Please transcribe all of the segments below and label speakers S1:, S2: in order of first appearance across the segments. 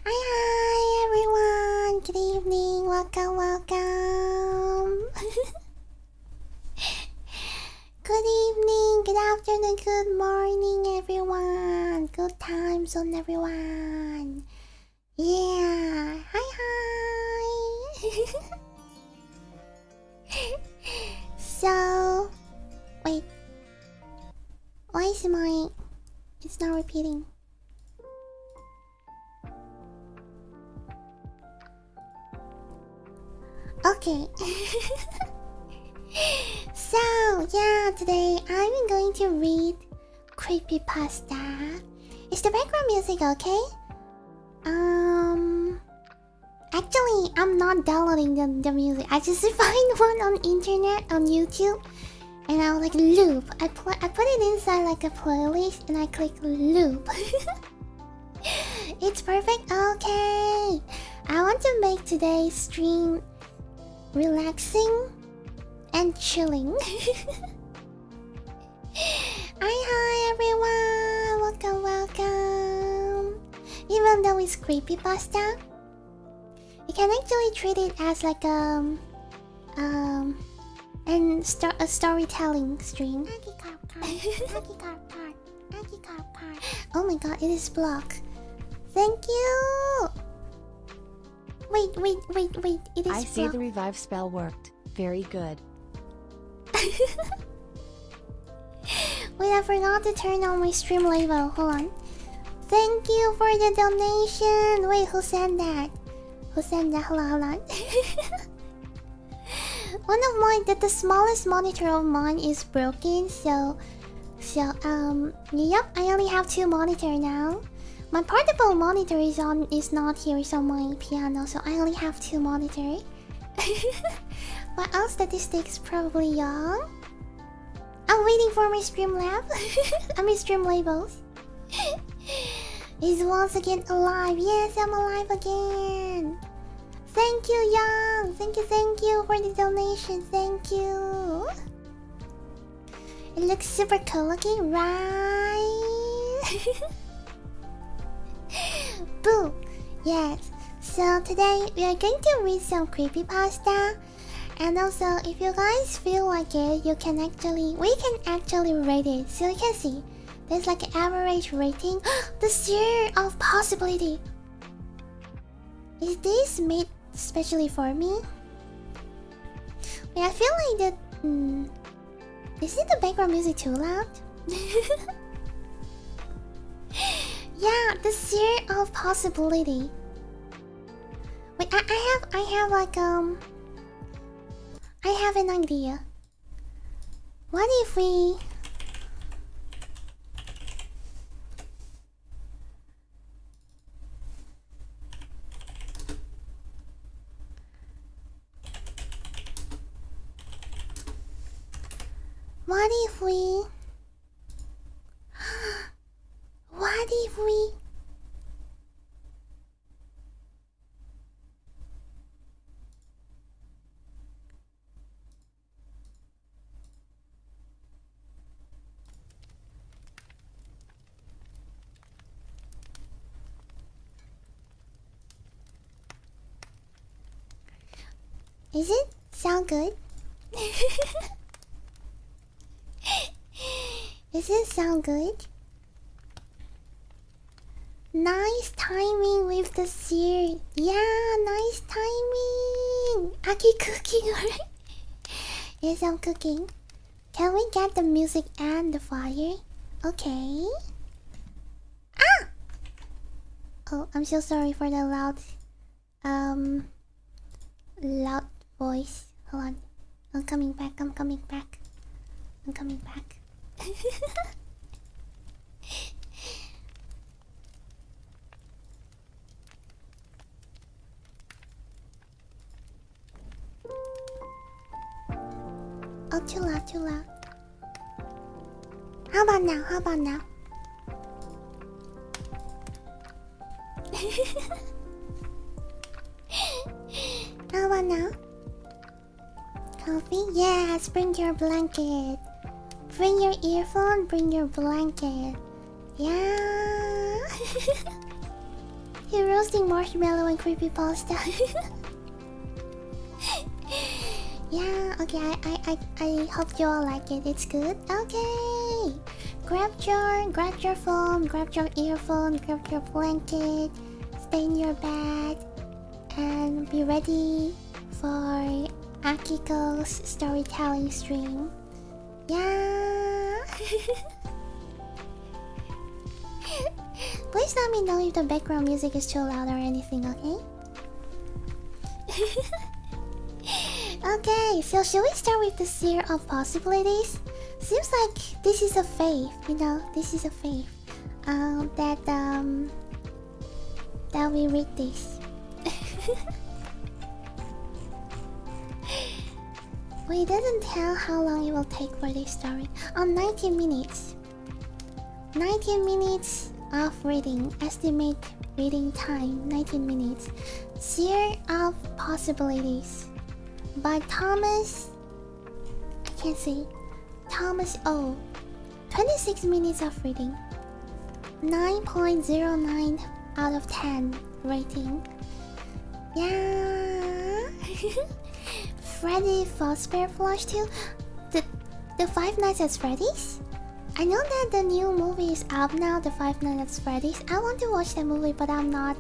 S1: Hi everyone! Good evening, welcome, welcome! Good evening, good afternoon, good morning everyone! Good time zone everyone! Yeah! Hi! So... Wait. Why is my... It's not repeating. Okay. So, yeah, today I'm going to read Creepypasta. Is the background music okay? Actually, I'm not downloading the music. I just find one on internet, on YouTube. And I was like, loop. I put it inside like a playlist and I click loop. It's perfect. Okay. I want to make today's stream relaxing and chilling. Hi everyone, welcome, welcome. Even though it's creepypasta, you can actually treat it as like a storytelling stream. Oh my god, it is blocked. Thank you. Wait, it is
S2: I see
S1: blocked.
S2: the revive spell worked. Very good.
S1: Wait, I forgot to turn on my stream label. Hold on. Thank you for the donation. Wait, who sent that? Who sent that? Hold on. One of mine, the smallest monitor of mine is broken, so yep, I only have 2 monitors now. My portable monitor is not here, it's on my piano, so I only have 2 monitors. My own statistics probably young. I'm waiting for my stream lab. I mean stream labels. Is once again alive. Yes, I'm alive again. Thank you, Young. Thank you for the donation. Thank you. It looks super cool looking, right? Boo. Yes. So today we are going to read some creepypasta. And also, if you guys feel like it, we can actually rate it. So you can see, there's like an average rating. The Seer of possibility. Is this made especially for me? Wait, I feel like that. Is it the background music too loud? Yeah, the Seer of possibility. Wait, I have like I have an idea. What if we... What if we... Is it sound good? Does it sound good? Nice timing with the Seer. Yeah, nice timing. Aki cooking, alright? Yes, I'm cooking. Can we get the music and the fire? Okay. Ah! Oh, I'm so sorry for the loud voice. Hold on. I'm coming back. Oh, too loud. How about now? How about now? Coffee? Yes, bring your blanket. Bring your earphone, bring your blanket. Yeah. He roasting marshmallow and creepypasta. Yeah, okay, I hope you all like it. It's good. Okay. Grab your phone, grab your earphone, grab your blanket, stay in your bed, and be ready for Akiko's storytelling stream. Yeah. Please let me know if the background music is too loud or anything, okay? Okay, so should we start with the Seer of Possibilities? Seems like this is a faith, you know, this is a faith. That we read this. We didn't tell how long it will take for this story. 19 minutes. 19 minutes of reading. Estimate reading time, 19 minutes. Seer of Possibilities by Thomas... I can't see. Thomas O. 26 minutes of reading. 9.09 out of 10 rating. Yeah. Freddy Fazbear Flush 2. The Five Nights at Freddy's? I know that the new movie is out now, the Five Nights at Freddy's. I want to watch the movie, but I'm not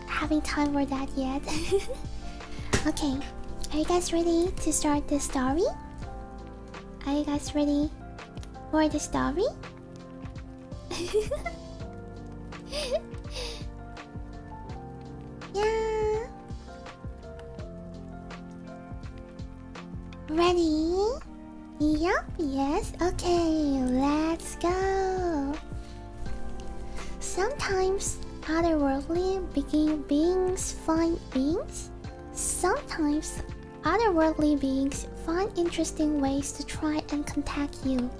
S1: having time for that yet. Okay, are you guys ready to start the story? Are you guys ready for the story? Yeah. Ready? Yup, yes. Okay, let's go. Sometimes otherworldly beings find beings. Sometimes otherworldly beings find interesting ways to try and contact you.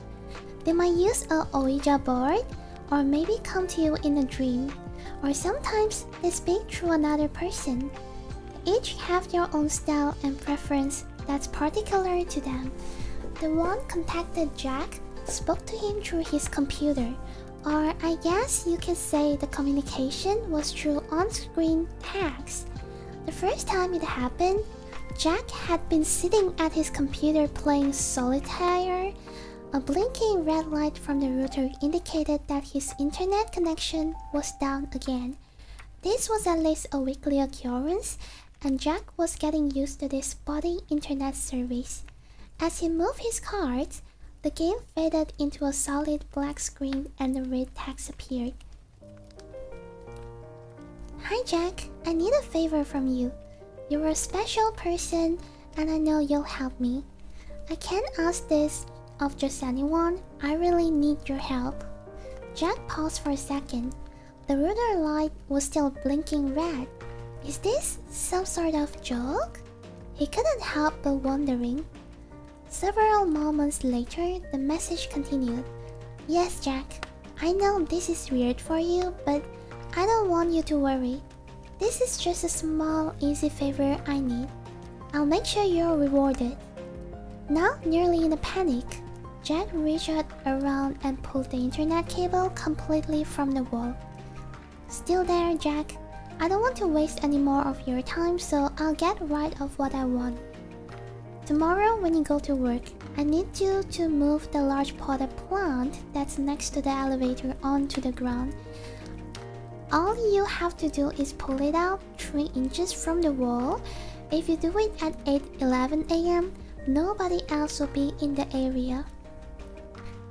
S1: They might use a Ouija board, or maybe come to you in a dream, or sometimes they speak through another person. Each have their own style and preference that's particular to them. The one contacted Jack spoke to him through his computer, or I guess you could say the communication was through on-screen text. The first time it happened, Jack had been sitting at his computer playing solitaire. A blinking red light from the router indicated that his internet connection was down again. This was at least a weekly occurrence, and Jack was getting used to this spotty internet service. As he moved his cards, the game faded into a solid black screen and the red text appeared. Hi Jack, I need a favor from you. You're a special person and I know you'll help me. I can't ask this of just anyone. I really need your help. Jack paused for a second. The router light was still blinking red. Is this some sort of joke? He couldn't help but wondering. Several moments later, the message continued. Yes, Jack. I know this is weird for you, but I don't want you to worry. This is just a small, easy favor I need. I'll make sure you're rewarded. Now, nearly in a panic, Jack reached around and pulled the internet cable completely from the wall. Still there, Jack. I don't want to waste any more of your time, so I'll get right of what I want. Tomorrow when you go to work, I need you to move the large potted plant that's next to the elevator onto the ground. All you have to do is pull it out 3 inches from the wall. If you do it at 8:11 AM, nobody else will be in the area.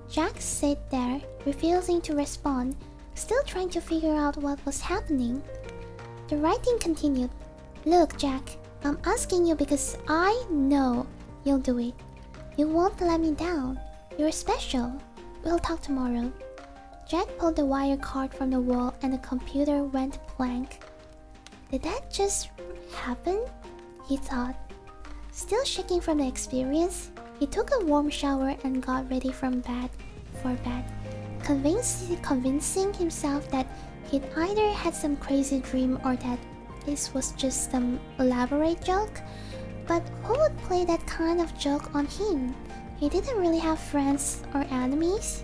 S1: Jack sat there, refusing to respond, still trying to figure out what was happening. The writing continued. Look, Jack, I'm asking you because I know you'll do it. You won't let me down. You're special. We'll talk tomorrow. Jack pulled the wire cord from the wall and the computer went blank. Did that just happen? He thought. Still shaking from the experience, he took a warm shower and got ready for bed, convincing himself that he'd either had some crazy dream or that this was just some elaborate joke. But who would play that kind of joke on him? He didn't really have friends or enemies.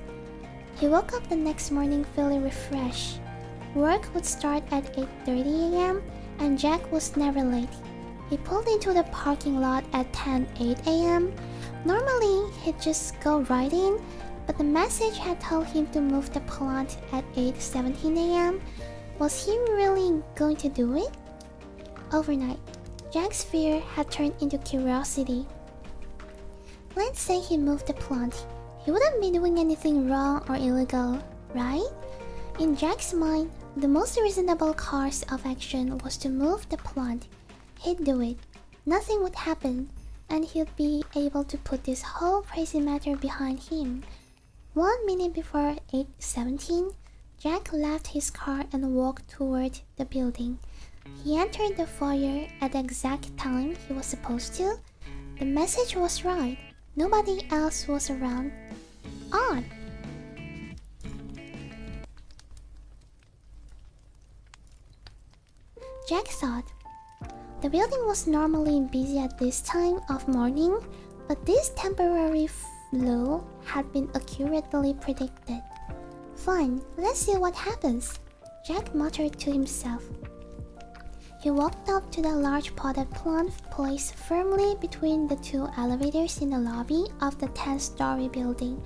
S1: He woke up the next morning feeling refreshed. Work would start at 8:30 a.m. and Jack was never late. He pulled into the parking lot at 10:08 a.m. Normally, he'd just go right in, but the message had told him to move the plant at 8:17 a.m. Was he really going to do it? Overnight, Jack's fear had turned into curiosity. Let's say he moved the plant. He wouldn't be doing anything wrong or illegal, right? In Jack's mind, the most reasonable course of action was to move the plant. He'd do it. Nothing would happen, and he'd be able to put this whole crazy matter behind him. 1 minute before 8:17, Jack left his car and walked toward the building. He entered the foyer at the exact time he was supposed to. The message was right. Nobody else was around. Odd. Jack thought. The building was normally busy at this time of morning, but this temporary flu had been accurately predicted. Fine, let's see what happens, Jack muttered to himself. He walked up to the large potted plant placed firmly between the two elevators in the lobby of the 10-story building.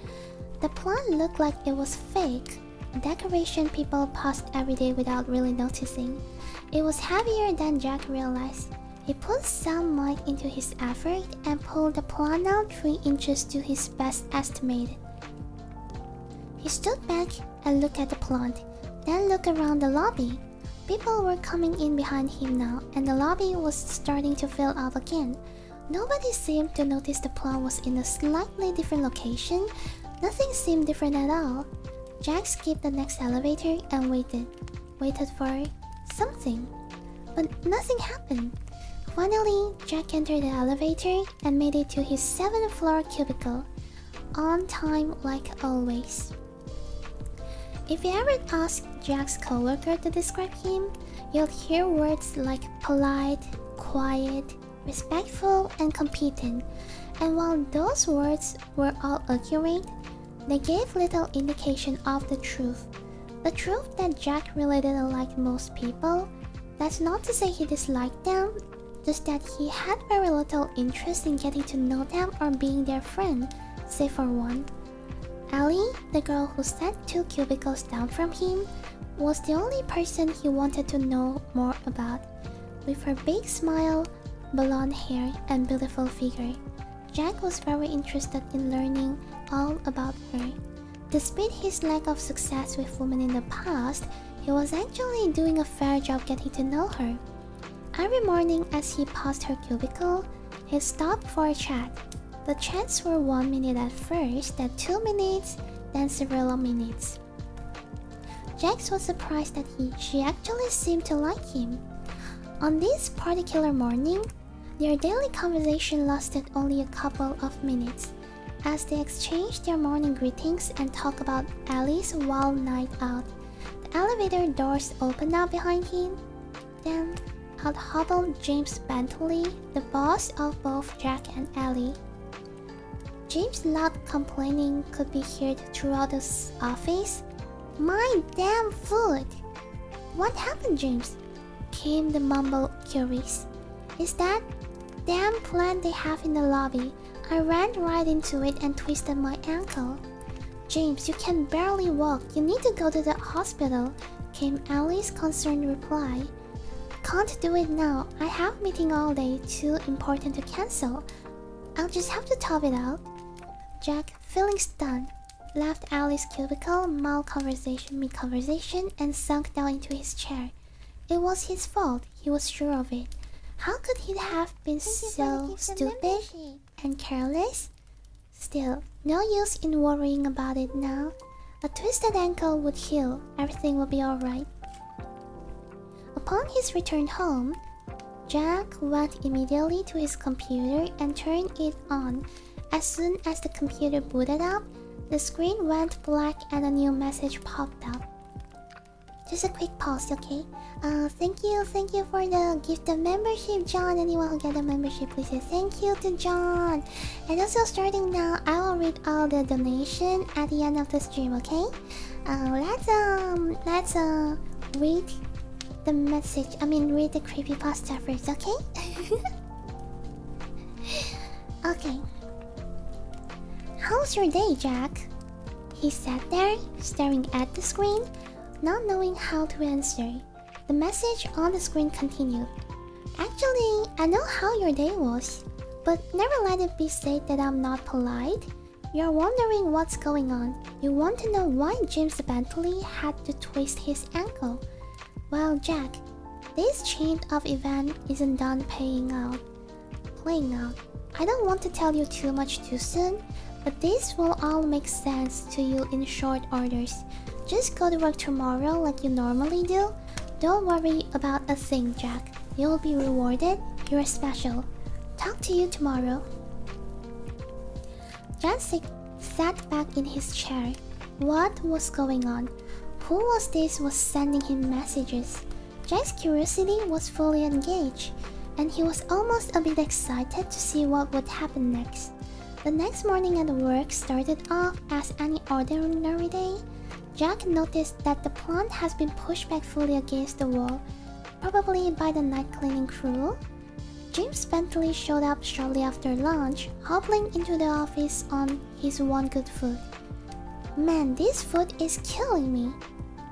S1: The plant looked like it was fake, a decoration people passed every day without really noticing. It was heavier than Jack realized. He put some might into his effort and pulled the plant out 3 inches to his best estimate. He stood back and looked at the plant, then looked around the lobby. People were coming in behind him now, and the lobby was starting to fill up again. Nobody seemed to notice the plant was in a slightly different location. Nothing seemed different at all. Jack skipped the next elevator and waited for something. But nothing happened. Finally, Jack entered the elevator and made it to his 7th floor cubicle. On time like always. If you ever ask Jack's coworker to describe him, you'll hear words like polite, quiet, respectful, and competent. And while those words were all accurate, they gave little indication of the truth. The truth that Jack really didn't like most people. That's not to say he disliked them, just that he had very little interest in getting to know them or being their friend, save for one. Ellie, the girl who sat 2 cubicles down from him, was the only person he wanted to know more about. With her big smile, blonde hair, and beautiful figure, Jack was very interested in learning all about her. Despite his lack of success with women in the past, he was actually doing a fair job getting to know her. Every morning as he passed her cubicle, he stopped for a chat. The chats were 1 minute at first, then 2 minutes, then several minutes. Jack was surprised that she actually seemed to like him. On this particular morning, their daily conversation lasted only a couple of minutes, as they exchanged their morning greetings and talked about Ellie's wild night out. The elevator doors opened up behind him. Then, out hobbled James Bentley, the boss of both Jack and Ellie. James' loud complaining could be heard throughout the office. My damn foot! What happened, James? Came the mumble, curious. Is that damn plant they have in the lobby? I ran right into it and twisted my ankle. James, you can barely walk. You need to go to the hospital, came Ellie's concerned reply. Can't do it now. I have meeting all day, too important to cancel. I'll just have to tough it out. Jack, feeling stunned, left Ellie's cubicle mid-conversation and sunk down into his chair. It was his fault, he was sure of it. How could he have been so stupid and careless? Still, no use in worrying about it now. A twisted ankle would heal, everything will be alright. Upon his return home, Jack went immediately to his computer and turned it on. As soon as the computer booted up, the screen went black and a new message popped up. Just a quick pause, okay? Thank you for the gift of membership, John. Anyone who get a membership, please say thank you to John. And also, starting now, I will read all the donation at the end of the stream, okay? Let's read the message. Read the creepypasta first, okay? Okay. How's your day, Jack? He sat there, staring at the screen, not knowing how to answer. The message on the screen continued. Actually, I know how your day was, but never let it be said that I'm not polite. You're wondering what's going on. You want to know why James Bentley had to twist his ankle. Well, Jack, this chain of events isn't done playing out. I don't want to tell you too much too soon, but this will all make sense to you in short orders. Just go to work tomorrow like you normally do. Don't worry about a thing, Jack. You'll be rewarded. You're special. Talk to you tomorrow. Jack sat back in his chair. What was going on? Who was sending him messages? Jack's curiosity was fully engaged, and he was almost a bit excited to see what would happen next. The next morning at work started off as any ordinary day. Jack noticed that the plant has been pushed back fully against the wall, probably by the night cleaning crew. James Bentley showed up shortly after lunch, hobbling into the office on his one good foot. Man, this foot is killing me,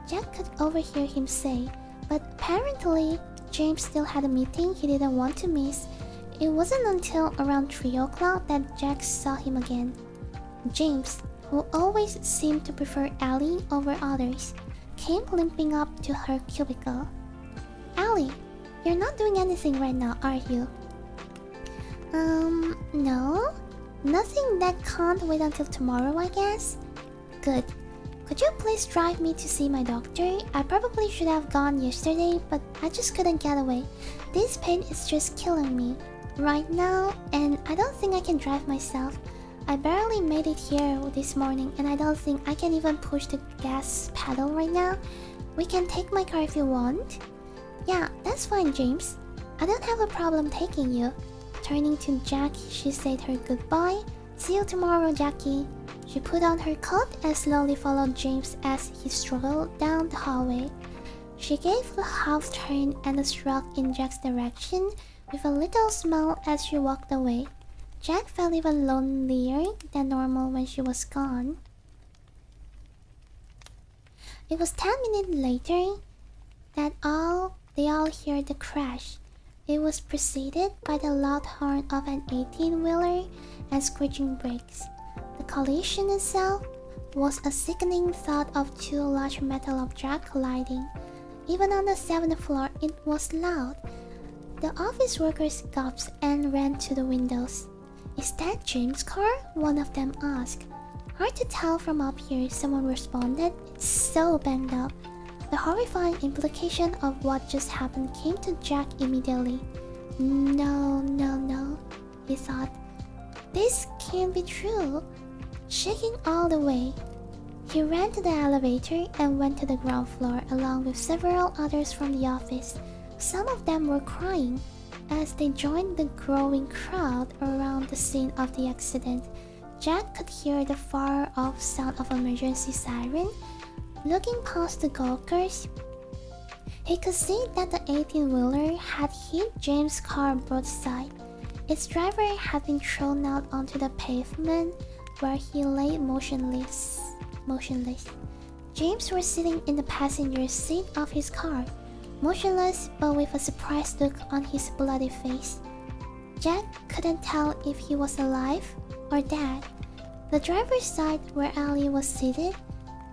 S1: Jack could overhear him say, but apparently James still had a meeting he didn't want to miss. It wasn't until around 3 o'clock that Jack saw him again. James, who always seemed to prefer Ellie over others, came limping up to her cubicle. Ellie, you're not doing anything right now, are you? No. Nothing that can't wait until tomorrow, I guess. Good. Could you please drive me to see my doctor? I probably should have gone yesterday, but I just couldn't get away. This pain is just killing me right now, and I don't think I can drive myself. I barely made it here this morning, and I don't think I can even push the gas pedal right now. We can take my car if you want. Yeah, that's fine, James. I don't have a problem taking you. Turning to Jack, she said her goodbye. See you tomorrow, Jackie. She put on her coat and slowly followed James as he struggled down the hallway. She gave a half turn and a shrug in Jack's direction with a little smile as she walked away. Jack felt even lonelier than normal when she was gone. It was 10 minutes later that they all heard the crash. It was preceded by the loud horn of an 18-wheeler and screeching brakes. The collision itself was a sickening thought of two large metal objects colliding. Even on the 7th floor, it was loud. The office workers gasped and ran to the windows. Is that James' car? One of them asked. Hard to tell from up here, someone responded. It's so banged up. The horrifying implication of what just happened came to Jack immediately. No, he thought. This can't be true. Shaking all the way, he ran to the elevator and went to the ground floor along with several others from the office. Some of them were crying as they joined the growing crowd around the scene of the accident. Jack could hear the far-off sound of emergency siren. Looking past the gawkers, he could see that the 18-wheeler had hit James' car broadside. Its driver had been thrown out onto the pavement where he lay motionless. James was sitting in the passenger seat of his car, motionless but with a surprised look on his bloody face. Jack couldn't tell if he was alive or dead. The driver's side, where Ellie was seated,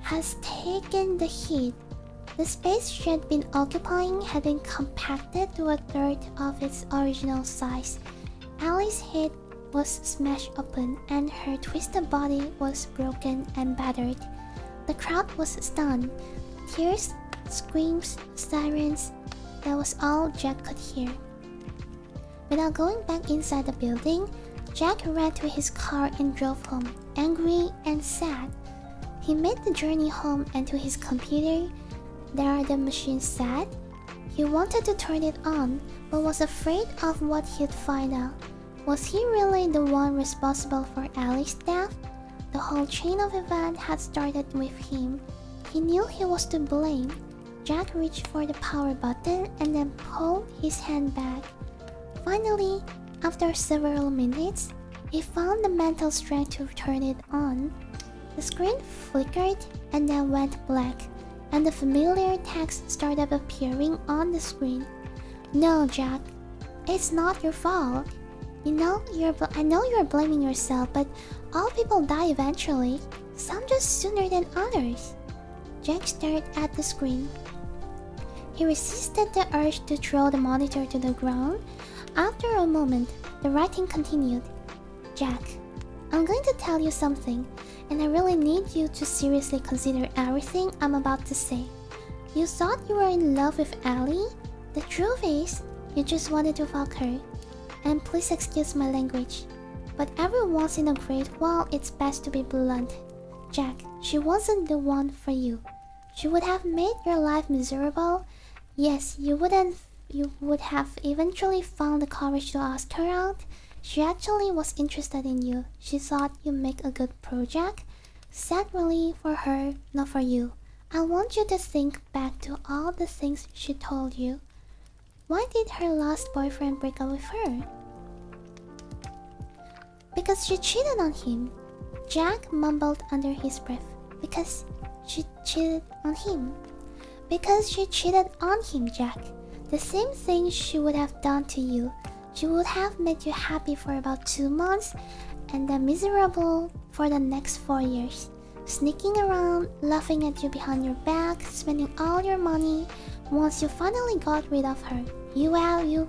S1: has taken the hit. The space she had been occupying had been compacted to a third of its original size. Ellie's head was smashed open and her twisted body was broken and battered. The crowd was stunned. Tears, screams, sirens, that was all Jack could hear. Without going back inside the building, Jack ran to his car and drove home, angry and sad. He made the journey home and to his computer. There the machine sat. He wanted to turn it on, but was afraid of what he'd find out. Was he really the one responsible for Ellie's death? The whole chain of events had started with him. He knew he was to blame. Jack reached for the power button and then pulled his hand back. Finally, after several minutes, he found the mental strength to turn it on. The screen flickered and then went black, and the familiar text started appearing on the screen. No, Jack, it's not your fault. I know you're blaming yourself, but all people die eventually. Some just sooner than others. Jack stared at the screen. He resisted the urge to throw the monitor to the ground. After a moment, the writing continued. Jack, I'm going to tell you something, and I really need you to seriously consider everything I'm about to say. You thought you were in love with Ellie? The truth is, you just wanted to fuck her. And please excuse my language, but every once in a great while it's best to be blunt. Jack, she wasn't the one for you. She would have made your life miserable. Yes, you would have eventually found the courage to ask her out. She actually was interested in you. She thought you'd make a good project. Sad really for her, not for you. I want you to think back to all the things she told you. Why did her last boyfriend break up with her? Because she cheated on him. Jack mumbled under his breath. Because she cheated on him. Because she cheated on him, Jack. The same thing she would have done to you. She would have made you happy for about 2 months and then miserable for the next 4 years. Sneaking around, laughing at you behind your back, spending all your money. Once you finally got rid of her, you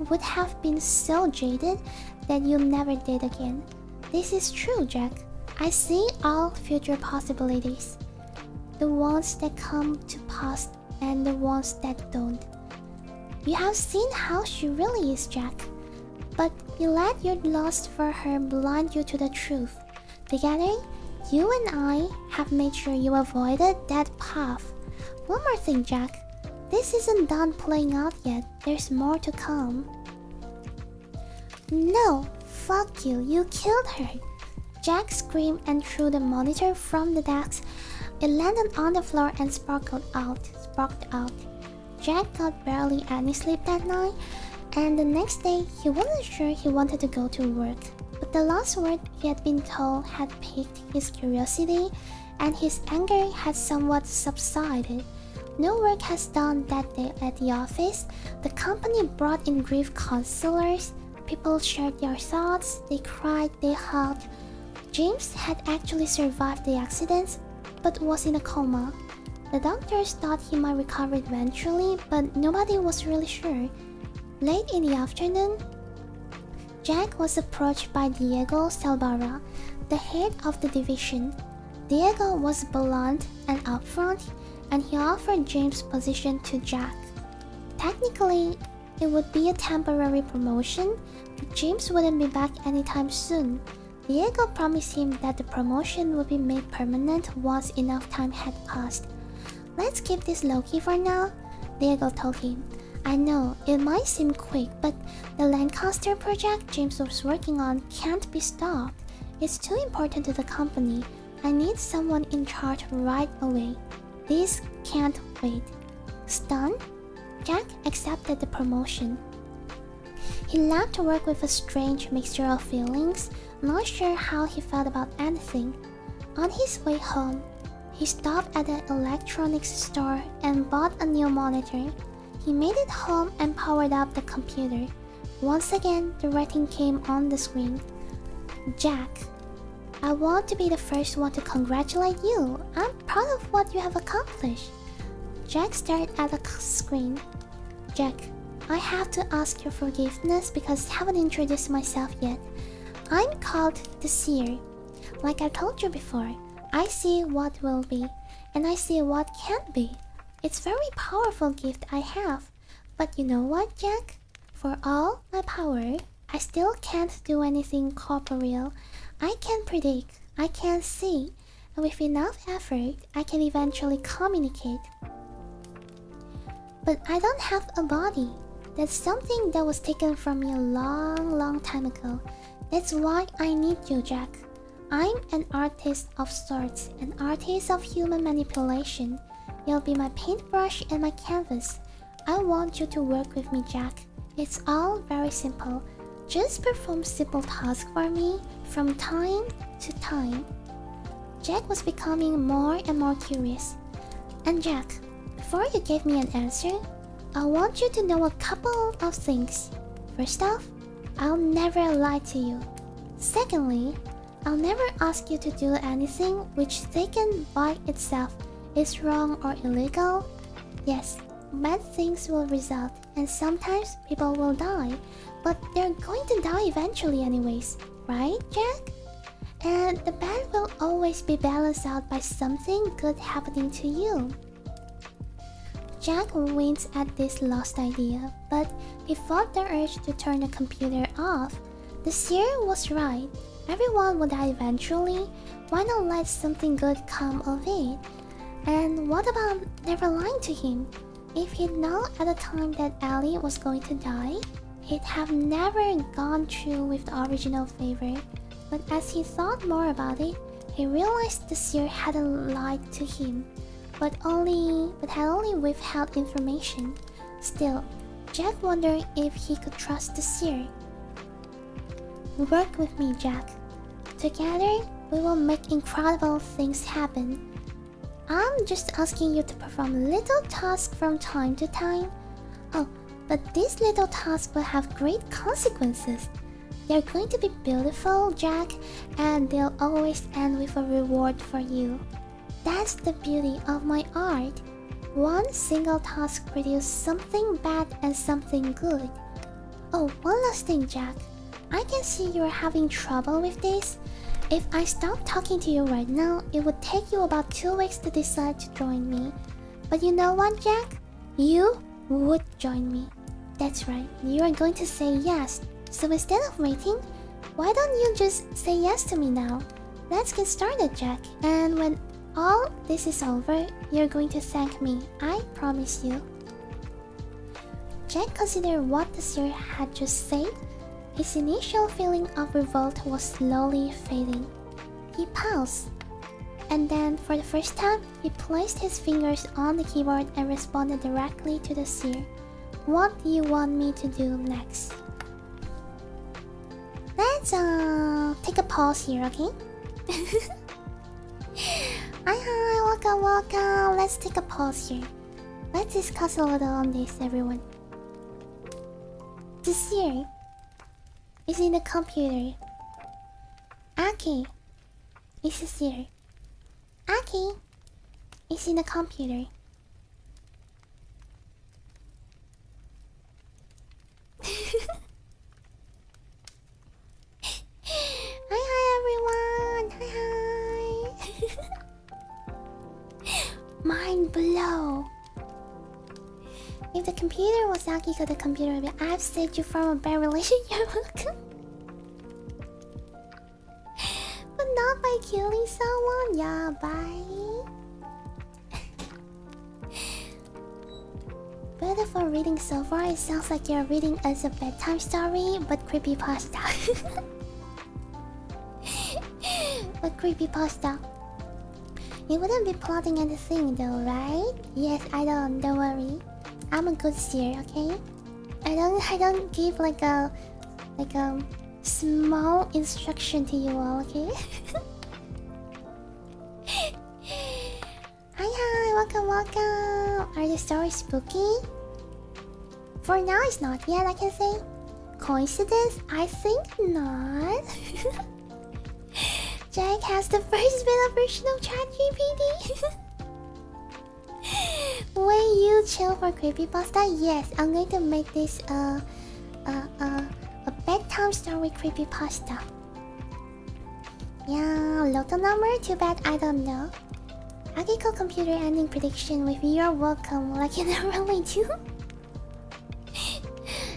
S1: would have been so jaded that you never did again. This is true, Jack. I see all future possibilities. The ones that come to pass and the ones that don't. You have seen how she really is, Jack. But you let your lust for her blind you to the truth. Together, you and I have made sure you avoided that path. One more thing, Jack. This isn't done playing out yet. There's more to come. No, fuck you. You killed her. Jack screamed and threw the monitor from the desk. It landed on the floor and sparkled out. Jack got barely any sleep that night, and the next day he wasn't sure he wanted to go to work. But the last word he had been told had piqued his curiosity, and his anger had somewhat subsided. No work was done that day at the office. The company brought in grief counselors. People shared their thoughts. They cried, they hugged. James had actually survived the accident, but was in a coma. The doctors thought he might recover eventually, but nobody was really sure. Late in the afternoon, Jack was approached by Diego Salvara, the head of the division. Diego was blunt and upfront, and he offered James' position to Jack. Technically, it would be a temporary promotion, but James wouldn't be back anytime soon. Diego promised him that the promotion would be made permanent once enough time had passed. Let's keep this low-key for now, Diego told him. I know, it might seem quick, but the Lancaster project James was working on can't be stopped. It's too important to the company. I need someone in charge right away. This can't wait. Stunned, Jack accepted the promotion. He left to work with a strange mixture of feelings, not sure how he felt about anything. On his way home, he stopped at an electronics store and bought a new monitor. He made it home and powered up the computer. Once again, the writing came on the screen. Jack, I want to be the first one to congratulate you. I'm proud of what you have accomplished. Jack stared at the screen. Jack, I have to ask your forgiveness because I haven't introduced myself yet. I'm called the Seer. Like I told you before, I see what will be, and I see what can't be. It's a very powerful gift I have. But you know what, Jack? For all my power, I still can't do anything corporeal. I can predict, I can see, and with enough effort, I can eventually communicate. But I don't have a body. That's something that was taken from me a long time ago. That's why I need you, Jack. I'm an artist of sorts, an artist of human manipulation. You'll be my paintbrush and my canvas. I want you to work with me, Jack. It's all very simple. Just perform simple tasks for me from time to time. Jack was becoming more and more curious. And Jack, before you give me an answer, I want you to know a couple of things. First off, I'll never lie to you. Secondly, I'll never ask you to do anything which taken by itself is wrong or illegal. Yes, bad things will result, and sometimes people will die, but they're going to die eventually anyways, right, Jack? And the bad will always be balanced out by something good happening to you. Jack winced at this lost idea, but he fought the urge to turn the computer off. The Seer was right. Everyone would die eventually. Why not let something good come of it? And what about never lying to him? If he'd known at the time that Ellie was going to die, he'd have never gone through with the original favor. But as he thought more about it, he realized the Seer hadn't lied to him, but had only withheld information. Still, Jack wondered if he could trust the Seer. Work with me, Jack. Together, we will make incredible things happen. I'm just asking you to perform little tasks from time to time. Oh, but these little tasks will have great consequences. They're going to be beautiful, Jack, and they'll always end with a reward for you. That's the beauty of my art. One single task produces something bad and something good. Oh, one last thing, Jack. I can see you're having trouble with this. If I stop talking to you right now, it would take you about 2 weeks to decide to join me. But you know what, Jack? You would join me. That's right, you are going to say yes. So instead of waiting, why don't you just say yes to me now? Let's get started, Jack. And when all this is over, you're going to thank me. I promise you. Jack considered what the Seer had just said. His initial feeling of revolt was slowly fading. He paused, and then for the first time, he placed his fingers on the keyboard and responded directly to the Seer. What do you want me to do next? Let's take a pause here, okay? Hi, welcome. Let's take a pause here. Let's discuss a little on this, everyone. The Seer is in the computer. Aki is the Seer. Aki is in the computer. Hi everyone. Hi. Mind blow. If the computer was Akiko, the computer would be I've saved you from a bad relationship. But not by killing someone. Yeah, bye. Beautiful reading so far. It sounds like you're reading as a bedtime story, but creepypasta. But creepypasta. You wouldn't be plotting anything though, right? Yes, I don't worry. I'm a good Seer, okay? I don't give like a small instruction to you all, okay? Hi, welcome. Are the stories spooky? For now, it's not yet, I can say. Coincidence? I think not. Jack has the first beta version of ChatGPT. When you chill for creepypasta, yes, I'm going to make this a bedtime story creepypasta. Yeah, local number? Too bad I don't know. Akiko computer ending prediction with you're welcome, like you normally do.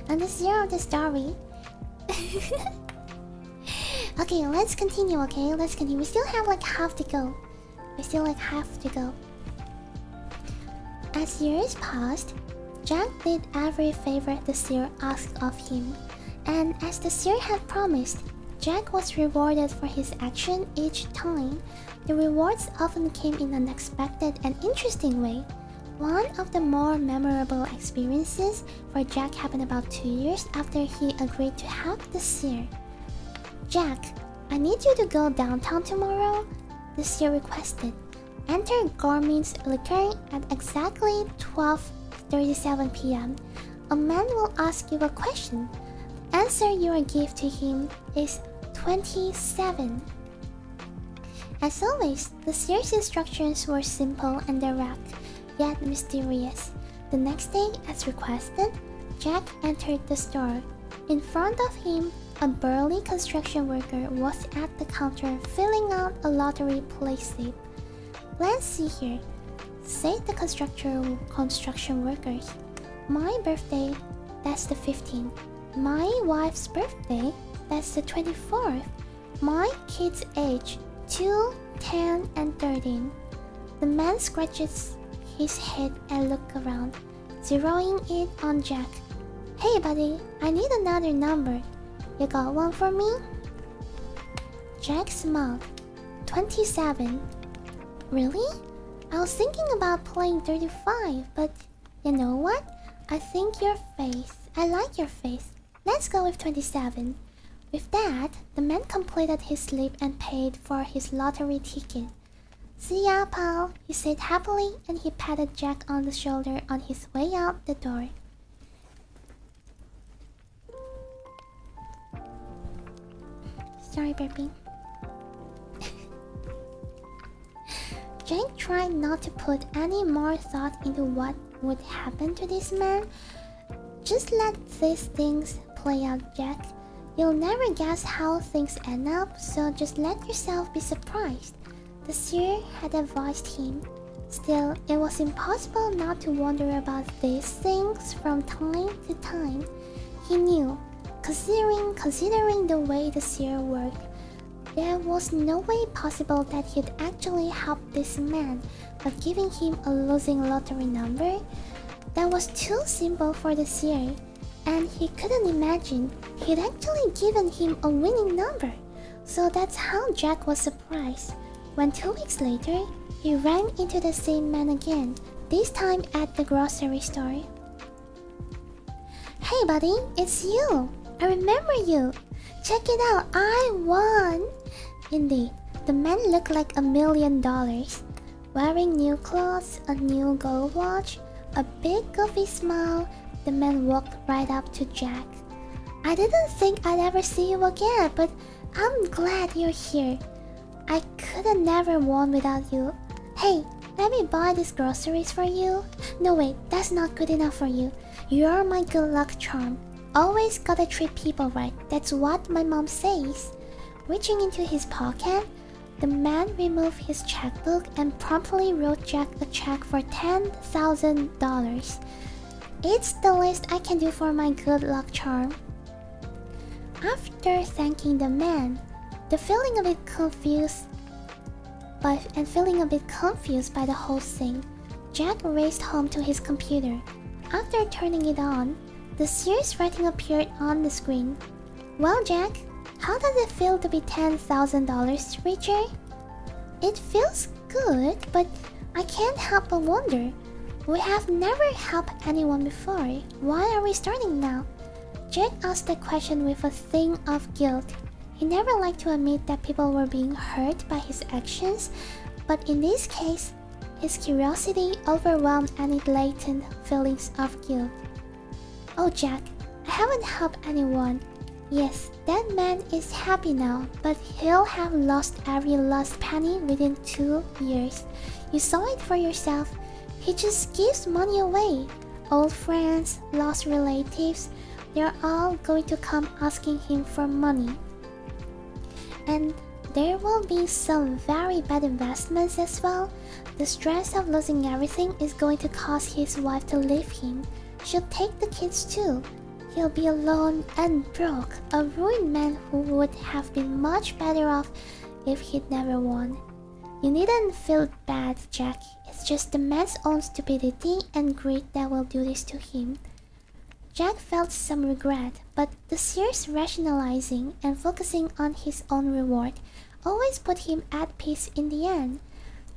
S1: And the zero of the story. Okay, let's continue, okay? Let's continue. We still have like half to go. As years passed, Jack did every favor the Seer asked of him. And as the Seer had promised, Jack was rewarded for his action each time. The rewards often came in an unexpected and interesting way. One of the more memorable experiences for Jack happened about 2 years after he agreed to help the Seer. "Jack, I need you to go downtown tomorrow," the Seer requested. "Enter Garmin's Liquor at exactly 12:37 p.m. A man will ask you a question. Answer your gift to him is 27. As always, the Seer's instructions were simple and direct, yet mysterious. The next day, as requested, Jack entered the store. In front of him, a burly construction worker was at the counter filling out a lottery play slip. "Let's see here," said the construction workers. "My birthday, that's the 15th. My wife's birthday, that's the 24th. My kid's age, 2, 10, and 13. The man scratches his head and looks around, zeroing it on Jack. "Hey buddy, I need another number. You got one for me?" Jack smiled. 27. "Really? I was thinking about playing 35, but you know what? I think your face. I like your face. Let's go with 27. With that, the man completed his slip and paid for his lottery ticket. "See ya, pal," he said happily, and he patted Jack on the shoulder on his way out the door. Sorry, burping. Jack tried not to put any more thought into what would happen to this man. "Just let these things play out, Jack. You'll never guess how things end up, so just let yourself be surprised," the Seer had advised him. Still, it was impossible not to wonder about these things from time to time. He knew, considering the way the Seer worked, there was no way possible that he'd actually help this man by giving him a losing lottery number. That was too simple for the Seer, and he couldn't imagine he'd actually given him a winning number. So that's how Jack was surprised when 2 weeks later, he ran into the same man again, this time at the grocery store. "Hey buddy, it's you! I remember you! Check it out, I won!" Indeed, the man looked like $1 million. Wearing new clothes, a new gold watch, a big goofy smile, the man walked right up to Jack. "I didn't think I'd ever see you again, but I'm glad you're here. I could've never won without you. Hey, let me buy these groceries for you. No wait, that's not good enough for you. You're my good luck charm. Always gotta treat people right, that's what my mom says." Reaching into his pocket, the man removed his checkbook and promptly wrote Jack a check for $10,000. "It's the least I can do for my good luck charm." After thanking the man, feeling a bit confused by the whole thing, Jack raced home to his computer. After turning it on, the Seer's writing appeared on the screen. "Well, Jack, how does it feel to be $10,000 richer?" "It feels good, but I can't help but wonder. We have never helped anyone before. Why are we starting now?" Jack asked the question with a thing of guilt. He never liked to admit that people were being hurt by his actions, but in this case, his curiosity overwhelmed any latent feelings of guilt. "Oh Jack, I haven't helped anyone. Yes, that man is happy now, but he'll have lost every last penny within 2 years. You saw it for yourself. He just gives money away. Old friends, lost relatives, they're all going to come asking him for money. And there will be some very bad investments as well. The stress of losing everything is going to cause his wife to leave him. She'll take the kids too. He'll be alone and broke, a ruined man who would have been much better off if he'd never won. You needn't feel bad, Jack. It's just the man's own stupidity and greed that will do this to him." Jack felt some regret, but the Seer's rationalizing and focusing on his own reward always put him at peace in the end.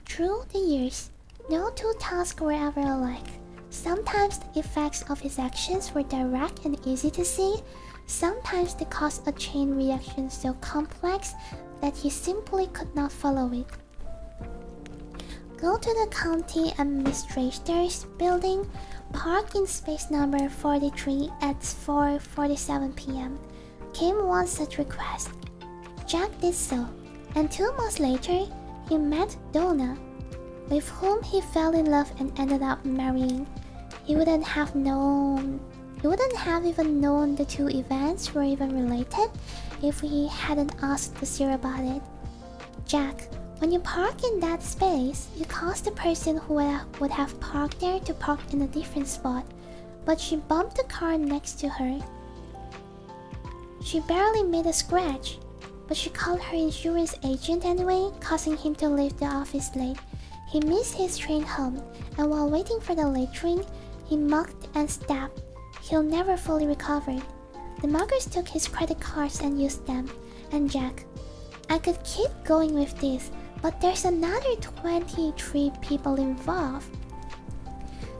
S1: Through the years, no two tasks were ever alike. Sometimes the effects of his actions were direct and easy to see. Sometimes they caused a chain reaction so complex that he simply could not follow it. Go to the county administrator's building, park in space number 43 at 4:47 p.m. came one such request. Jack did so, and 2 months later, he met Donna, with whom he fell in love and ended up marrying. He wouldn't have even known the two events were even related if he hadn't asked the Seer about it. Jack, when you park in that space, you cause the person who would have parked there to park in a different spot, but she bumped the car next to her. She barely made a scratch, but she called her insurance agent anyway, causing him to leave the office late. He missed his train home, and while waiting for the late train, he mugged and stabbed. He'll never fully recover. The muggers took his credit cards and used them. And Jack, I could keep going with this, but there's another 23 people involved.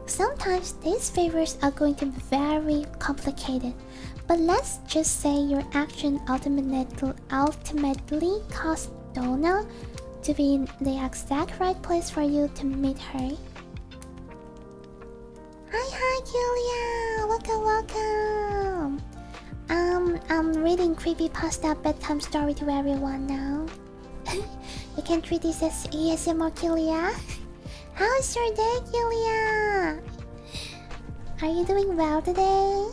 S1: Sometimes these favors are going to be very complicated, but let's just say your action ultimately caused Donna to be in the exact right place for you to meet her. Hi, Julia! Welcome! I'm reading Creepypasta bedtime story to everyone now. You can treat this as ASMR, Julia. How's your day, Julia? Are you doing well today?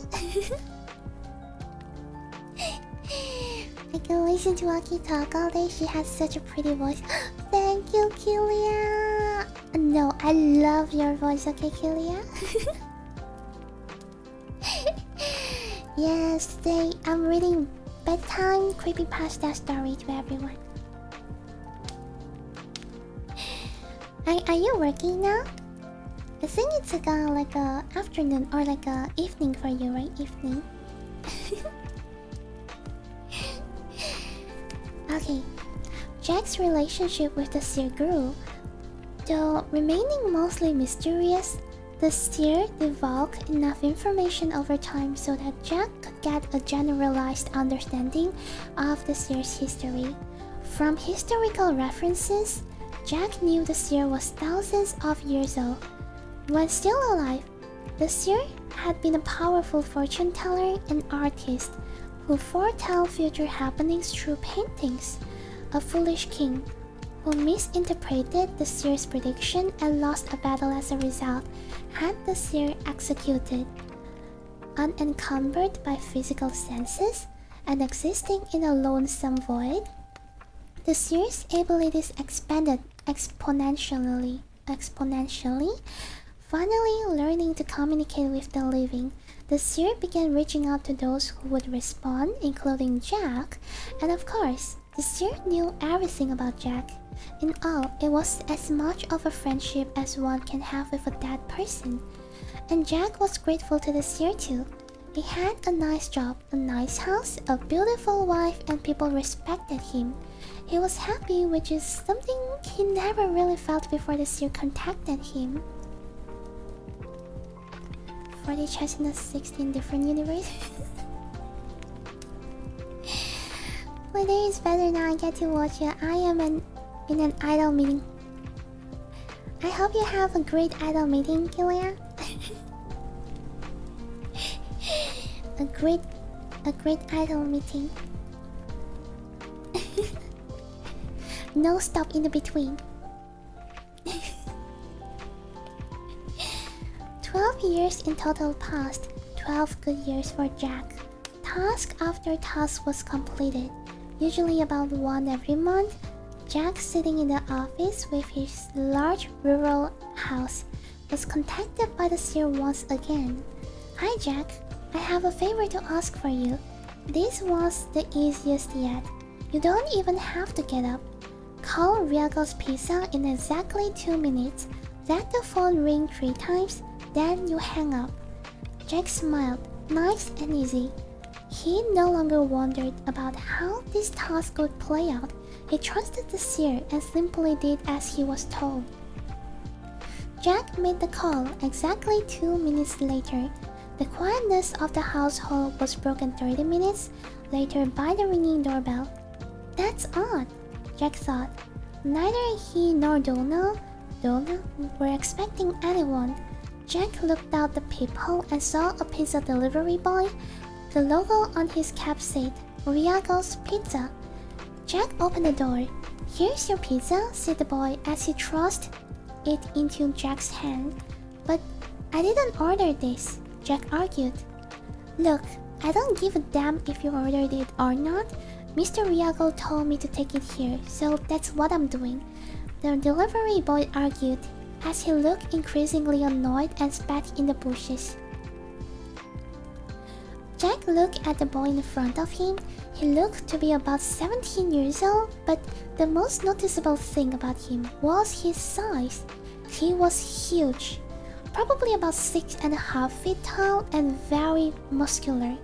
S1: I can listen to Aki talk all day. She has such a pretty voice. Thank you, Julia. No, I love your voice, okay, Julia? Yes, today I'm reading bedtime creepypasta story to everyone. Are you working now? I think it's like a afternoon or like a evening for you, right? Evening. Okay. Jack's relationship with the Seer grew. Though remaining mostly mysterious, the Seer divulged enough information over time so that Jack could get a generalized understanding of the Seer's history. From historical references, Jack knew the Seer was thousands of years old. When still alive, the Seer had been a powerful fortune teller and artist who foretell future happenings through paintings. A foolish king who misinterpreted the Seer's prediction and lost a battle as a result had the Seer executed. Unencumbered by physical senses and existing in a lonesome void, the Seer's abilities expanded exponentially, finally learning to communicate with the living. The Seer began reaching out to those who would respond, including Jack, and of course, the Seer knew everything about Jack. In all, it was as much of a friendship as one can have with a dead person. And Jack was grateful to the Seer too. He had a nice job, a nice house, a beautiful wife, and people respected him. He was happy, which is something he never really felt before the Seer contacted him. 40 chests in the 16 different universes. My day is better now. I get to watch you. I am in an idol meeting. I hope you have a great idol meeting, Julia. a great idol meeting. No stop in the between. 12 years in total passed. 12 good years for Jack. Task after task was completed. Usually about one every month. Jack, sitting in the office with his large rural house, was contacted by the Seer once again. Hi Jack, I have a favor to ask for you. This was the easiest yet. You don't even have to get up. Call Riago's Pizza in exactly 2 minutes. Let the phone ring 3 times, then you hang up. Jack smiled. Nice and easy. He no longer wondered about how this task would play out. He trusted the seer and simply did as he was told. Jack made the call exactly 2 minutes later. The quietness of the household was broken 30 minutes later by the ringing doorbell. That's odd, Jack thought. Neither he nor Donna were expecting anyone. Jack looked out the peephole and saw a pizza delivery boy. The logo on his cap said, Riago's Pizza. Jack opened the door. Here's your pizza, said the boy as he thrust it into Jack's hand. But I didn't order this, Jack argued. Look, I don't give a damn if you ordered it or not. Mr. Riago told me to take it here, so that's what I'm doing, the delivery boy argued as he looked increasingly annoyed and spat in the bushes. Jack looked at the boy in front of him. He looked to be about 17 years old, but the most noticeable thing about him was his size. He was huge, probably about 6.5 feet tall and very muscular.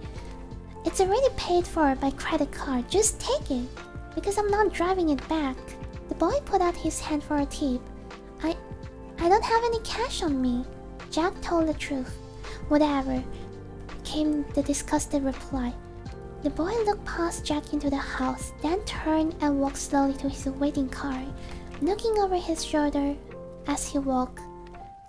S1: It's already paid for by credit card, just take it, because I'm not driving it back. The boy put out his hand for a tip. I don't have any cash on me, Jack told the truth. Whatever, came the disgusted reply. The boy looked past Jack into the house, then turned and walked slowly to his waiting car, looking over his shoulder as he walked.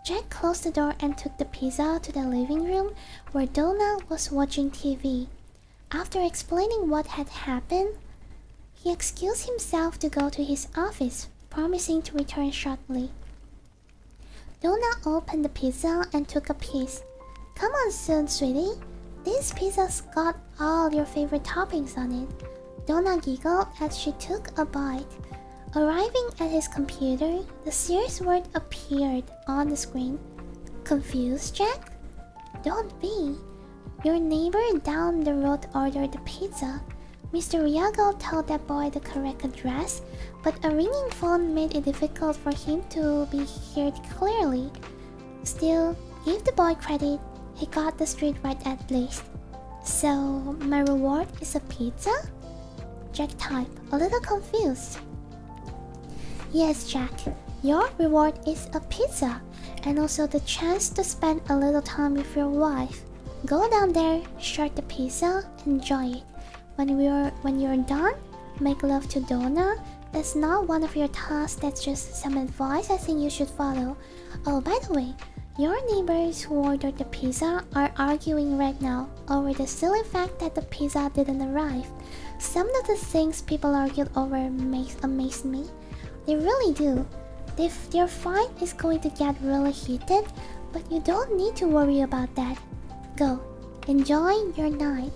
S1: Jack closed the door and took the pizza to the living room where Donna was watching TV. After explaining what had happened, he excused himself to go to his office, promising to return shortly. Donna opened the pizza and took a piece. Come on soon, sweetie. This pizza's got all your favorite toppings on it. Donna giggled as she took a bite. Arriving at his computer, the Seer's word appeared on the screen. Confused, Jack? Don't be. Your neighbor down the road ordered the pizza. Mr. Riago told that boy the correct address, but a ringing phone made it difficult for him to be heard clearly. Still, give the boy credit, he got the street right at least. So, my reward is a pizza? Jack typed, a little confused. Yes, Jack, your reward is a pizza, and also the chance to spend a little time with your wife. Go down there, share the pizza, enjoy it. When you're done, make love to Donna. That's not one of your tasks, that's just some advice I think you should follow. Oh, by the way, your neighbors who ordered the pizza are arguing right now over the silly fact that the pizza didn't arrive. Some of the things people argued over amaze me. They really do. Their fight is going to get really heated, but you don't need to worry about that. Go, enjoy your night.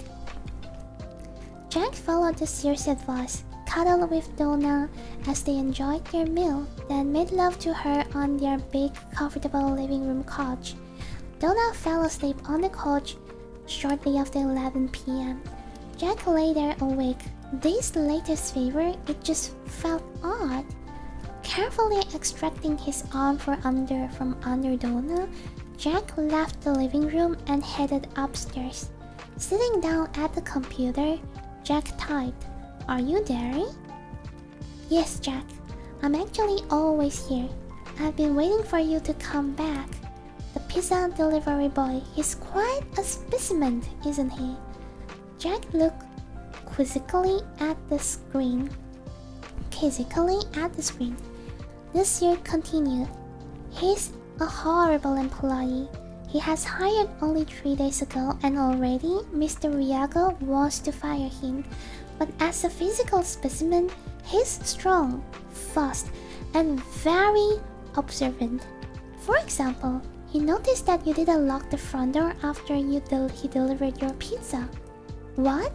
S1: Jack followed the Seer's advice, cuddled with Donna as they enjoyed their meal, then made love to her on their big, comfortable living room couch. Donna fell asleep on the couch shortly after 11 p.m. Jack lay there awake. This latest favor, it just felt odd. Carefully extracting his arm from under Donna, Jack left the living room and headed upstairs. Sitting down at the computer, Jack typed, Are you there? Yes, Jack. I'm actually always here. I've been waiting for you to come back. The pizza delivery boy, he's quite a specimen, isn't he? Jack looked quizzically at the screen. This year continued. He's a horrible employee. He has hired only 3 days ago and already Mr. Riago wants to fire him. But as a physical specimen, he's strong, fast, and very observant. For example, he noticed that you didn't lock the front door after he delivered your pizza. What?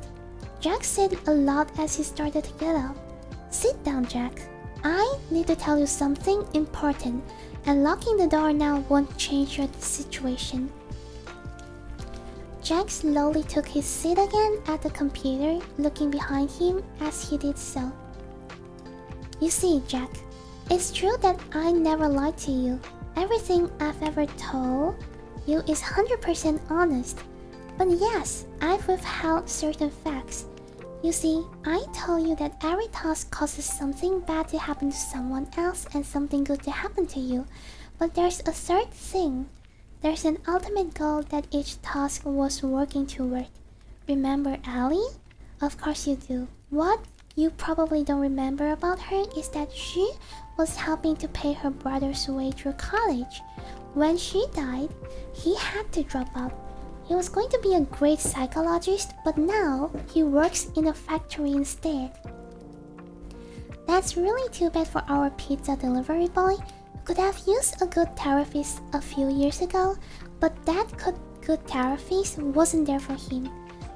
S1: Jack said aloud as he started to get up. Sit down, Jack. I need to tell you something important, and locking the door now won't change your situation. Jack slowly took his seat again at the computer, looking behind him as he did so. You see, Jack, it's true that I never lied to you. Everything I've ever told you is 100% honest. But yes, I've withheld certain facts. You see, I told you that every task causes something bad to happen to someone else and something good to happen to you. But there's a third thing. There's an ultimate goal that each task was working toward. Remember Ellie? Of course you do. What you probably don't remember about her is that she was helping to pay her brother's way through college. When she died, he had to drop out. He was going to be a great psychologist, but now he works in a factory instead. That's really too bad for our pizza delivery boy. Could have used a good therapist a few years ago, but that good therapist wasn't there for him.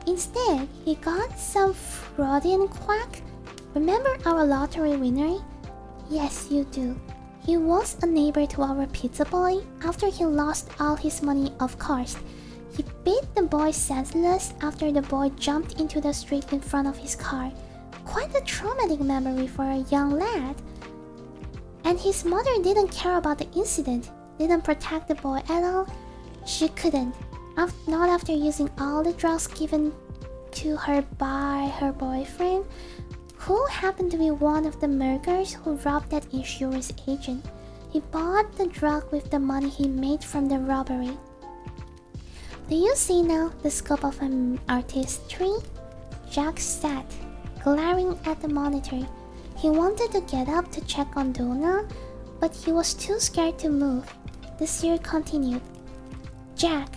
S1: Instead, he got some Freudian quack. Remember our lottery winner? Yes, you do. He was a neighbor to our pizza boy. After he lost all his money, of course. He beat the boy senseless after the boy jumped into the street in front of his car. Quite a traumatic memory for a young lad. And his mother didn't care about the incident, didn't protect the boy at all. She couldn't, not after using all the drugs given to her by her boyfriend, who happened to be one of the murderers who robbed that insurance agent. He bought the drug with the money he made from the robbery. Do you see now the scope of an artistry? Jack sat, glaring at the monitor. He wanted to get up to check on Donna, but he was too scared to move. The Seer continued. Jack,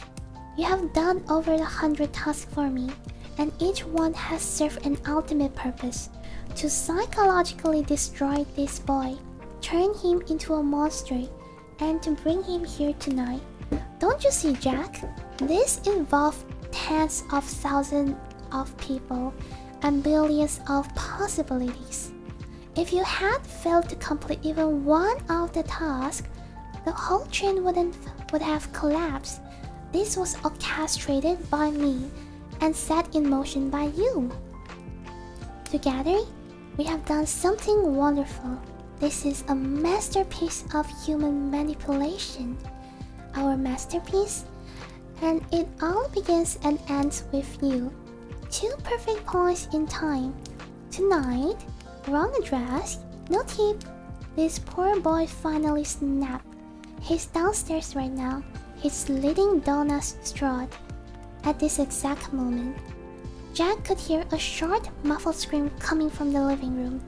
S1: you have done over 100 tasks for me, and each one has served an ultimate purpose. To psychologically destroy this boy, turn him into a monster, and to bring him here tonight. Don't you see, Jack? This involved tens of thousands of people and billions of possibilities. If you had failed to complete even one of the tasks, the whole chain would have collapsed. This was orchestrated by me and set in motion by you. Together, we have done something wonderful. This is a masterpiece of human manipulation. Our masterpiece, and it all begins and ends with you. 2 perfect points in time. Tonight, wrong address, no tip. This poor boy finally snapped. He's downstairs right now. He's slitting Donna's throat. At this exact moment, Jack could hear a short, muffled scream coming from the living room,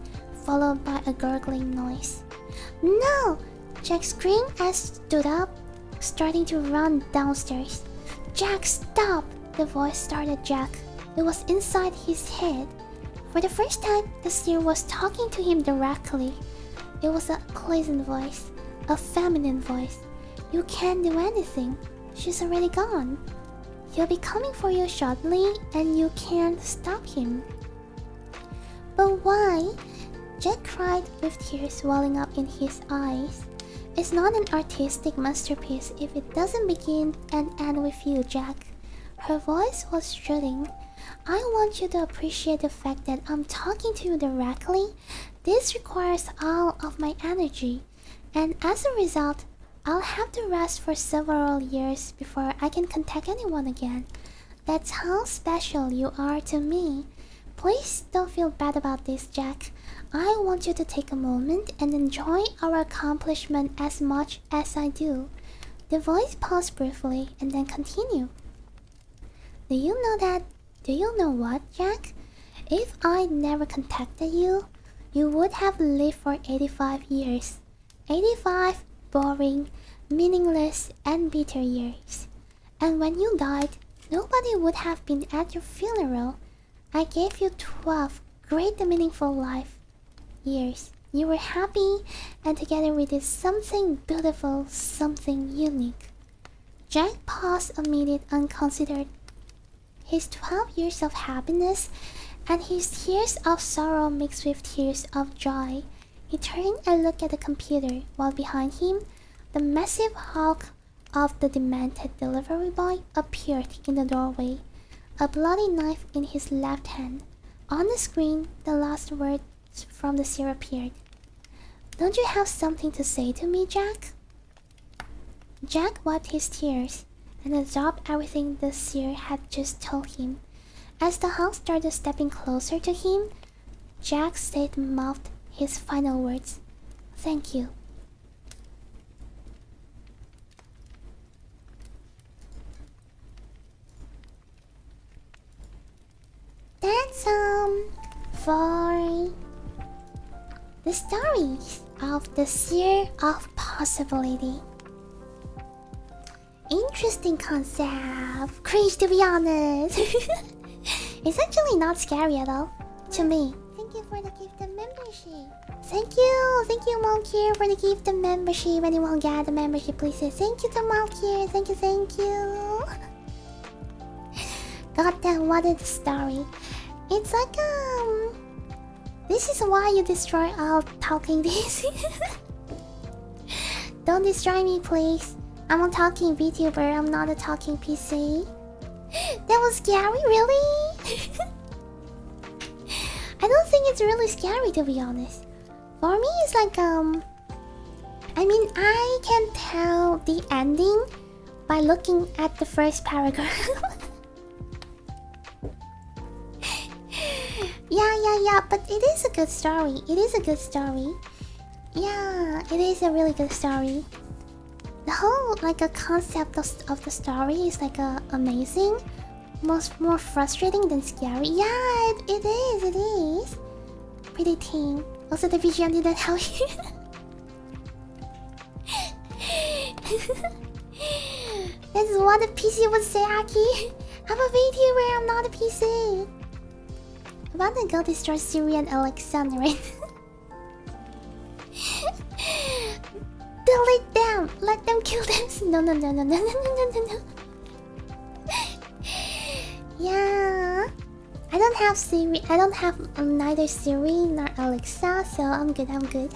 S1: followed by a gurgling noise. No! Jack screamed and stood up, starting to run downstairs. Jack, stop! The voice startled Jack. It was inside his head. For the first time, the Seer was talking to him directly. It was a pleasant voice, a feminine voice. You can't do anything. She's already gone. He'll be coming for you shortly, and you can't stop him. But why? Jack cried with tears welling up in his eyes. It's not an artistic masterpiece if it doesn't begin and end with you, Jack. Her voice was shooting. I want you to appreciate the fact that I'm talking to you directly. This requires all of my energy, and as a result, I'll have to rest for several years before I can contact anyone again. That's how special you are to me. Please don't feel bad about this, Jack. I want you to take a moment and enjoy our accomplishment as much as I do. The voice paused briefly and then continued. Do you know that? Do you know what, Jack? If I never contacted you, you would have lived for 85 years. 85 boring, meaningless, and bitter years. And when you died, nobody would have been at your funeral. I gave you 12 great and meaningful life years. You were happy, and together we did something beautiful, something unique. Jack paused a minute unconsidered. His 12 years of happiness and his tears of sorrow mixed with tears of joy. He turned and looked at the computer, while behind him, the massive hulk of the demented delivery boy appeared in the doorway, a bloody knife in his left hand. On the screen, the last words from the Seer appeared. Don't you have something to say to me, Jack? Jack wiped his tears and absorb everything the seer had just told him. As the hound started stepping closer to him, Jack State mouthed his final words. Thank you. That's for the stories of the Seer of Possibility. Interesting concept. Cringe, to be honest. It's actually not scary at all to me. Thank you for the gift of membership. Thank you Malkier for the gift of membership. Anyone got the membership, please say thank you to Malkier. Thank you. God damn, what is the story? It's like this is why you destroy all talking this. Don't destroy me, please. I'm a talking VTuber, I'm not a talking PC. That was scary, really? I don't think it's really scary, to be honest. For me, it's like I mean, I can tell the ending by looking at the first paragraph. Yeah, but it is a good story. Yeah, it is a really good story. The whole like a concept of the story is like amazing, more frustrating than scary. Yeah, it is. Pretty tame. Also, the VGM didn't help you. That's what a PC would say, Aki. I'm a VTuber, I'm not a PC. About to go destroy Syria and Alexander, right? Delete them! Let them kill them! No. Yeah. I don't have Siri. I don't have neither Siri nor Alexa, so I'm good.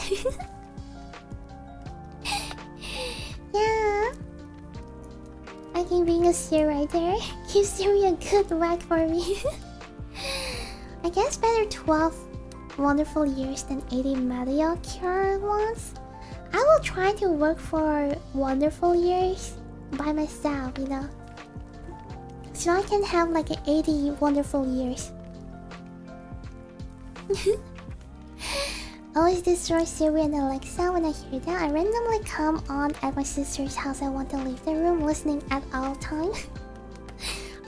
S1: Yeah. I can bring a Siri right there. Give Siri a good whack for me. I guess better 12 wonderful years than 80 mediocre ones. I will try to work for wonderful years by myself, you know. So I can have like 80 wonderful years. Always destroy Siri and Alexa when I hear that. I randomly come on at my sister's house. I want to leave the room listening at all times.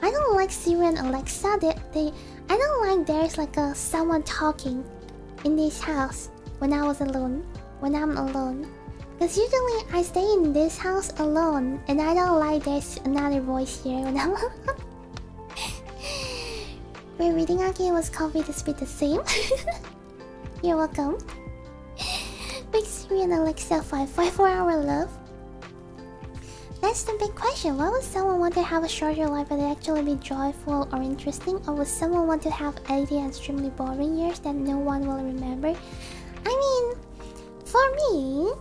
S1: I don't like Siri and Alexa. I don't like there's like someone talking in this house when I'm alone. Because usually I stay in this house alone and I don't like there's another voice here when I'm alone. We're reading again, was coffee to speak the same. You're welcome. Big Siri and Alexa 5 for our love. That's the big question. Why would someone want to have a shorter life but actually be joyful or interesting? Or would someone want to have 80 extremely boring years that no one will remember? I mean, for me,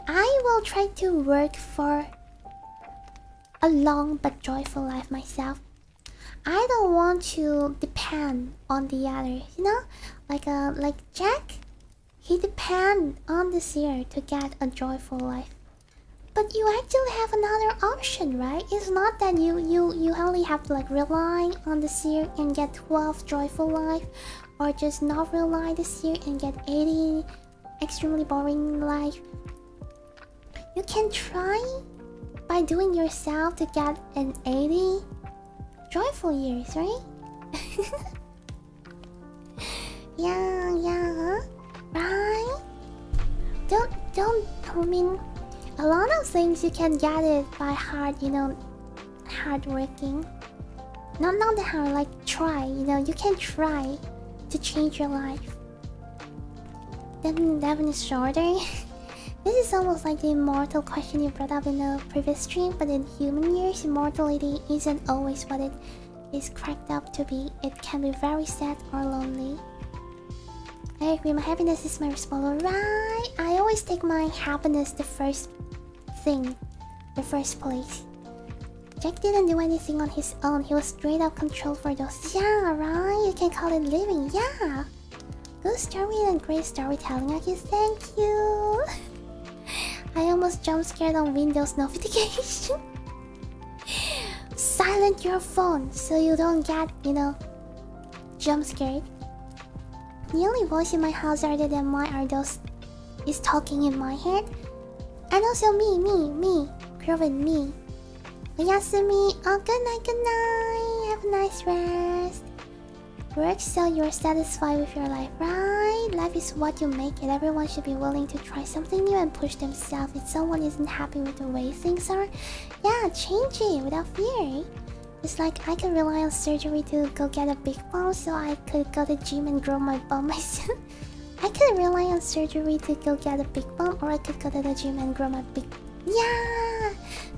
S1: I will try to work for a long but joyful life myself. I don't want to depend on the others, you know? Like Jack, he depends on the Seer to get a joyful life. But you actually have another option, right? It's not that you only have to like rely on the Seer and get 12 joyful life, or just not rely the Seer and get 80 extremely boring life. You can try by doing yourself to get an 80 joyful years, right? Yeah, right? I mean, a lot of things you can get it by hard working. Not the hard, like try, you can try to change your life. Definitely shorter. This is almost like the immortal question you brought up in the previous stream, but in human years, immortality isn't always what it is cracked up to be. It can be very sad or lonely. I agree, my happiness is my response. Right, I always take my happiness the first thing, the first place. Jack didn't do anything on his own. He was straight up controlled for those. Yeah, right, you can call it living. Yeah, good story and great storytelling. I guess, thank you. I almost jump scared on Windows notification. silent your phone so you don't get, jump scared. The only voice in my house other than mine are those is talking in my head. And also me. Groovin' me. Oyasumi. Oh, good night. Have a nice rest. Work so you're satisfied with your life, right? Life is what you make it. Everyone should be willing to try something new and push themselves. If someone isn't happy with the way things are, yeah, change it without fear. It's like I could rely on surgery to go get a big bum so I could go to the gym and grow my bum myself. I could rely on surgery to go get a big bum, or I could go to the gym and grow my big... Yeah!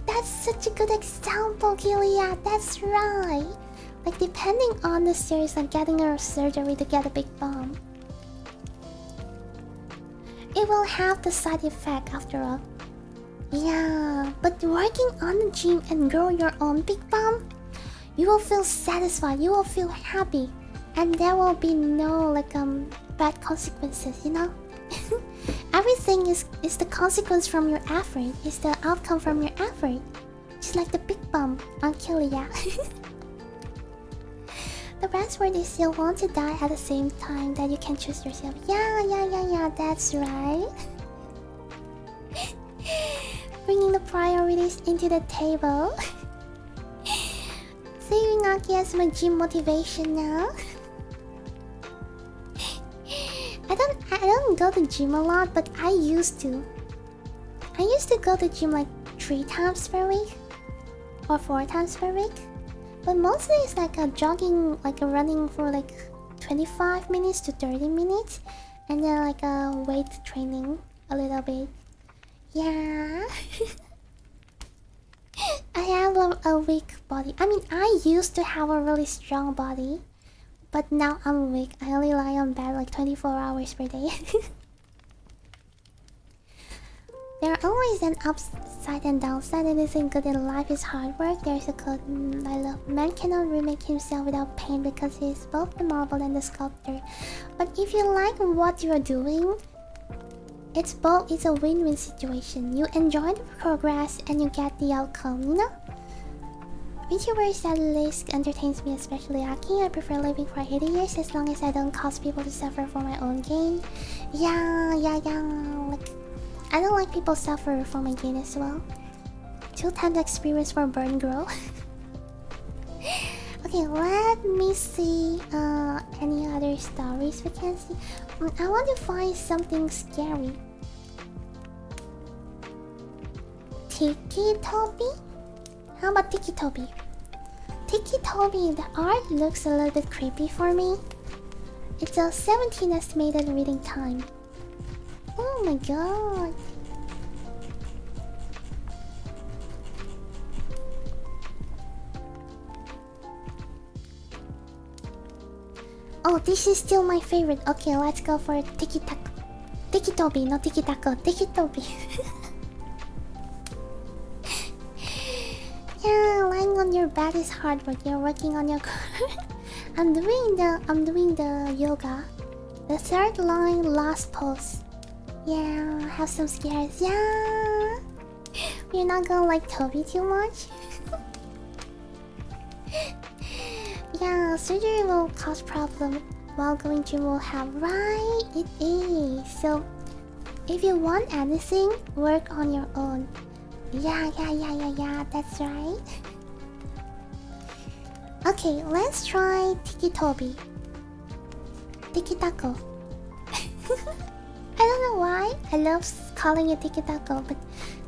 S1: That's such a good example, Gilead. That's right. Like, depending on the series, like getting a surgery to get a big bum, it will have the side effect after all. Yeah, but working on the gym and grow your own big bum, you will feel satisfied, you will feel happy, and there will be no bad consequences, Everything is the consequence from your effort, is the outcome from your effort. Just like the big bum on Kilia. The best word is you'll want to die at the same time that you can choose yourself. Yeah, that's right. Bringing the priorities into the table. Saving Aki as my gym motivation now. I don't go to gym a lot, but I used to. I used to go to gym like 3 times per week or 4 times per week. But mostly it's like a jogging, like a running for like 25 minutes to 30 minutes, and then like a weight training a little bit. Yeah. I have a weak body. I mean, I used to have a really strong body, but now I'm weak. I only lie on bed like 24 hours per day. There are always an upside and downside. Anything good in life is hard work. There's a quote I love. Man cannot remake himself without pain because he is both the marble and the sculptor. But if you like what you are doing, it's a win-win situation. You enjoy the progress and you get the outcome, VTubers at least entertains me, especially Aki. I prefer living for 80 years as long as I don't cause people to suffer for my own gain. Yeah. Like, I don't like people suffer for my gain as well. 2 times experience for burn grow. Okay, let me see any other stories we can see. I want to find something scary. Tiki Toby? How about Tiki Toby? Tiki Toby, the art looks a little bit creepy for me. It's a 17 estimated reading time. Oh my god. Oh, this is still my favorite. Okay, let's go for Tiki Taco. Tiki Toby, not Tiki Taco. Tiki Toby. Yeah, lying on your bed is hard work. You're working on your I'm doing the yoga. The 3rd line, last pose. Yeah, have some scares. Yeah. We're not gonna like Toby too much. Yeah, surgery will cause problem while going gym will have. Right, it is. So if you want anything, work on your own. Yeah, that's right. Okay, let's try Tiki Toby. Tiki Taco. I don't know why I love calling it Tiki Taco, but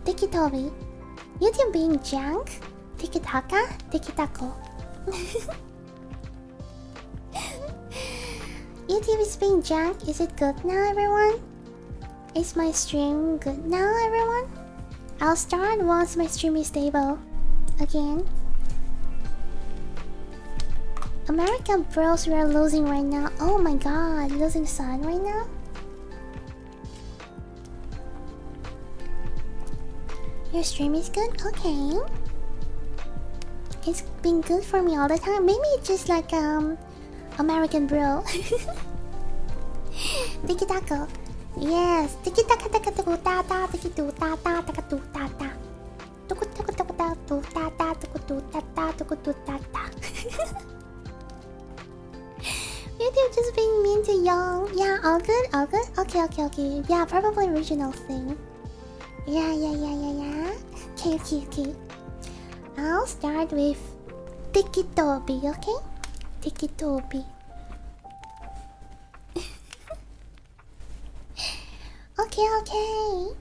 S1: Tiki Toby. YouTube being junk. Tiki Taka, Tiki Taco. YouTube is being junk. Is it good now, everyone? Is my stream good now, everyone? I'll start once my stream is stable again. America bros, we are losing right now. Oh my god, losing sun right now. Your stream is good? Okay. It's been good for me all the time. Maybe it's just like American bro. Tiki Taco. Yes. Tiki Taka Taka Tuku Tata Tiki Tu Tata Taka Tu Tata. Tuku Tuku Tuku Ta Tu Tata Tuku Tu Tata YouTube just being mean to Young. Yeah, all good, all good. Okay. Yeah, probably original thing. Yeah. Okay. I'll start with Tikitobi, okay? Tikitobi. Okay.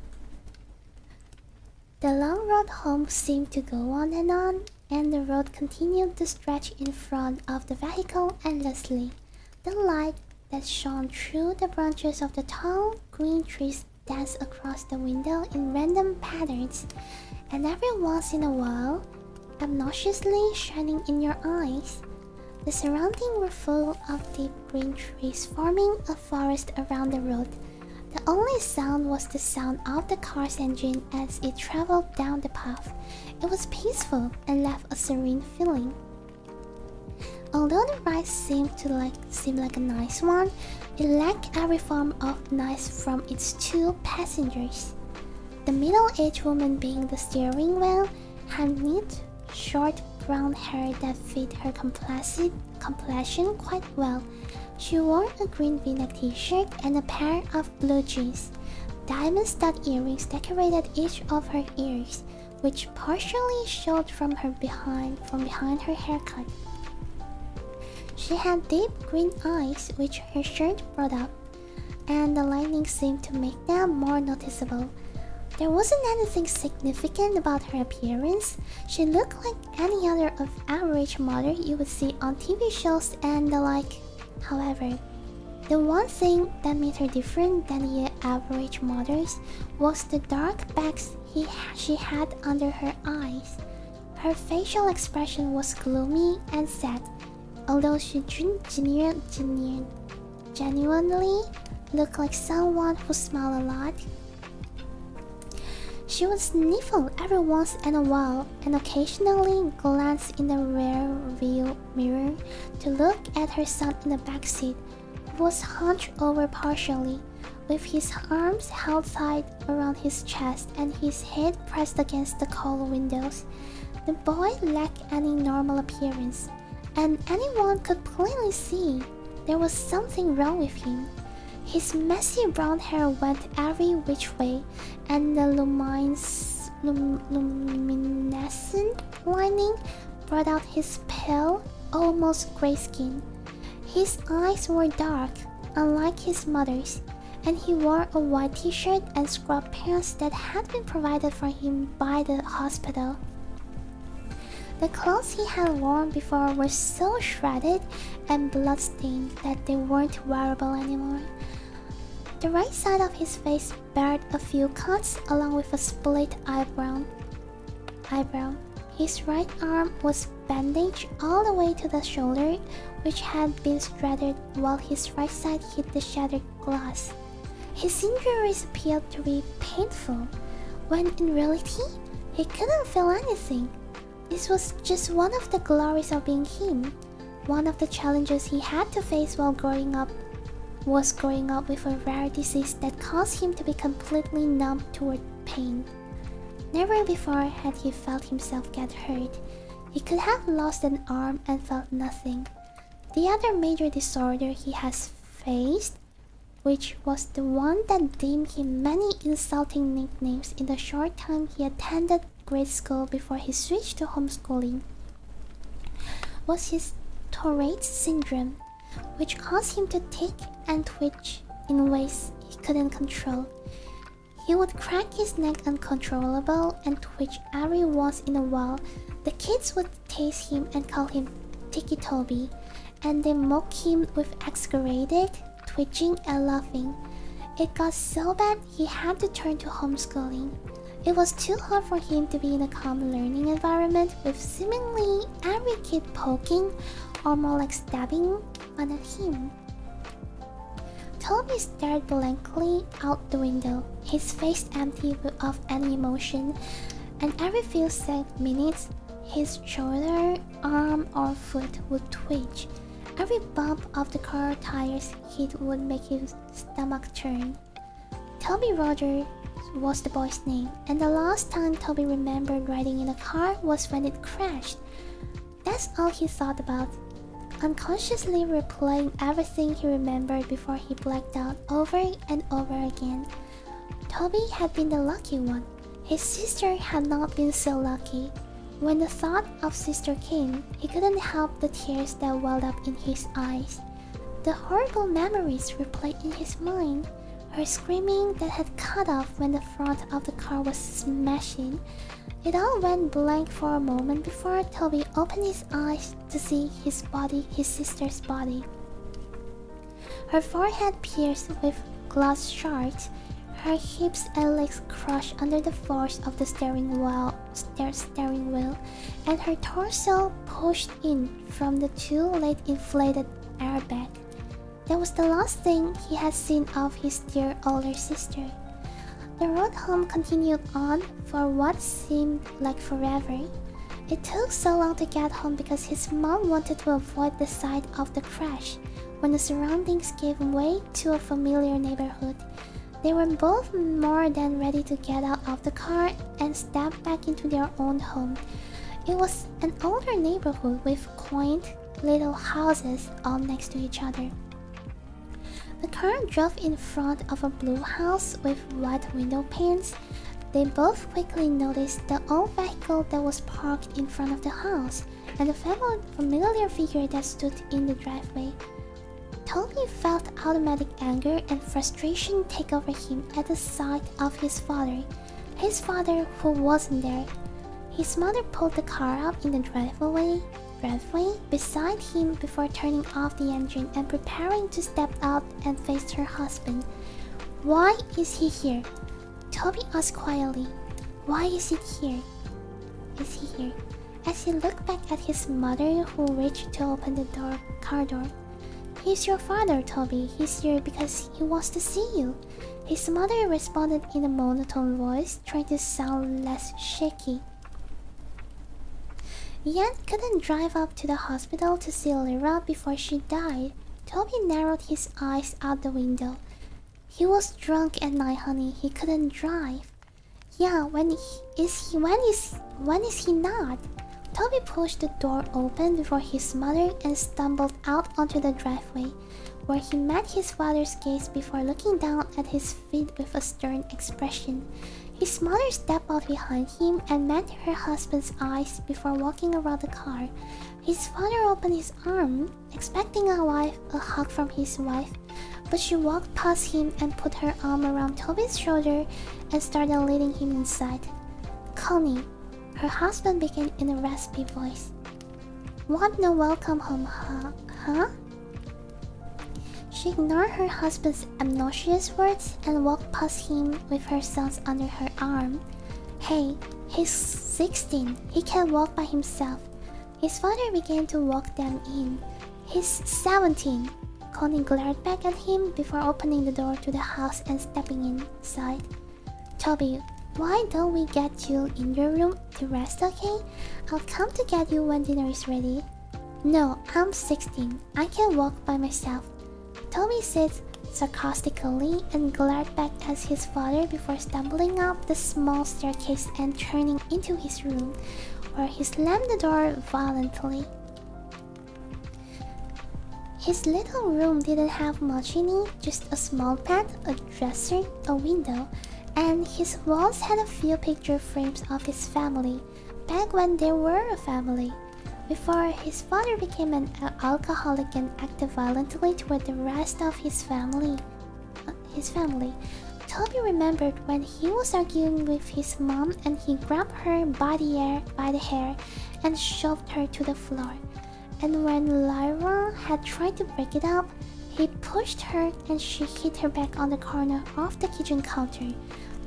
S1: The long road home seemed to go on, and the road continued to stretch in front of the vehicle endlessly. The light that shone through the branches of the tall green trees danced across the window in random patterns, and every once in a while, obnoxiously shining in your eyes. The surroundings were full of deep green trees forming a forest around the road. The only sound was the sound of the car's engine as it traveled down the path. It was peaceful and left a serene feeling. Although the ride seemed like a nice one, it lacked every form of nice from its two passengers. The middle-aged woman being the steering wheel had neat, short brown hair that fit her complexion quite well. She wore a green V-neck t-shirt and a pair of blue jeans. Diamond-studded earrings decorated each of her ears, which partially showed from behind her haircut. She had deep green eyes, which her shirt brought up, and the lining seemed to make them more noticeable. There wasn't anything significant about her appearance. She looked like any other of average mother you would see on TV shows and the like. However, the one thing that made her different than the average mothers was the dark bags she had under her eyes. Her facial expression was gloomy and sad, although she genuinely looked like someone who smiled a lot. She would sniffle every once in a while and occasionally glance in the rear view mirror to look at her son in the back seat, who was hunched over partially, with his arms held tight around his chest and his head pressed against the cold windows. The boy lacked any normal appearance, and anyone could plainly see there was something wrong with him. His messy brown hair went every which way, and the luminescent lining brought out his pale, almost grey skin. His eyes were dark, unlike his mother's, and he wore a white t-shirt and scrub pants that had been provided for him by the hospital. The clothes he had worn before were so shredded and bloodstained that they weren't wearable anymore. The right side of his face bared a few cuts along with a split eyebrow. His right arm was bandaged all the way to the shoulder, which had been shredded while his right side hit the shattered glass. His injuries appeared to be painful, when in reality, he couldn't feel anything. This was just one of the glories of being him. One of the challenges he had to face while growing up with a rare disease that caused him to be completely numb toward pain. Never before had he felt himself get hurt. He could have lost an arm and felt nothing. The other major disorder he has faced, which was the one that deemed him many insulting nicknames in the short time he attended grade school before he switched to homeschooling, was his Tourette's syndrome, which caused him to tick and twitch in ways he couldn't control. He would crack his neck uncontrollable and twitch every once in a while. The kids would tease him and call him Tikitobi, and they mock him with exaggerated twitching and laughing. It got so bad he had to turn to homeschooling. It was too hard for him to be in a calm learning environment with seemingly every kid poking or more like stabbing fun at him. Toby stared blankly out the window, his face empty of any emotion, and every few minutes his shoulder, arm or foot would twitch. Every bump of the car tires hit would make his stomach turn. Toby Roger was the boy's name, and the last time Toby remembered riding in a car was when it crashed. That's all he thought about, unconsciously replaying everything he remembered before he blacked out over and over again. Toby had been the lucky one. His sister had not been so lucky. When the thought of sister came, he couldn't help the tears that welled up in his eyes. The horrible memories replayed in his mind. Her screaming that had cut off when the front of the car was smashing. It all went blank for a moment before Toby opened his eyes to see his sister's body. Her forehead pierced with glass shards, her hips and legs crushed under the force of the steering wheel, and her torso pushed in from the too late inflated airbag. That was the last thing he had seen of his dear older sister. The road home continued on for what seemed like forever. It took so long to get home because his mom wanted to avoid the sight of the crash. When the surroundings gave way to a familiar neighborhood, they were both more than ready to get out of the car and step back into their own home. It was an older neighborhood with quaint little houses all next to each other. The car drove in front of a blue house with white window panes. They both quickly noticed the old vehicle that was parked in front of the house and the familiar figure that stood in the driveway. Toby felt automatic anger and frustration take over him at the sight of his father who wasn't there. His mother pulled the car up in the driveway beside him before turning off the engine and preparing to step out and face her husband. "Why is he here?" Toby asked quietly. "Why is he here?" As he looked back at his mother who reached to open the car door. "He's your father, Toby. He's here because he wants to see you." His mother responded in a monotone voice, trying to sound less shaky. Ian couldn't drive up to the hospital to see Lyra before she died. Toby narrowed his eyes out the window. "He was drunk at night, honey. He couldn't drive." "Yeah, when is he not?" Toby pushed the door open before his mother and stumbled out onto the driveway, where he met his father's gaze before looking down at his feet with a stern expression. His mother stepped out behind him and met her husband's eyes before walking around the car. His father opened his arm, expecting a hug from his wife, but she walked past him and put her arm around Toby's shoulder and started leading him inside. "Connie," her husband began in a raspy voice. "Want no welcome home, huh?" She ignored her husband's obnoxious words and walked past him with her sons under her arm. "Hey, he's 16. He can walk by himself." His father began to walk them in. "He's 17. Connie glared back at him before opening the door to the house and stepping inside. "Toby, why don't we get you in your room to rest, okay? I'll come to get you when dinner is ready." "No, I'm 16. I can walk by myself," Toby said sarcastically and glared back at his father before stumbling up the small staircase and turning into his room, where he slammed the door violently. His little room didn't have much in it, just a small bed, a dresser, a window, and his walls had a few picture frames of his family, back when they were a family, before his father became an alcoholic and acted violently toward the rest of his family. Toby remembered when he was arguing with his mom and he grabbed her by the hair and shoved her to the floor. And when Lyra had tried to break it up, he pushed her and she hit her back on the corner of the kitchen counter.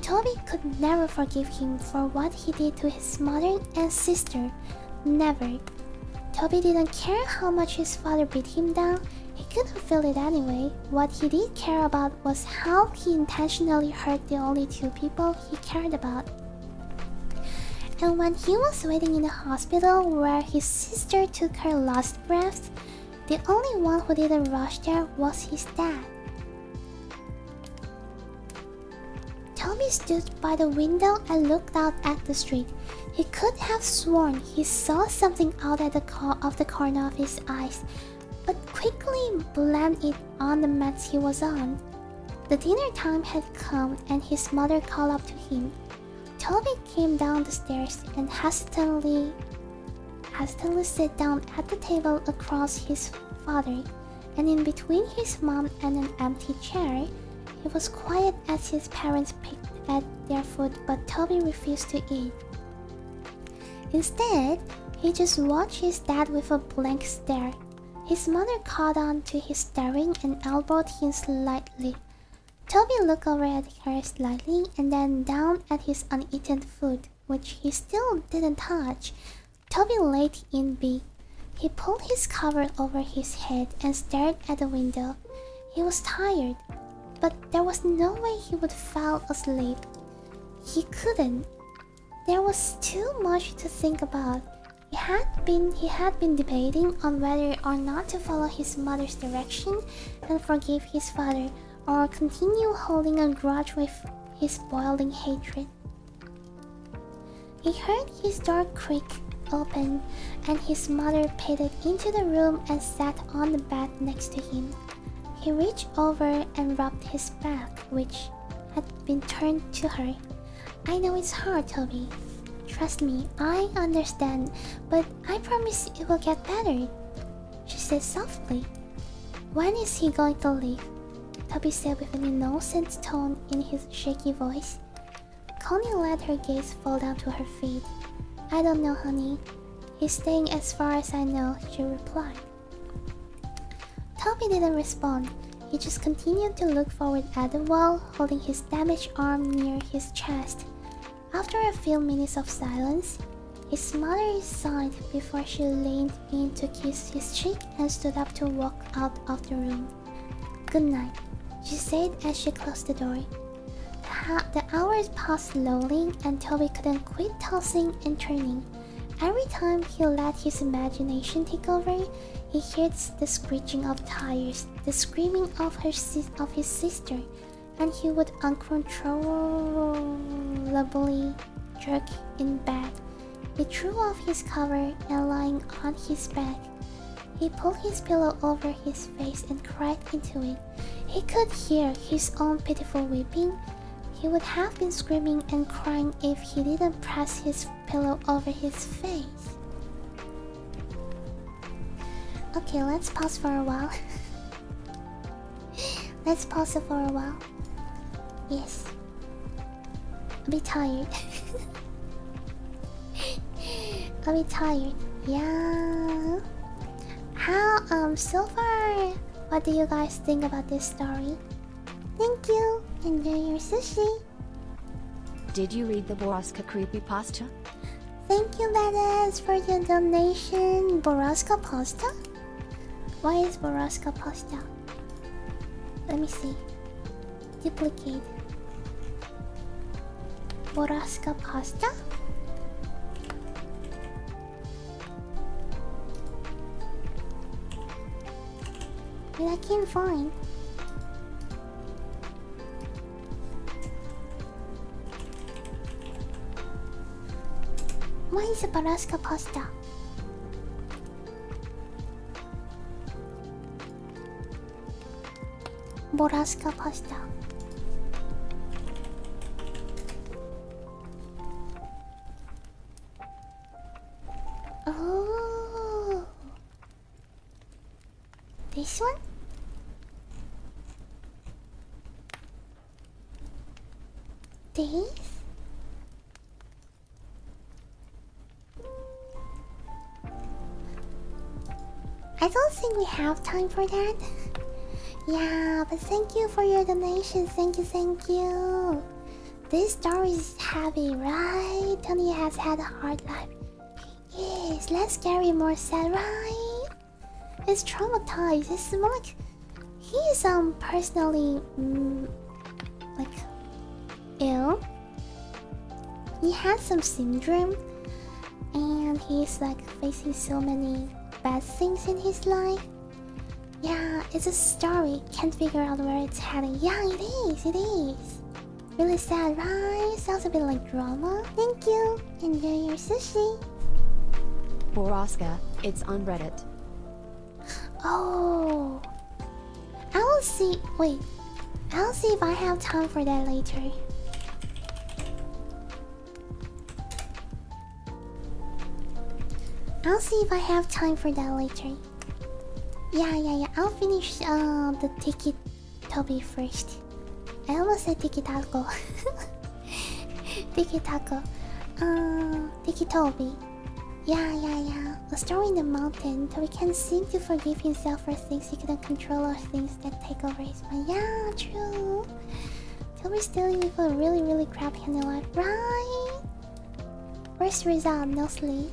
S1: Toby could never forgive him for what he did to his mother and sister. Never. Toby didn't care how much his father beat him down. He couldn't feel it anyway. What he did care about was how he intentionally hurt the only two people he cared about. And when he was waiting in the hospital where his sister took her last breaths, the only one who didn't rush there was his dad. Toby Toby stood by the window and looked out at the street. He could have sworn he saw something out at of the corner of his eyes, but quickly blamed it on the meds he was on. The dinner time had come and his mother called up to him. Toby came down the stairs and hesitantly sat down at the table across his father, and in between his mom and an empty chair. He was quiet as his parents picked at their food, but Toby refused to eat. Instead, he just watched his dad with a blank stare. His mother caught on to his staring and elbowed him slightly. Toby looked over at her slightly and then down at his uneaten food, which he still didn't touch. Toby laid in bed. He pulled his cover over his head and stared at the window. He was tired, but there was no way he would fall asleep. He couldn't. There was too much to think about. He had been debating on whether or not to follow his mother's direction and forgive his father, or continue holding a grudge with his boiling hatred. He heard his door creak open, and his mother padded into the room and sat on the bed next to him. He reached over and rubbed his back, which had been turned to her. "I know it's hard, Toby. Trust me, I understand, but I promise it will get better," she said softly. "When is he going to leave?" Toby said with an innocent tone in his shaky voice. Connie let her gaze fall down to her feet. "I don't know, honey. He's staying as far as I know," she replied. Toby didn't respond. He just continued to look forward at the wall, holding his damaged arm near his chest. After a few minutes of silence, his mother sighed before she leaned in to kiss his cheek and stood up to walk out of the room. "Good night," she said as she closed the door. The hours passed slowly and Toby couldn't quit tossing and turning. Every time he let his imagination take over, he heard the screeching of tires, the screaming of his sister, and he would uncontrollably jerk in bed. He threw off his cover and lying on his back, he pulled his pillow over his face and cried into it. He could hear his own pitiful weeping. He would have been screaming and crying if he didn't press his pillow over his face. Okay, let's pause for a while. Let's pause it for a while. Yes. A bit tired. A bit tired. Yeah. How, so far, what do you guys think about this story? Thank you. Enjoy your sushi.
S2: Did you read the Boroska creepypasta?
S1: Thank you, Badass, for your donation. Boroska pasta? Why is Boroska pasta? Let me see. Duplicate. Boroska pasta? But I can't find. Why is it Boroska pasta? Boroska pasta. Oh, this one? This? I don't think we have time for that. Yeah, but thank you for your donation. Thank you. This story is heavy, right? Tony has had a hard life. Yes, let's carry more sad, right? He's traumatized. It's more like he is personally like ill. He has some syndrome, and he's like facing so many bad things in his life. Yeah, it's a story. Can't figure out where it's heading. Yeah, it is. Really sad, right? Sounds a bit like drama. Thank you. Enjoy your sushi.
S2: Boroska, it's on Reddit.
S1: Oh. I will see. Wait. I'll see if I have time for that later. I'll see if I have time for that later. Yeah. I'll finish the Tiki Toby first. I almost said Tiki Taco. Tiki Taco. Tiki Toby. Yeah. A story in the mountain. Toby can't seem to forgive himself for things he couldn't control or things that take over his mind. Yeah, true. Toby's dealing with a really crappy in life, right? First result, no sleep.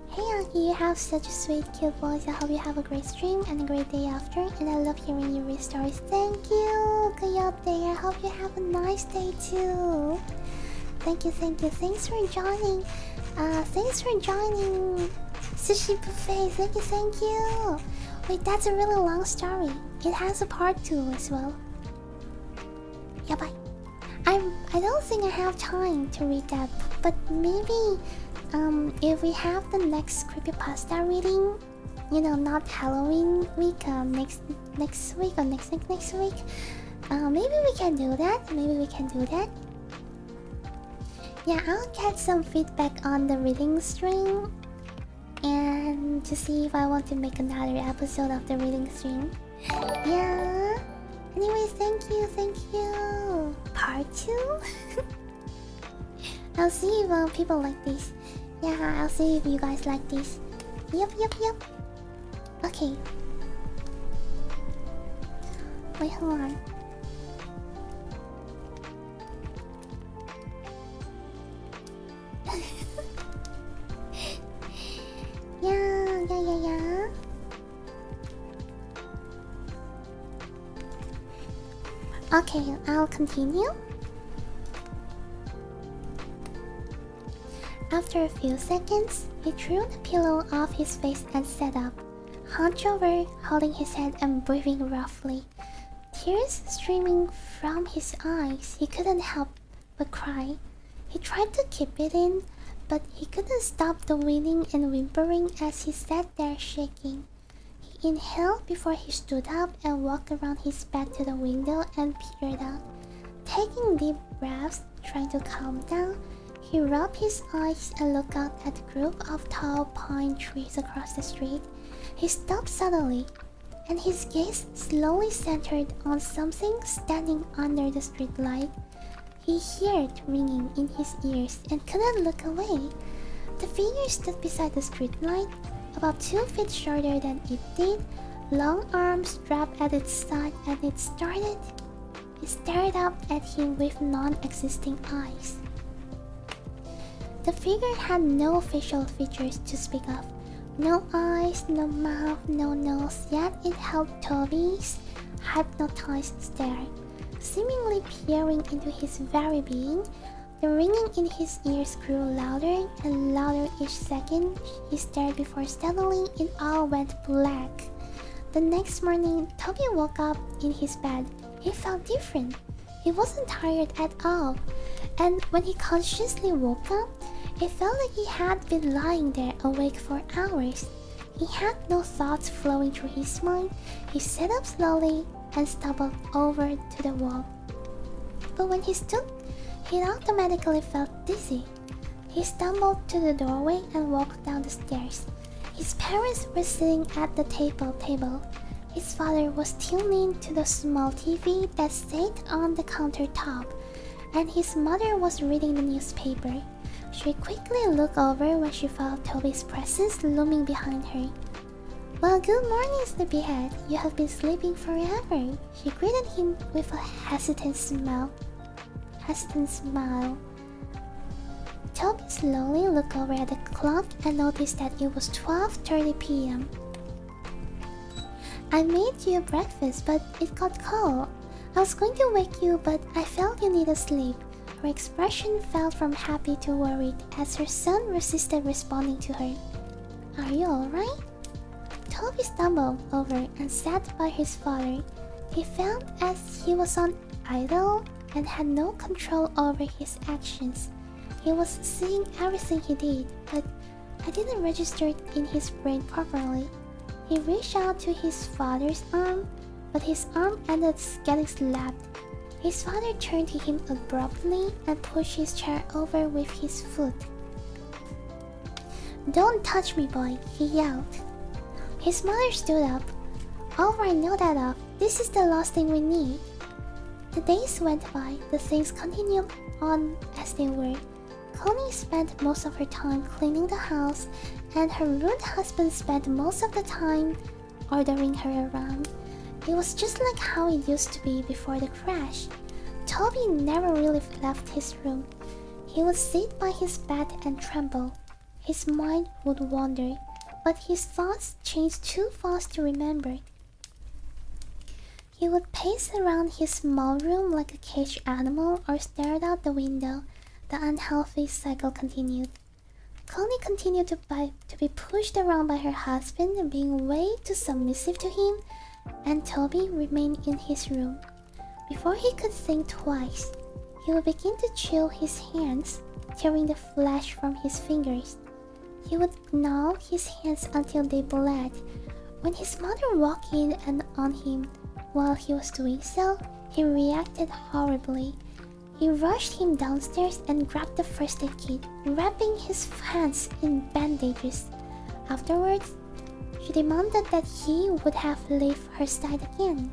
S1: Hey Aki, you have such a sweet, cute voice. I hope you have a great stream and a great day after. And I love hearing you read stories. Thank you, Coyote. I hope you have a nice day too. Thank you. Thanks for joining. Sushi Buffet. Thank you. Wait, that's a really long story. It has a part 2 as well. Yeah, bye. I don't think I have time to read that, but maybe if we have the next creepypasta reading, you know, not Halloween week, next week or next week, maybe we can do that. Yeah, I'll get some feedback on the reading stream and to see if I want to make another episode of the reading stream. Yeah. Anyways, thank you. Part 2? I'll see if people like this. Yeah, I'll see if you guys like this. Yep. Okay. Wait, hold on. Yeah. Okay, I'll continue. After a few seconds, he threw the pillow off his face and sat up, hunched over, holding his head and breathing roughly. Tears streaming from his eyes, he couldn't help but cry. He tried to keep it in, but he couldn't stop the whining and whimpering as he sat there shaking. He inhaled before he stood up and walked around his back to the window and peered out. Taking deep breaths, trying to calm down, he rubbed his eyes and looked out at the group of tall pine trees across the street. He stopped suddenly, and his gaze slowly centered on something standing under the streetlight. He heard ringing in his ears and couldn't look away. The figure stood beside the streetlight, about 2 feet shorter than it did, long arms wrapped at its side, and it stared up at him with non-existing eyes. The figure had no facial features to speak of. No eyes, no mouth, no nose, yet it held Toby's hypnotized stare. Seemingly peering into his very being, the ringing in his ears grew louder and louder each second he stared before suddenly it all went black. The next morning, Toby woke up in his bed. He felt different. He wasn't tired at all. And when he consciously woke up, it felt like he had been lying there awake for hours. He had no thoughts flowing through his mind. He sat up slowly and stumbled over to the wall. But when he stood, he automatically felt dizzy. He stumbled to the doorway and walked down the stairs. His parents were sitting at the table. His father was tuning to the small TV that sat on the countertop, and his mother was reading the newspaper. She quickly looked over when she felt Toby's presence looming behind her. "Well, good morning, sleepyhead. You have been sleeping forever." She greeted him with a hesitant smile. Toby slowly looked over at the clock and noticed that it was 12:30 p.m. "I made you breakfast, but it got cold. I was going to wake you, but I felt you needed sleep." Her expression fell from happy to worried as her son resisted responding to her. "Are you alright?" Toby stumbled over and sat by his father. He felt as he was on idle and had no control over his actions. He was seeing everything he did, but I didn't register it in his brain properly. He reached out to his father's arm, but his arm ended up getting slapped. His father turned to him abruptly and pushed his chair over with his foot. "Don't touch me, boy," he yelled. His mother stood up. "Alright, know that up. This is the last thing we need." The days went by, the things continued on as they were. Connie spent most of her time cleaning the house, and her rude husband spent most of the time ordering her around. It was just like how it used to be before the crash. Toby never really left his room. He would sit by his bed and tremble. His mind would wander, but his thoughts changed too fast to remember. He would pace around his small room like a caged animal or stare out the window. The unhealthy cycle continued. Connie continued to be pushed around by her husband, being way too submissive to him, and Toby remained in his room. Before he could think twice, he would begin to chill his hands, tearing the flesh from his fingers. He would gnaw his hands until they bled. When his mother walked in and on him while he was doing so, he reacted horribly. He rushed him downstairs and grabbed the first aid kit, wrapping his hands in bandages. Afterwards, she demanded that he would have leave her side again.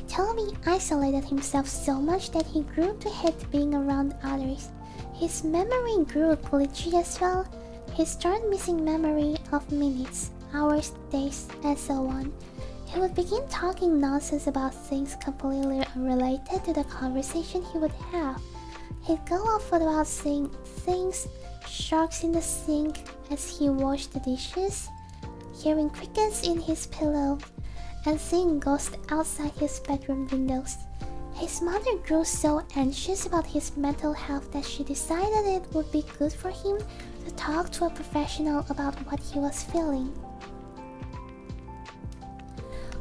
S1: Toby isolated himself so much that he grew to hate being around others. His memory grew glitchy as well. He started missing memory of minutes, hours, days, and so on. He would begin talking nonsense about things completely unrelated to the conversation he would have. He'd go off about saying things, sharks in the sink as he washed the dishes, hearing crickets in his pillow, and seeing ghosts outside his bedroom windows. His mother grew so anxious about his mental health that she decided it would be good for him to talk to a professional about what he was feeling.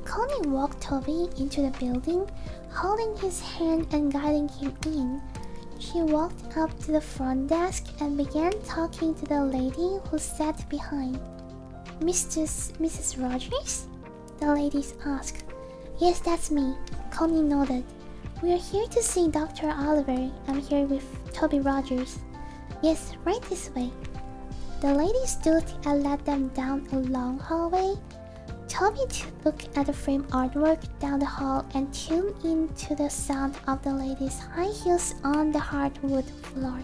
S1: Connie walked Toby into the building, holding his hand and guiding him in. She walked up to the front desk and began talking to the lady who sat behind. Mrs. Rogers?" the ladies asked. "Yes, that's me," Connie nodded. "We are here to see Dr. Oliver. I'm here with Toby Rogers." "Yes, right this way." The lady stood and led them down a long hallway. Toby looked at the framed artwork down the hall and tuned in to the sound of the lady's high heels on the hardwood floor.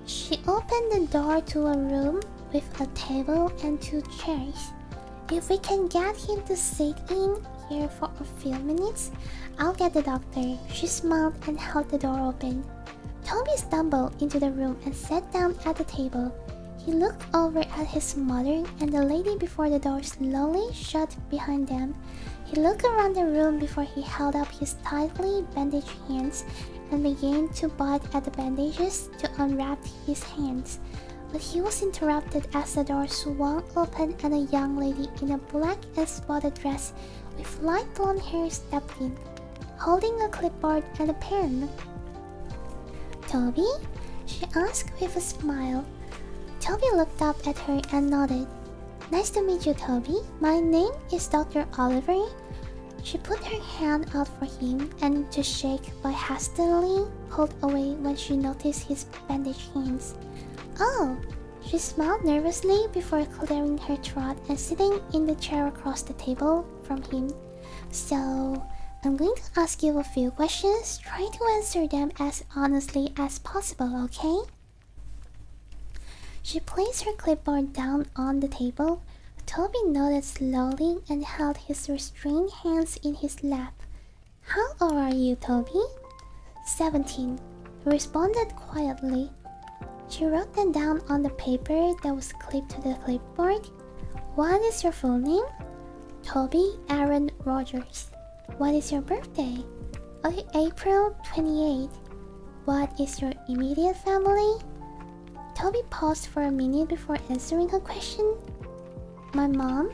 S1: She opened the door to a room with a table and 2 chairs. "If we can get him to sit in here for a few minutes, I'll get the doctor." She smiled and held the door open. Toby stumbled into the room and sat down at the table. He looked over at his mother and the lady before the door slowly shut behind them. He looked around the room before he held up his tightly bandaged hands and began to bite at the bandages to unwrap his hands. But he was interrupted as the door swung open and a young lady in a black and spotted dress with light blonde hair stepped in, holding a clipboard and a pen. "Toby?" she asked with a smile. Toby looked up at her and nodded. "Nice to meet you, Toby. My name is Dr. Oliver." She put her hand out for him and to shake but hastily pulled away when she noticed his bandaged hands. "Oh!" She smiled nervously before clearing her throat and sitting in the chair across the table from him. "So, I'm going to ask you a few questions. Try to answer them as honestly as possible, okay?" She placed her clipboard down on the table. Toby nodded slowly and held his restrained hands in his lap. "How old are you, Toby?" 17, he responded quietly. She wrote them down on the paper that was clipped to the clipboard. "What is your full name?" "Toby Aaron Rogers." "What is your birthday?" "April 28. "What is your immediate family?" Toby paused for a minute before answering her question. "My mom,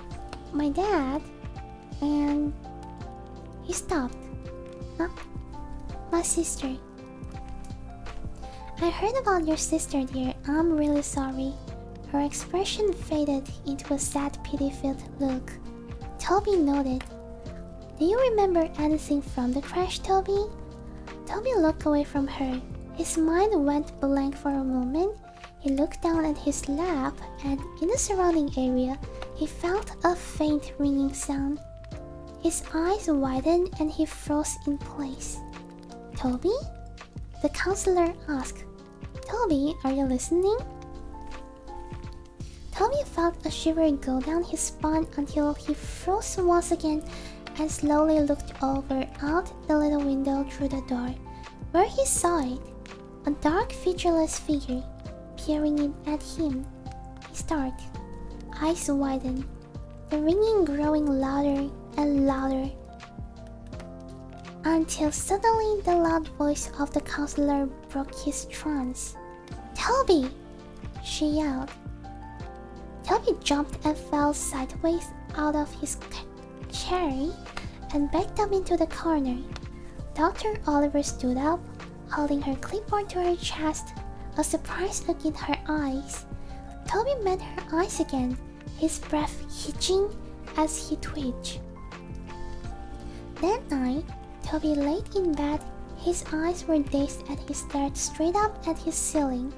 S1: my dad, and he stopped. Huh? My sister. I heard about your sister, dear. I'm really sorry. Her expression faded into a sad, pity-filled look. Toby nodded. Do you remember anything from the crash, Toby? Toby looked away from her. His mind went blank for a moment. He looked down at his lap, and in the surrounding area, he felt a faint ringing sound. His eyes widened and he froze in place. Toby? The counselor asked. Toby, are you listening? Toby felt a shiver go down his spine until he froze once again and slowly looked over out the little window through the door, where he saw it, a dark, featureless figure peering in at him. He started, eyes widened, the ringing growing louder and louder, until suddenly the loud voice of the counselor broke his trance. Toby! She yelled. Toby jumped and fell sideways out of his chair and backed up into the corner. Dr. Oliver stood up, holding her clipboard to her chest, a surprised look in her eyes. Toby met her eyes again, his breath hitching as he twitched. That night, Toby laid in bed. His eyes were dazed and he stared straight up at his ceiling.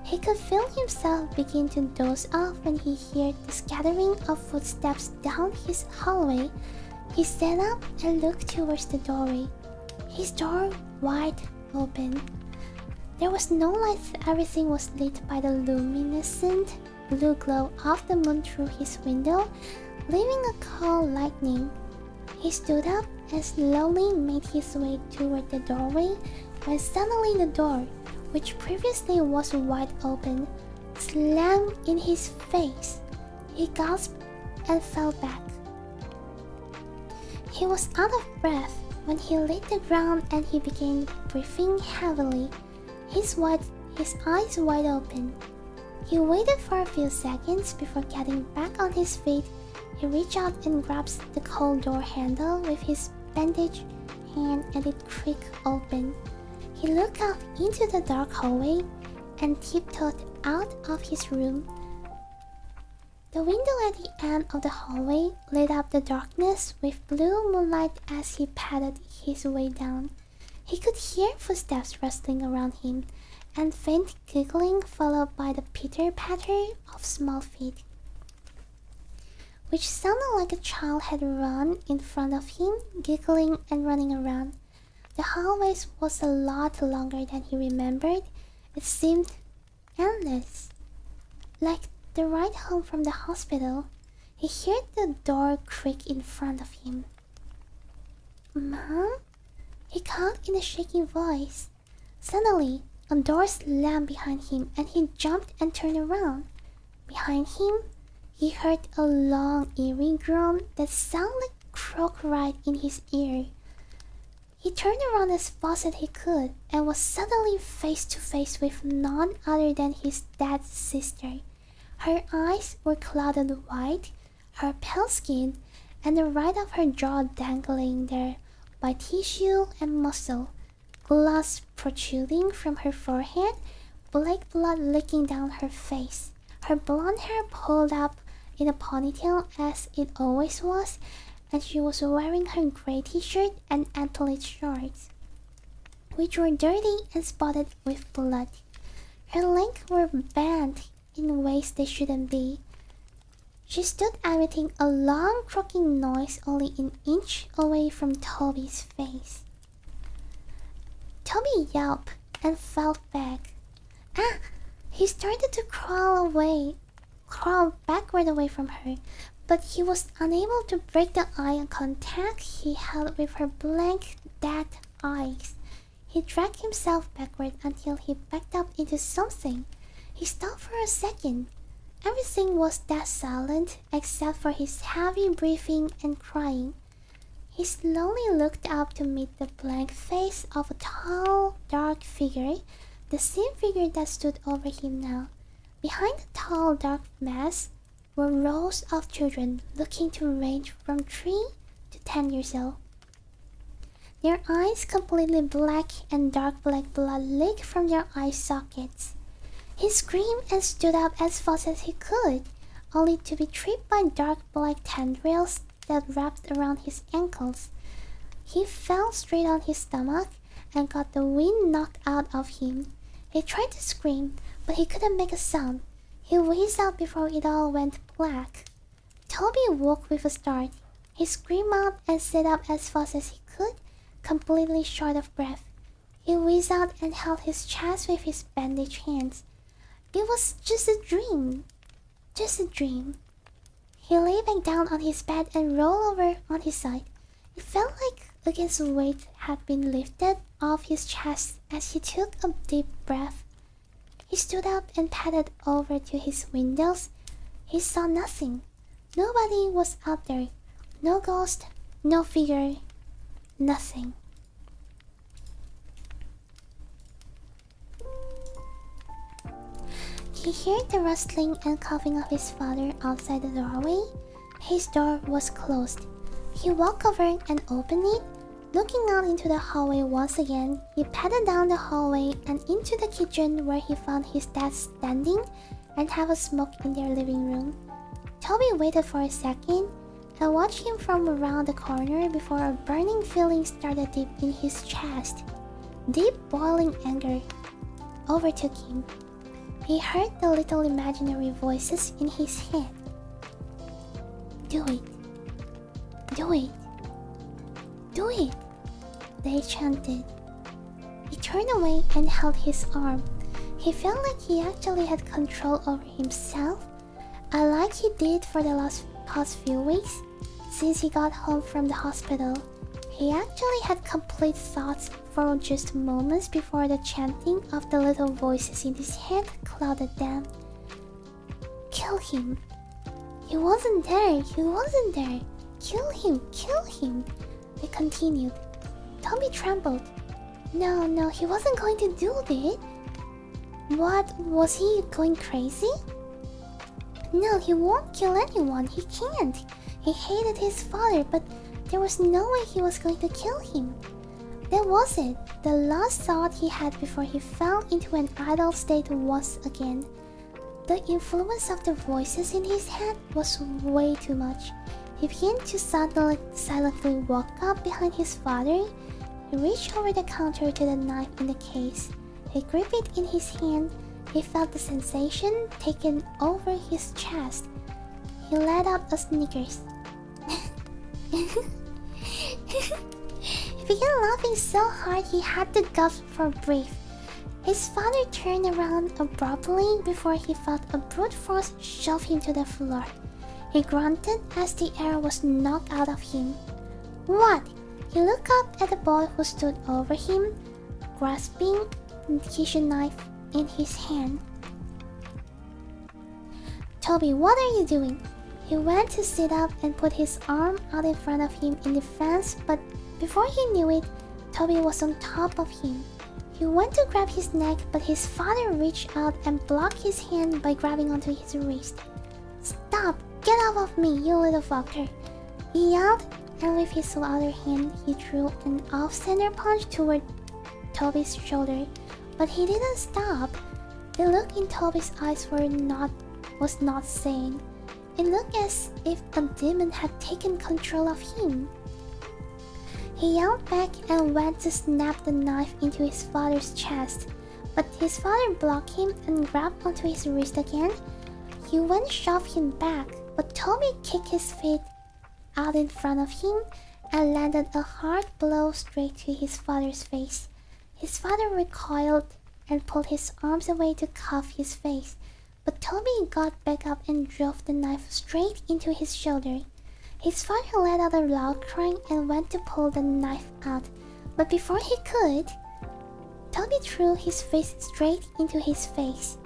S1: He could feel himself begin to doze off when he heard the scattering of footsteps down his hallway. He sat up and looked towards the doorway, his door wide open. There was no light, everything was lit by the luminescent blue glow of the moon through his window, leaving a cold lightning. He stood up and slowly made his way toward the doorway when suddenly the door, which previously was wide open, slammed in his face. He gasped and fell back. He was out of breath when he hit the ground and he began breathing heavily, his eyes wide open. He waited for a few seconds before getting back on his feet. He reached out and grabbed the cold door handle with his bandaged hand and it creaked open. He looked out into the dark hallway and tiptoed out of his room. The window at the end of the hallway lit up the darkness with blue moonlight as he padded his way down. He could hear footsteps rustling around him and faint giggling followed by the pitter-patter of small feet, which sounded like a child had run in front of him, giggling and running around. The hallway was a lot longer than he remembered. It seemed endless. Like the ride home from the hospital, he heard the door creak in front of him. Mom? He called in a shaking voice. Suddenly, a door slammed behind him and he jumped and turned around. Behind him, he heard a long, eerie groan that sounded like a croak right in his ear. He turned around as fast as he could and was suddenly face to face with none other than his dead sister. Her eyes were clouded white, her pale skin, and the right of her jaw dangling there by tissue and muscle, glass protruding from her forehead, black blood leaking down her face, her blonde hair pulled up in a ponytail as it always was, and she was wearing her grey t-shirt and athlete shorts, which were dirty and spotted with blood. Her legs were bent in ways they shouldn't be. She stood emitting a long croaking noise only an inch away from Toby's face. Toby yelped and fell back. Ah! He started to crawl backward away from her, but he was unable to break the eye contact he held with her blank, dead eyes. He dragged himself backward until he backed up into something. He stopped for a second. Everything was dead silent except for his heavy breathing and crying. He slowly looked up to meet the blank face of a tall, dark figure, the same figure that stood over him now. Behind the tall, dark mass were rows of children looking to range from 3 to 10 years old. Their eyes completely black and dark black blood leaked from their eye sockets. He screamed and stood up as fast as he could, only to be tripped by dark black tendrils that wrapped around his ankles. He fell straight on his stomach and got the wind knocked out of him. He tried to scream, but he couldn't make a sound. He wheezed out before it all went black. Toby woke with a start. He screamed out and sat up as fast as he could, completely short of breath. He wheezed out and held his chest with his bandaged hands. It was just a dream. Just a dream. He lay back down on his bed and rolled over on his side. It felt like against weight had been lifted off his chest as he took a deep breath. He stood up and padded over to his windows. He saw nothing. Nobody was out there. No ghost, no figure, nothing. He heard the rustling and coughing of his father outside the doorway. His door was closed. He walked over and opened it. Looking out into the hallway once again, he padded down the hallway and into the kitchen where he found his dad standing and have a smoke in their living room. Toby waited for a second and watched him from around the corner before a burning feeling started deep in his chest. Deep boiling anger overtook him. He heard the little imaginary voices in his head. Do it. Do it. Do it, they chanted. He turned away and held his arm. He felt like he actually had control over himself, unlike he did for the past few weeks. Since he got home from the hospital, he actually had complete thoughts for just moments before the chanting of the little voices in his head clouded them. Kill him. He wasn't there. He wasn't there. Kill him. Kill him. They continued. Toby trembled. No, he wasn't going to do that. What, was he going crazy? No, he won't kill anyone. He can't. He hated his father, but there was no way he was going to kill him. That was it. The last thought he had before he fell into an idle state once again. The influence of the voices in his head was way too much. He began to silently walk up behind his father. He reached over the counter to the knife in the case. He gripped it in his hand. He felt the sensation taken over his chest. He let out a snickers. He began laughing so hard he had to gasp for breath. His father turned around abruptly before he felt a brute force shove him to the floor. He grunted as the air was knocked out of him. What? He looked up at the boy who stood over him, grasping the kitchen knife in his hand. Toby, what are you doing? He went to sit up and put his arm out in front of him in defense, but before he knew it, Toby was on top of him. He went to grab his neck, but his father reached out and blocked his hand by grabbing onto his wrist. Stop! Get off of me, you little fucker! He yelled, and with his other hand, he threw an off-center punch toward Toby's shoulder. But he didn't stop. The look in Toby's eyes was not sane. It looked as if a demon had taken control of him. He yelled back and went to snap the knife into his father's chest, but his father blocked him and grabbed onto his wrist again. He went to shove him back, but Toby kicked his feet out in front of him and landed a hard blow straight to his father's face. His father recoiled and pulled his arms away to cuff his face, but Toby got back up and drove the knife straight into his shoulder. His father let out a loud cry and went to pull the knife out, but before he could, Toby threw his fist straight into his face.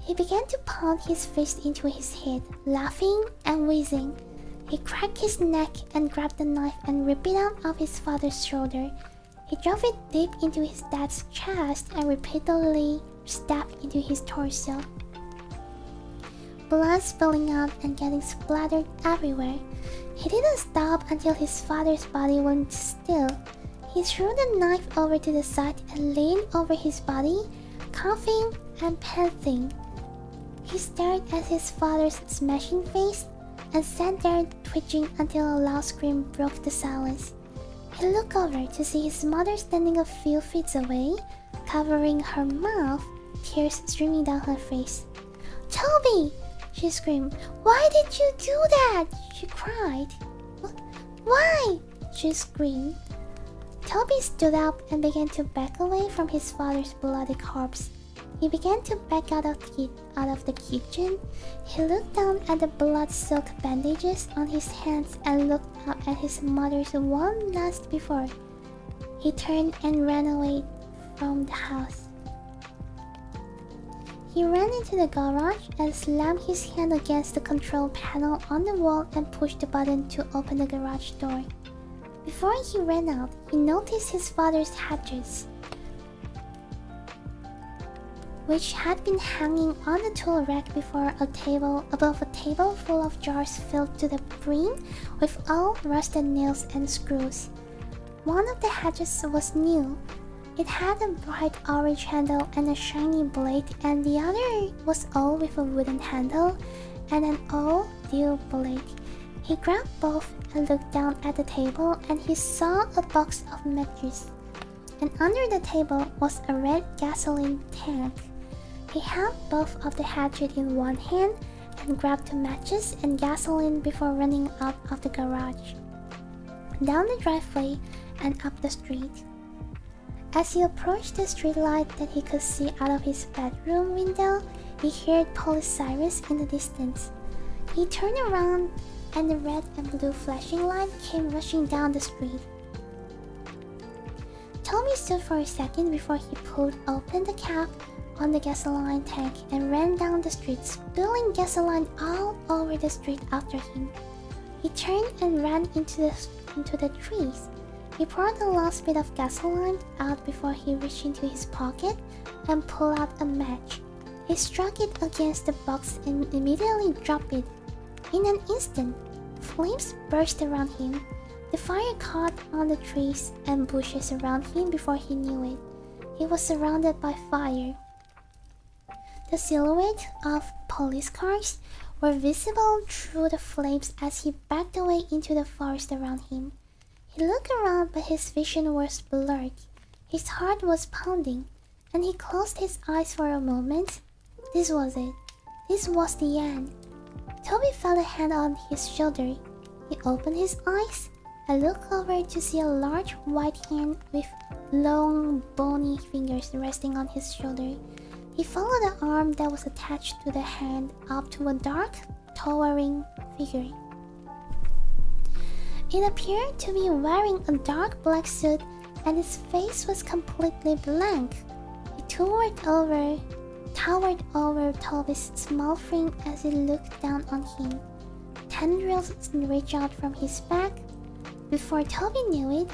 S1: He began to pound his fist into his head, laughing and wheezing. He cracked his neck and grabbed the knife and ripped it out of his father's shoulder. He drove it deep into his dad's chest and repeatedly stabbed into his torso. blood spilling out and getting splattered everywhere. He didn't stop until his father's body went still. He threw the knife over to the side and leaned over his body, coughing and panting. He stared at his father's smashing face and sat there twitching until a loud scream broke the silence. He looked over to see his mother standing a few feet away, covering her mouth, tears streaming down her face. "Toby!" she screamed. "Why did you do that?" she cried. "Why?" she screamed. Toby stood up and began to back away from his father's bloody corpse. He began to back out of the kitchen. He looked down at the blood-soaked bandages on his hands and looked up at his mother's one last before. He turned and ran away from the house. He ran into the garage and slammed his hand against the control panel on the wall and pushed the button to open the garage door. Before he ran out, he noticed his father's hatchets, which had been hanging on the tool rack above a table full of jars filled to the brim with old rusted nails and screws. One of the hatchets was new. It had a bright orange handle and a shiny blade, and the other was old with a wooden handle and an old steel blade. He grabbed both and looked down at the table, and he saw a box of matches. And under the table was a red gasoline tank. He held both of the hatchet in one hand and grabbed the matches and gasoline before running out of the garage, down the driveway and up the street. As he approached the streetlight that he could see out of his bedroom window, he heard police sirens in the distance. He turned around and the red and blue flashing light came rushing down the street. Tommy stood for a second before he pulled open the cap on the gasoline tank and ran down the street, spilling gasoline all over the street after him. He turned and ran into the trees. He poured the last bit of gasoline out before he reached into his pocket and pulled out a match. He struck it against the box and immediately dropped it. In an instant, flames burst around him. The fire caught on the trees and bushes around him before he knew it. He was surrounded by fire. The silhouette of police cars were visible through the flames as he backed away into the forest around him. He looked around, but his vision was blurred. His heart was pounding, and he closed his eyes for a moment. This was it. This was the end. Toby felt a hand on his shoulder. He opened his eyes and looked over to see a large white hand with long, bony fingers resting on his shoulder. He followed the arm that was attached to the hand up to a dark, towering figure. It appeared to be wearing a dark black suit, and his face was completely blank. He towered over Toby's small frame as he looked down on him. Tendrils reached out from his back. Before Toby knew it,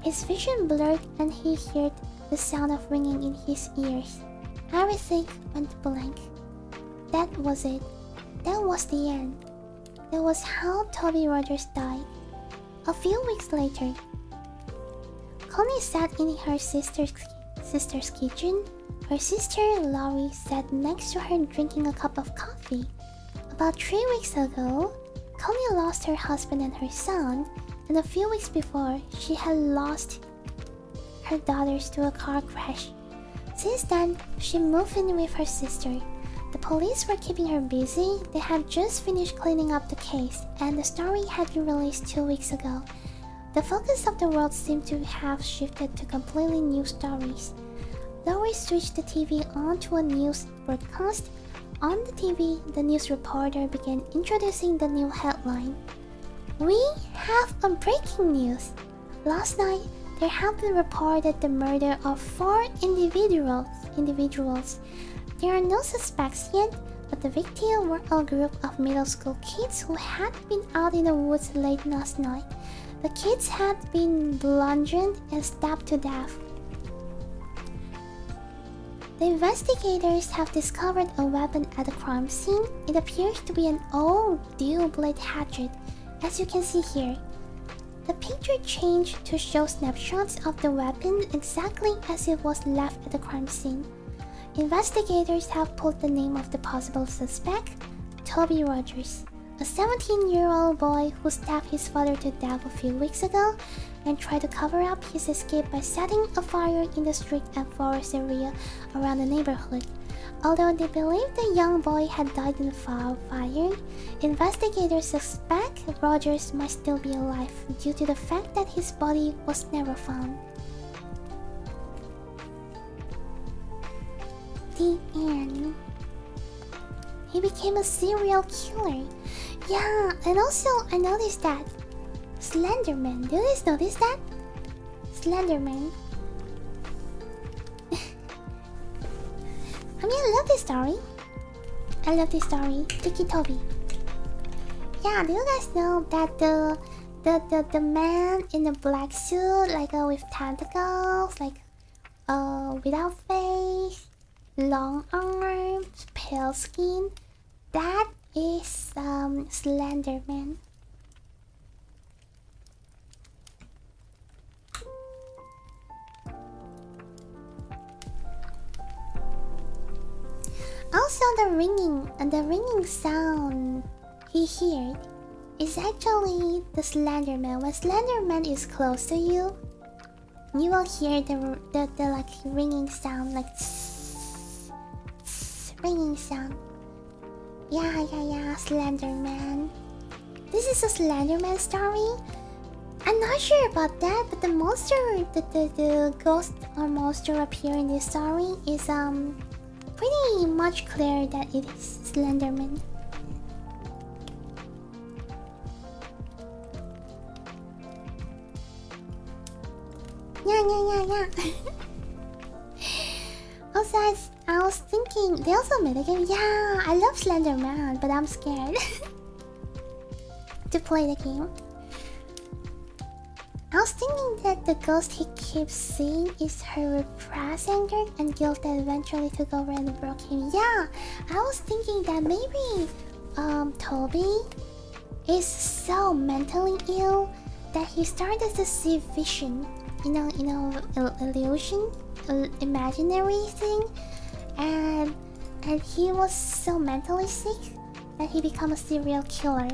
S1: his vision blurred and he heard the sound of ringing in his ears. Everything went blank. That was it. That was the end. That was how Toby Rogers died. A few weeks later, Connie sat in her sister's kitchen. Her sister, Laurie, sat next to her drinking a cup of coffee. About 3 weeks ago, Connie lost her husband and her son, and a few weeks before, she had lost her daughters to a car crash. Since then, she moved in with her sister. The police were keeping her busy. They had just finished cleaning up the case, and the story had been released 2 weeks ago. The focus of the world seemed to have shifted to completely new stories. Laurie switched the TV on to a news broadcast. On the TV, the news reporter began introducing the new headline. "We have a breaking news. Last night, there have been reported the murder of 4 individuals. There are no suspects yet, but the victims were a group of middle school kids who had been out in the woods late last night. The kids had been bludgeoned and stabbed to death. The investigators have discovered a weapon at the crime scene. It appears to be an old dual-blade hatchet, as you can see here. The picture changed to show snapshots of the weapon exactly as it was left at the crime scene. Investigators have pulled the name of the possible suspect, Toby Rogers, a 17-year-old boy who stabbed his father to death a few weeks ago and tried to cover up his escape by setting a fire in the street and forest area around the neighborhood. Although they believe the young boy had died in the fire, investigators suspect Rogers might still be alive due to the fact that his body was never found. The end. He became a serial killer. Yeah, and also I noticed that Slenderman. Do you guys notice that? Slenderman. I mean, I love this story. I love this story. Tiki Toby. Yeah, do you guys know that the man in the black suit, like with tentacles, like without face, long arms, pale skin, that is Slenderman. Also, the ringing sound he heard is actually the Slenderman. When Slenderman is close to you, you will hear the like ringing sound, like tss, tss, ringing sound. Yeah, Slenderman. This is a Slenderman story. I'm not sure about that, but the monster, the ghost or monster appear in this story is pretty much clear that it is Slenderman. Yeah. Also, I was thinking, they also made a game. Yeah, I love Slenderman, but I'm scared to play the game. I was thinking that the ghost he keeps seeing is her repressed anger and guilt that eventually took over and broke him. Yeah, I was thinking that maybe Toby is so mentally ill that he started to see vision, illusion, imaginary thing, and he was so mentally sick that he became a serial killer.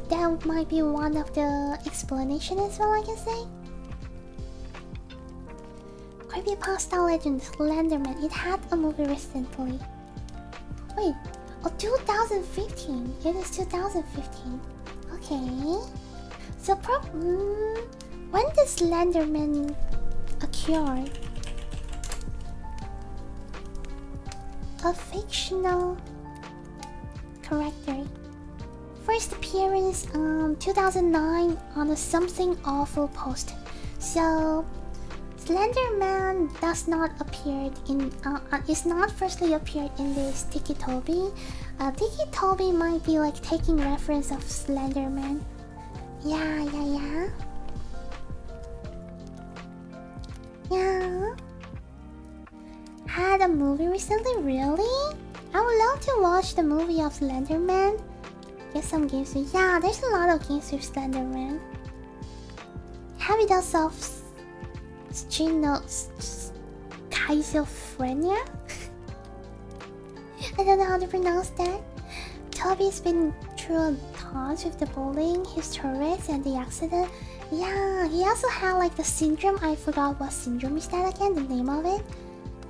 S1: That might be one of the explanations as well, I can say. Creepypasta Legend Slenderman. It had a movie recently. Wait, 2015. It is 2015. Okay. So when did Slenderman occur? A fictional character. First appearance 2009 on a Something Awful post. So Slenderman does not appear in is not firstly appeared in this Tiki Toby. Tiki Toby might be like taking reference of Slenderman. Yeah. Had a movie recently? Really? I would love to watch the movie of Slenderman. Get some games with... Yeah, there's a lot of games with Slenderman. Habitats of Schizophrenia? I don't know how to pronounce that. Toby's been through tons with the bullying, his Tourette's, and the accident. Yeah, he also had like the syndrome. I forgot what syndrome is that again, the name of it.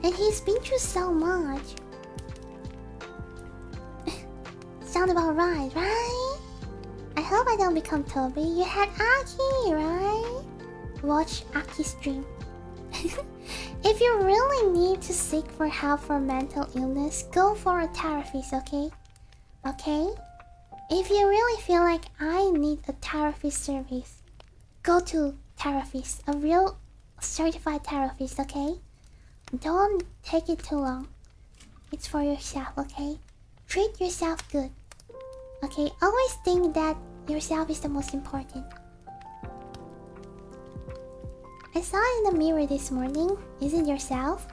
S1: And he's been through so much. Sound about right? I hope I don't become Toby. You had Aki, right? Watch Aki stream. If you really need to seek for help for mental illness, go for a therapist, okay? Okay? If you really feel like I need a therapist service, go to therapist, a real certified therapist, okay? Don't take it too long. It's for yourself, okay? Treat yourself good. Okay, always think that yourself is the most important. I saw in the mirror this morning. Is it yourself?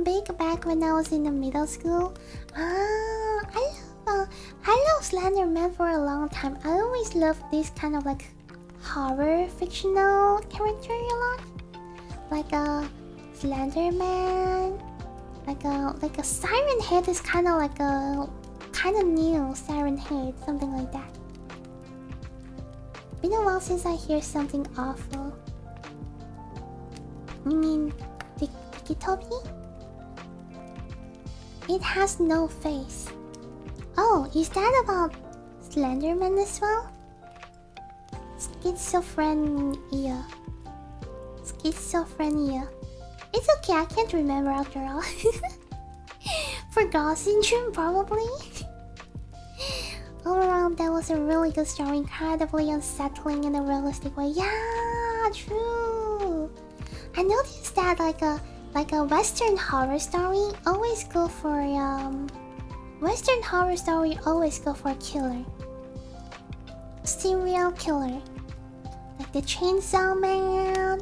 S1: big back when I was in the middle school. I love Slender Man for a long time. I always loved this kind of like horror fictional character a lot. Like a Slender Man, like a Siren Head is kind of like a new Siren Head, something like that. Been a while since I hear something awful. You mean Tikitobi? It has no face. Oh, is that about Slenderman as well? Schizophrenia. Schizophrenia. It's okay, I can't remember after all. Forgot syndrome, probably. All around, that was a really good story, incredibly unsettling in a realistic way. Yeah, true. I noticed that like a Western horror story always go for killer, serial killer, like the Chainsaw Man,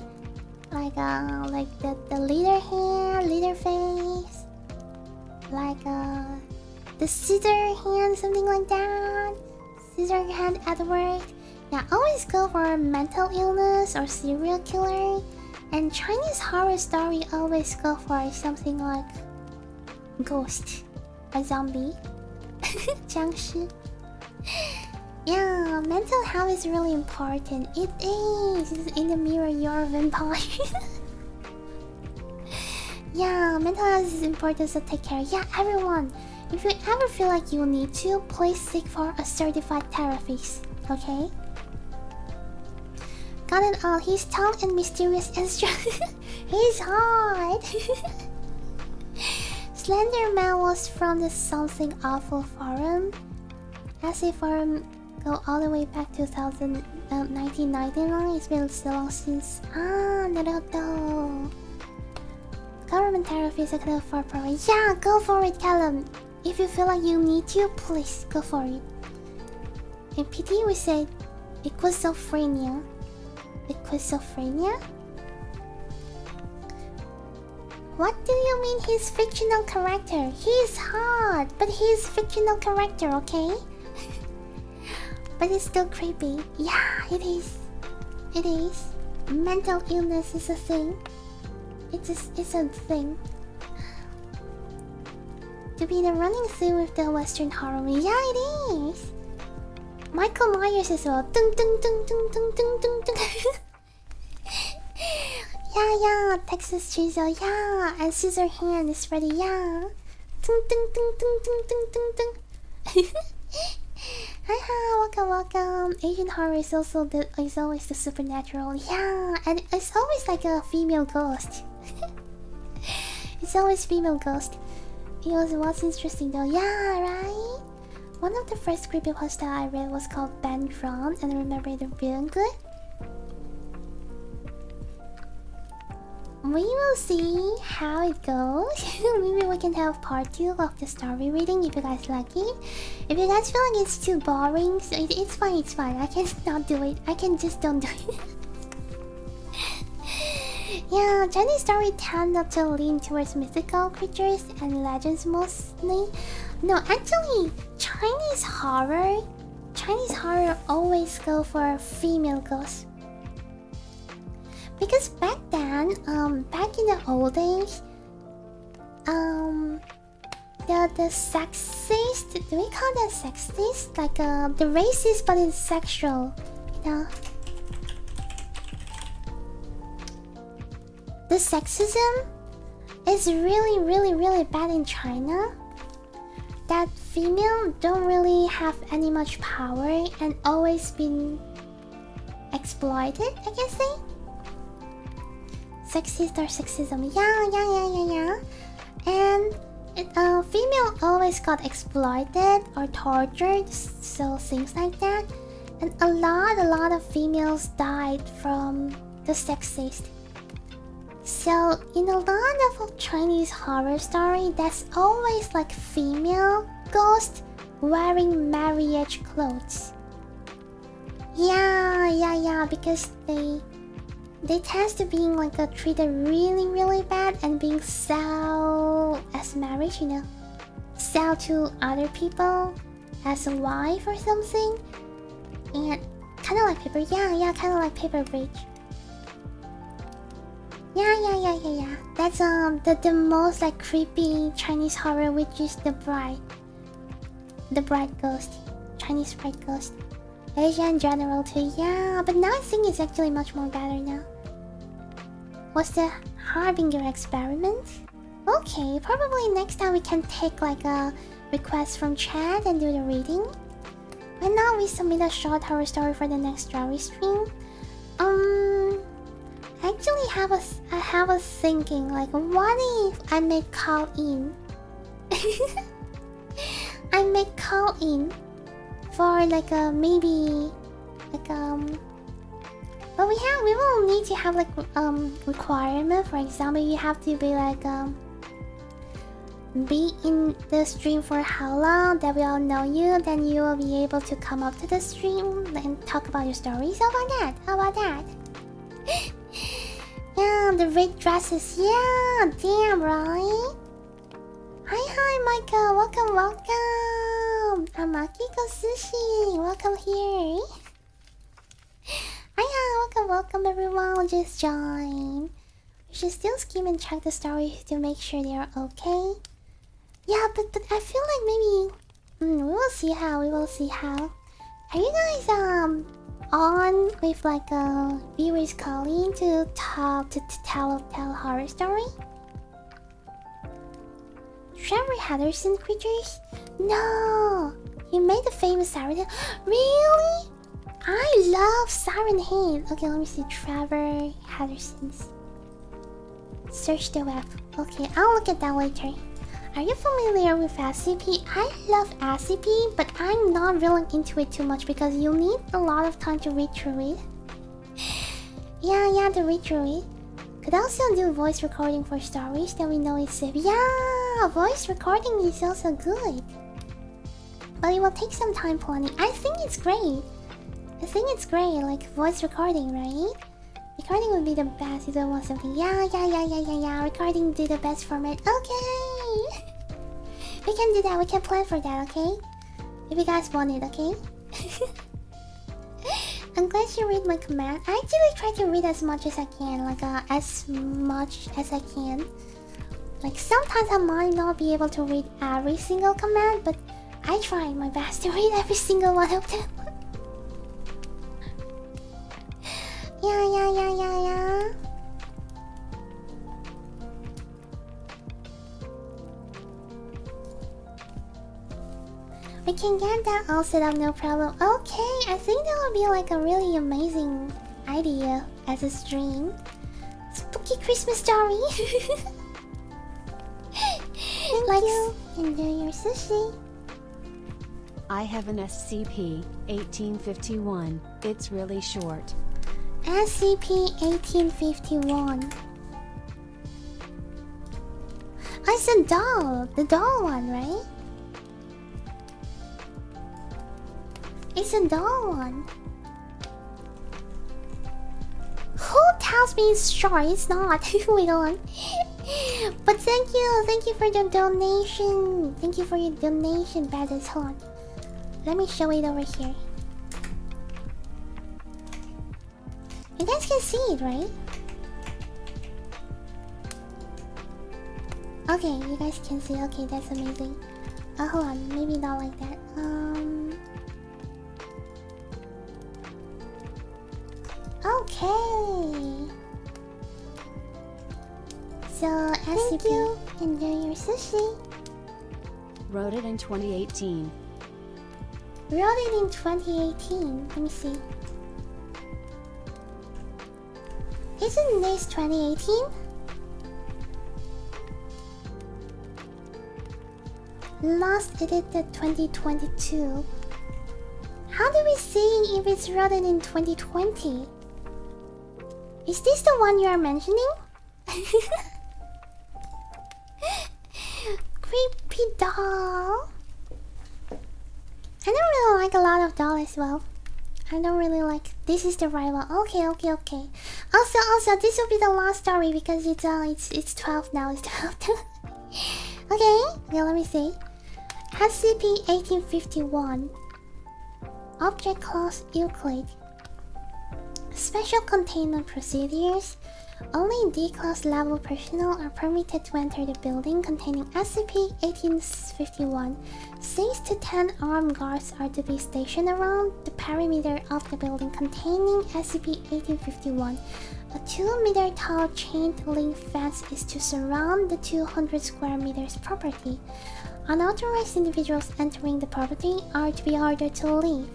S1: like the leader hand, leader face, like the scissor hand, something like that. Scissor hand at work. Yeah, always go for mental illness or serial killer. And Chinese horror story always go for something like ghost, a zombie, 僵尸. Yeah, mental health is really important. It is. In the mirror, you're a vampire. Yeah, mental health is important, so take care. Yeah, everyone. If you ever feel like you need to, please seek for a certified therapist. Okay? Got it all. He's tall and mysterious and strong. He's hot. Slender Man was from the Something Awful forum. As a forum go all the way back to 1999. It's been so long since. Naruto. Government therapy is a kind of for program. Yeah, go for it, Callum. If you feel like you need to, please go for it. In PT, we said equizophrenia. Equizophrenia? What do you mean he's fictional character? He's hot, but he's fictional character, okay? But it's still creepy. Yeah, it is. It is. Mental illness is a thing. It's a thing. To be the running through with the Western horror movie. Yeah, it is. Michael Myers as well. Dung, dung, dung, dung, dung, dung, dung, dung. Yeah, Texas Chainsaw. Yeah, and Scissor Hand is ready. Yeah. Dung, dung, dung, dung, dung, dung, dung, dung. Haha, welcome. Asian horror is always the supernatural. Yeah, and it's always like a female ghost. It's always female ghost. What's interesting though. Yeah, right? One of the first creepypasta I read was called Ben From, and I remember it being good. We will see how it goes. Maybe we can have part 2 of the story reading if you guys like it. If you guys feel like it's too boring, so it's fine. I can not do it. I can just don't do it. Yeah, Chinese story tend to lean towards mythical creatures and legends mostly. No, actually, Chinese horror always go for female ghosts. Because back then, back in the old days, the sexist, do we call that sexist? Like the racist, but it's sexual, you know? The sexism is really bad in China. That female don't really have any much power and always been exploited, I guess say. Sexist or sexism, yeah. And female always got exploited or tortured, so things like that. And a lot of females died from the sexist. So in a lot of Chinese horror story, that's always like female ghost wearing marriage clothes. Yeah, because they they test to being like treated really really bad and being sold as marriage, you know, sell to other people as a wife or something, and kind of like paper, yeah, kind of like Paper Bridge. Yeah. That's the most like creepy Chinese horror, which is the bride ghost, Chinese bride ghost. Asia in general too, yeah, but now I think it's actually much more better now. What's the Harbinger experiment? Okay, probably next time we can take like a request from chat and do the reading. Right now we submit a short horror story for the next story stream. Actually I have a thinking, like what if I may call in? I may call in for like a maybe like but we will need to have like requirement. For example, you have to be like be in the stream for how long that we all know you, then you will be able to come up to the stream and talk about your stories. How about that? Yeah, the red dresses, yeah, damn right. Hi Micah, welcome. I'm Akiko Sushi, welcome here. Hiya, welcome everyone who just joined. We should still skim and check the stories to make sure they are okay. Yeah, but I feel like maybe we will see how. Are you guys on with like viewers calling to talk to tell a horror story? Trevor Henderson creatures? No, he made the famous Siren Head. Really? I love Siren Head. Okay, let me see. Trevor Henderson's. Search the web. Okay, I'll look at that later. Are you familiar with SCP? I love SCP, but I'm not really into it too much because you need a lot of time to read through it. Yeah, to read through it. Could also do voice recording for stories that we know is safe. Yeah, voice recording is also good. But it will take some time planning. I think it's great, like voice recording, right? Recording would be the best if you want something. Yeah. Recording do the best format. Okay. We can do that. We can plan for that, okay? If you guys want it, okay? I'm glad you read my command. I actually try to read as much as I can. Like, as much as I can. Like, sometimes I might not be able to read every single command, but I try my best to read every single one of them. Yeah. We can get that all set up, no problem. Okay, I think that would be like a really amazing idea as a stream. Spooky Christmas story. Thank you. Enjoy your sushi.
S2: I have an SCP-1851. It's really short.
S1: SCP-1851. It's a doll. The doll one, right? It's a doll one. Who tells me it's short? It's not. Wait on. But thank you for the donation. Thank you for your donation, Badges. Hold on. Let me show it over here. You guys can see it, right? Okay, you guys can see. Okay, that's amazing. Hold on, maybe not like that. Okay. So, thank you. Enjoy your sushi.
S2: Wrote it in 2018.
S1: Wrote it in 2018. Let me see. Isn't this 2018? Last edited 2022. How do we see if it's written in 2020? Is this the one you are mentioning? Creepy doll. I don't really like a lot of doll as well. I don't really like. This is the right one. Okay. Also, this will be the last story because it's 12 now. It's 12. Okay, let me see. SCP-1851. Object Class Euclid. Special containment procedures. Only D-Class level personnel are permitted to enter the building containing SCP-1851. 6 to 10 armed guards are to be stationed around the perimeter of the building containing SCP-1851. A 2-meter tall chain-link fence is to surround the 200 square meters property. Unauthorized individuals entering the property are to be ordered to leave.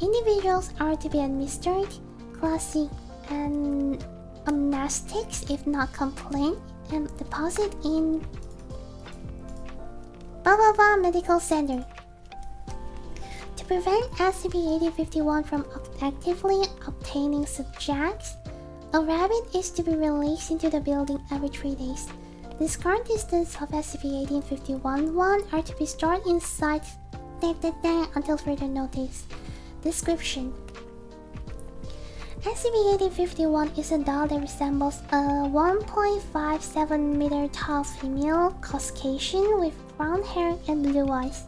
S1: Individuals are to be administered classic and amnestics if not complained and deposit in medical center. To prevent SCP-1851 from actively obtaining subjects, a rabbit is to be released into the building every 3 days. Discard distance of SCP-1851-1 are to be stored inside until further notice. Description: SCP-1851 is a doll that resembles a 1.57 meter tall female Caucasian with brown hair and blue eyes.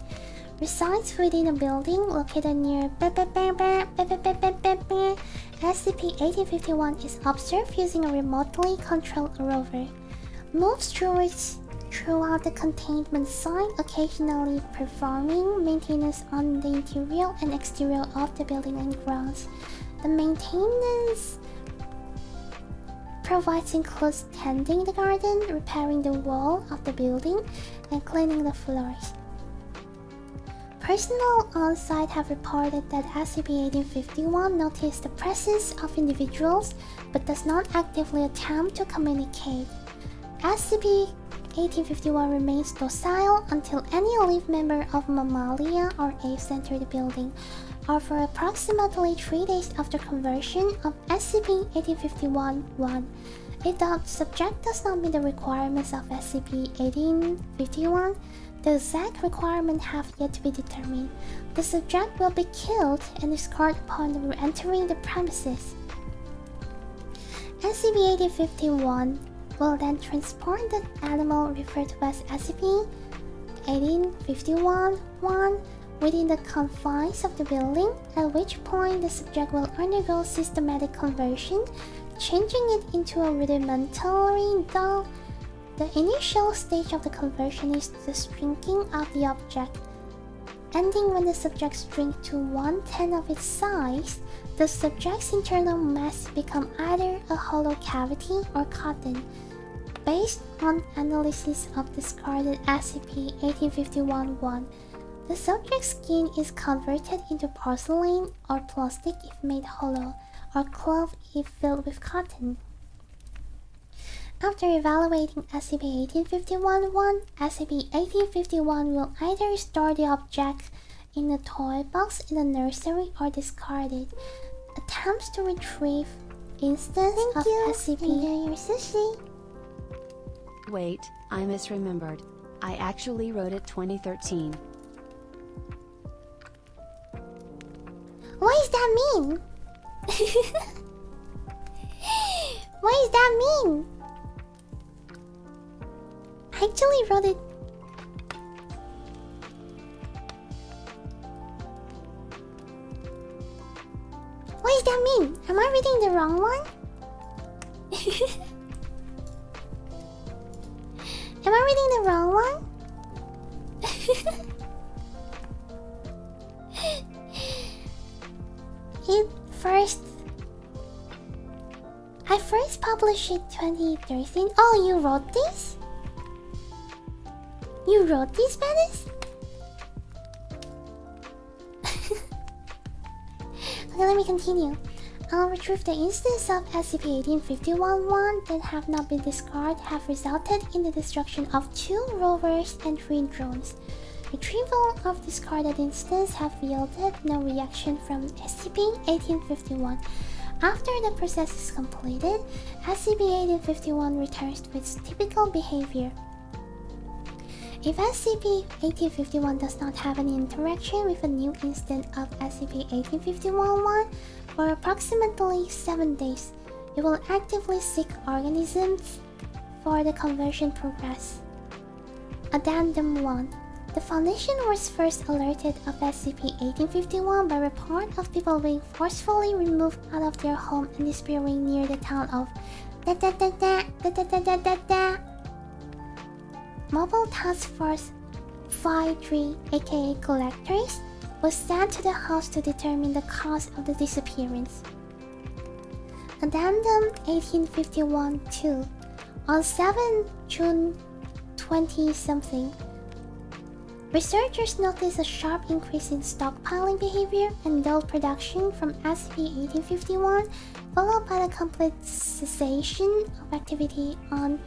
S1: Resides within a building located near SCP-1851 is observed using a remotely controlled rover. Moves throughout the containment site, occasionally performing maintenance on the interior and exterior of the building and grounds. The maintenance provides includes tending the garden, repairing the wall of the building, and cleaning the floors. Personnel on site have reported that SCP-1851 noticed the presence of individuals but does not actively attempt to communicate. SCP-1851 remains docile until any living member of Mammalia or apes enter the building, or for approximately 3 days after conversion of SCP-1851-1. If the subject does not meet the requirements of SCP-1851, the exact requirements have yet to be determined. The subject will be killed and discarded upon entering the premises. SCP-1851 will then transport the animal referred to as SCP-1851-1 within the confines of the building, at which point the subject will undergo systematic conversion, changing it into a rudimentary doll. The initial stage of the conversion is the shrinking of the object. Ending when the subject shrinks to 1/10 of its size, the subject's internal mass becomes either a hollow cavity or cotton. Based on analysis of discarded SCP-1851-1, the subject's skin is converted into porcelain or plastic if made hollow, or cloth if filled with cotton. After evaluating SCP-1851-1, SCP-1851 will either store the object in a toy box in the nursery or discard it. Attempts to retrieve instance of SCP. Your sushi.
S2: Wait, I misremembered. I actually wrote it 2013.
S1: What does that mean? What does that mean? I actually wrote it. What does that mean? Am I reading the wrong one? Am I reading the wrong one? I first published it 2013. Oh, you wrote this? You wrote this, Venice? Okay, let me continue. I'll retrieve the instance of SCP-1851-1 that have not been discarded have resulted in the destruction of 2 rovers and 3 drones. Retrieval of discarded instances have yielded no reaction from SCP-1851. After the process is completed, SCP-1851 returns to its typical behavior. If SCP-1851 does not have any interaction with a new instance of SCP-1851-1 for approximately 7 days, it will actively seek organisms for the conversion progress. Addendum 1. The Foundation was first alerted of SCP-1851 by report of people being forcefully removed out of their home and disappearing near the town of Mobile Task Force 5-3, aka Collectors, was sent to the house to determine the cause of the disappearance. Addendum 1851-2. On 7 June 20-something, researchers noticed a sharp increase in stockpiling behavior and dull production from SCP-1851, followed by the complete cessation of activity on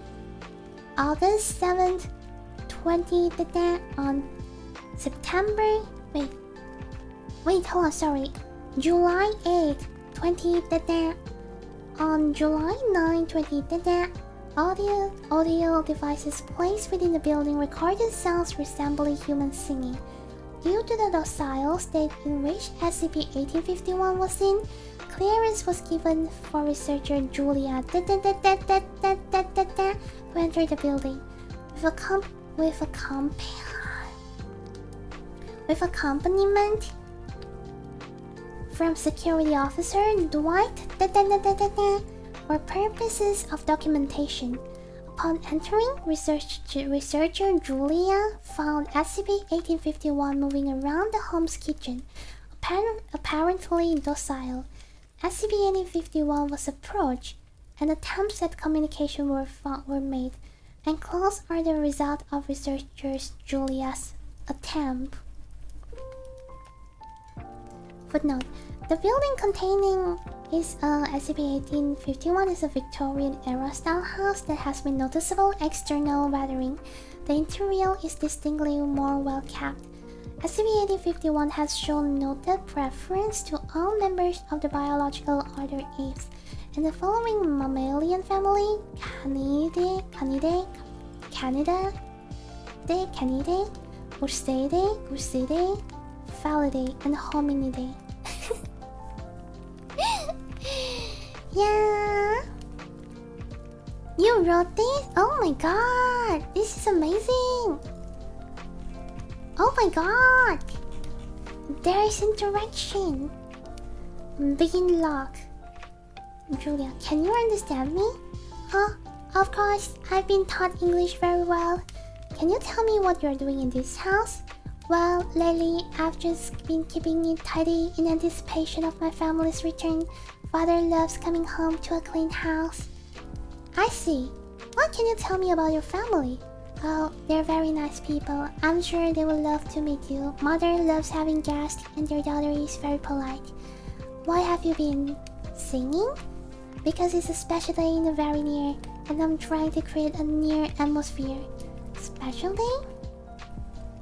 S1: August 7th, 20, on September... July 8th, 20, on July 9, 20, audio devices placed within the building recorded sounds resembling human singing. Due to the docile state in which SCP-1851 was in, clearance was given for researcher Julia to enter the building. With accompaniment from security officer Dwight for purposes of documentation. Upon entering, researcher Julia found SCP-1851 moving around the home's kitchen, apparently docile. SCP-1851 was approached, and attempts at communication were made, and claws are the result of researchers Julia's attempt. Footnote: the building containing SCP-1851 is a Victorian-era style house that has been noticeable external weathering. The interior is distinctly more well-kept. SCP-1851 has shown noted preference to all members of the biological order Apes and the following mammalian family: Canidae, Ursidae, Felidae, and Hominidae. Yeah. You wrote this? Oh my god! This is amazing! Oh my god! There is interaction! Begin log. Julia, can you understand me? Oh, of course, I've been taught English very well. Can you tell me what you're doing in this house? Well, lately, I've just been keeping it tidy in anticipation of my family's return. Father loves coming home to a clean house. I see. What can you tell me about your family? Oh, they're very nice people. I'm sure they would love to meet you. Mother loves having guests, and your daughter is very polite. Why have you been singing? Because it's a special day in the very near, and I'm trying to create a near atmosphere. Special day?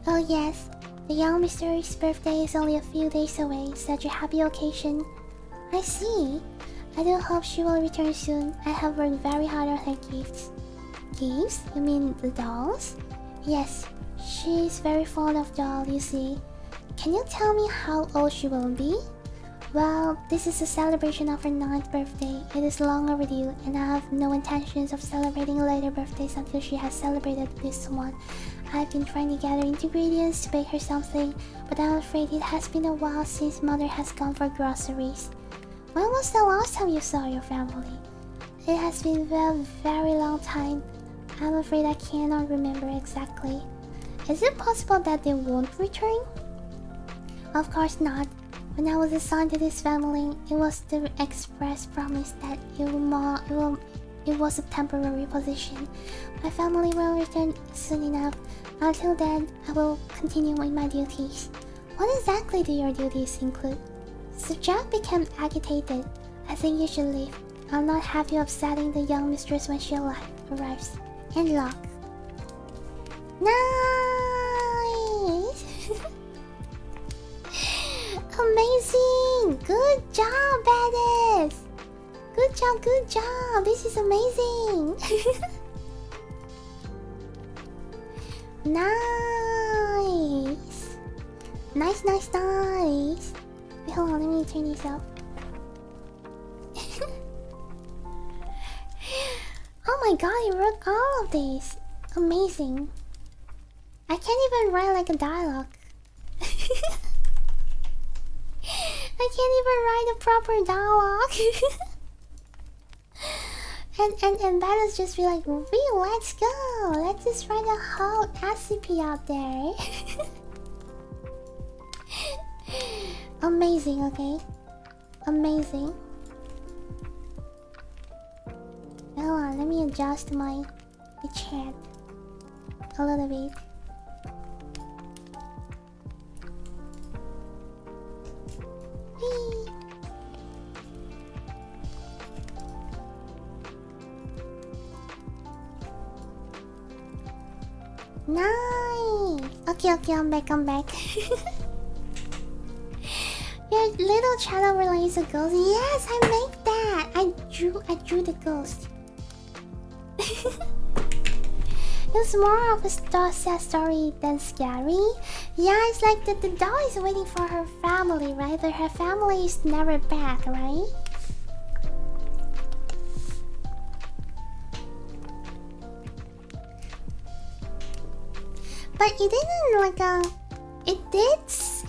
S1: Oh yes, the young mister's birthday is only a few days away. Such a happy occasion. I see. I do hope she will return soon. I have worked very hard on her gifts. Gifts? You mean the dolls? Yes, she's very fond of dolls, you see. Can you tell me how old she will be? Well, this is a celebration of her 9th birthday. It is long overdue, and I have no intentions of celebrating later birthdays until she has celebrated this one. I've been trying to gather ingredients to bake her something, but I'm afraid it has been a while since Mother has gone for groceries. When was the last time you saw your family? It has been a very long time. I'm afraid I cannot remember exactly. Is it possible that they won't return? Of course not. When I was assigned to this family, it was the express promise that it was a temporary position. My family will return soon enough. Until then, I will continue with my duties. What exactly do your duties include? Jack became agitated. I think you should leave. I'll not have you upsetting the young mistress when she arrives. And lock. Nice! Amazing! Good job, badass! Good job! This is amazing! Nice. Nice. Wait, hold on, let me turn these up. Oh my god, he wrote all of these. Amazing. I can't even write like a dialogue. I can't even write a proper dialogue. and Bada's just be like, let's go. Let's just write a whole SCP out there. Amazing, okay? Amazing. Hold on, let me adjust the chat a little bit. Whee. Nice. Okay, I'm back. Your little channel relays a ghost. Yes, I make that. I drew the ghost. It's more of a sad story than scary. Yeah, it's like the doll is waiting for her family, right? But her family is never back, right? But it didn't like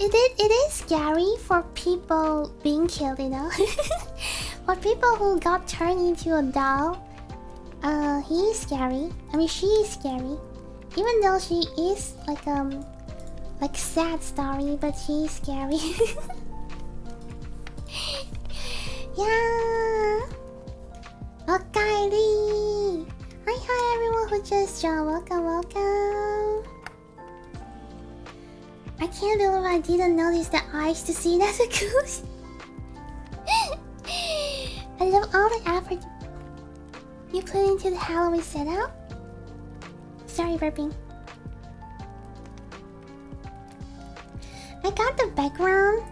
S1: it is scary for people being killed, you know? For people who got turned into a doll. He is scary. I mean, she is scary. Even though she is like sad story, but she is scary. Yeah. Okay. Hi everyone who just joined. Welcome. I can't believe I didn't notice the eyes to see that's a ghost. I love all the effort you put into the Halloween setup. Sorry, burping. I got the background,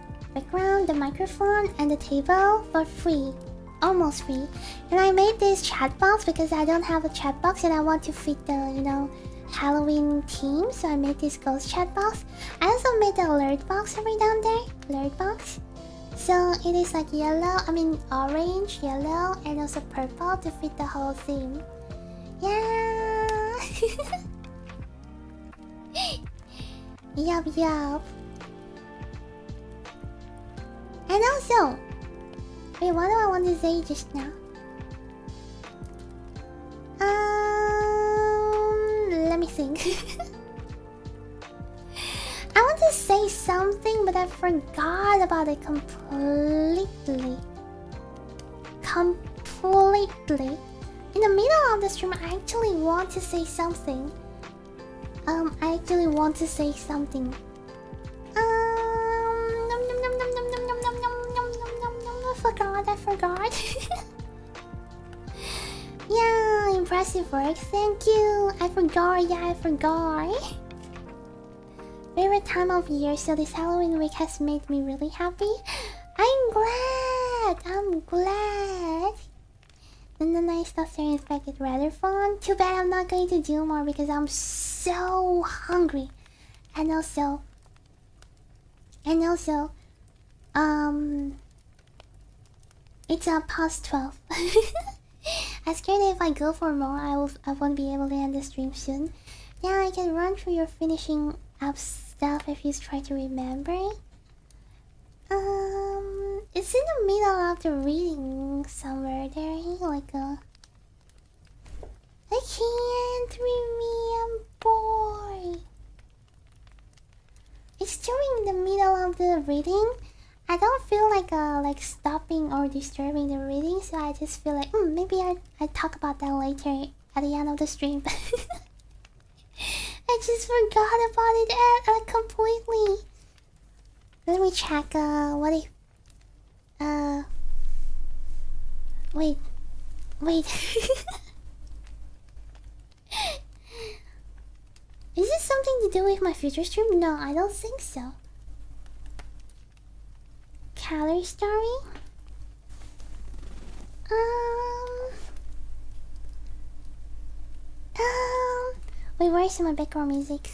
S1: the microphone, and the table for free. Almost free. And I made this chat box because I don't have a chat box and I want to fit the, Halloween theme. So I made this ghost chat box. I also made the alert box over down there. Alert box. So it is like orange, yellow, and also purple to fit the whole theme. Yeah. Yup. And also, wait, what do I want to say just now? Let me think. I want to say something, but I forgot about it completely. In the middle of the stream, I actually want to say something. I forgot. Yeah, impressive work. Thank you. I forgot. Favorite time of year, so this Halloween week has made me really happy. I'm glad. And then I thought staring infected rather fun. Too bad I'm not going to do more because I'm so hungry. And also, it's past 12. I'm scared that if I go for more, I won't be able to end the stream soon. Yeah, I can run through your finishing up stuff if you try to remember. It's in the middle of the reading somewhere. There, I can't remember. It's during the middle of the reading. I don't feel like stopping or disturbing the reading, so I just feel like maybe I talk about that later at the end of the stream. I just forgot about it completely. Let me check. What if? Wait. Is this something to do with my future stream? No, I don't think so. Calorie story? Wait, where's my background music?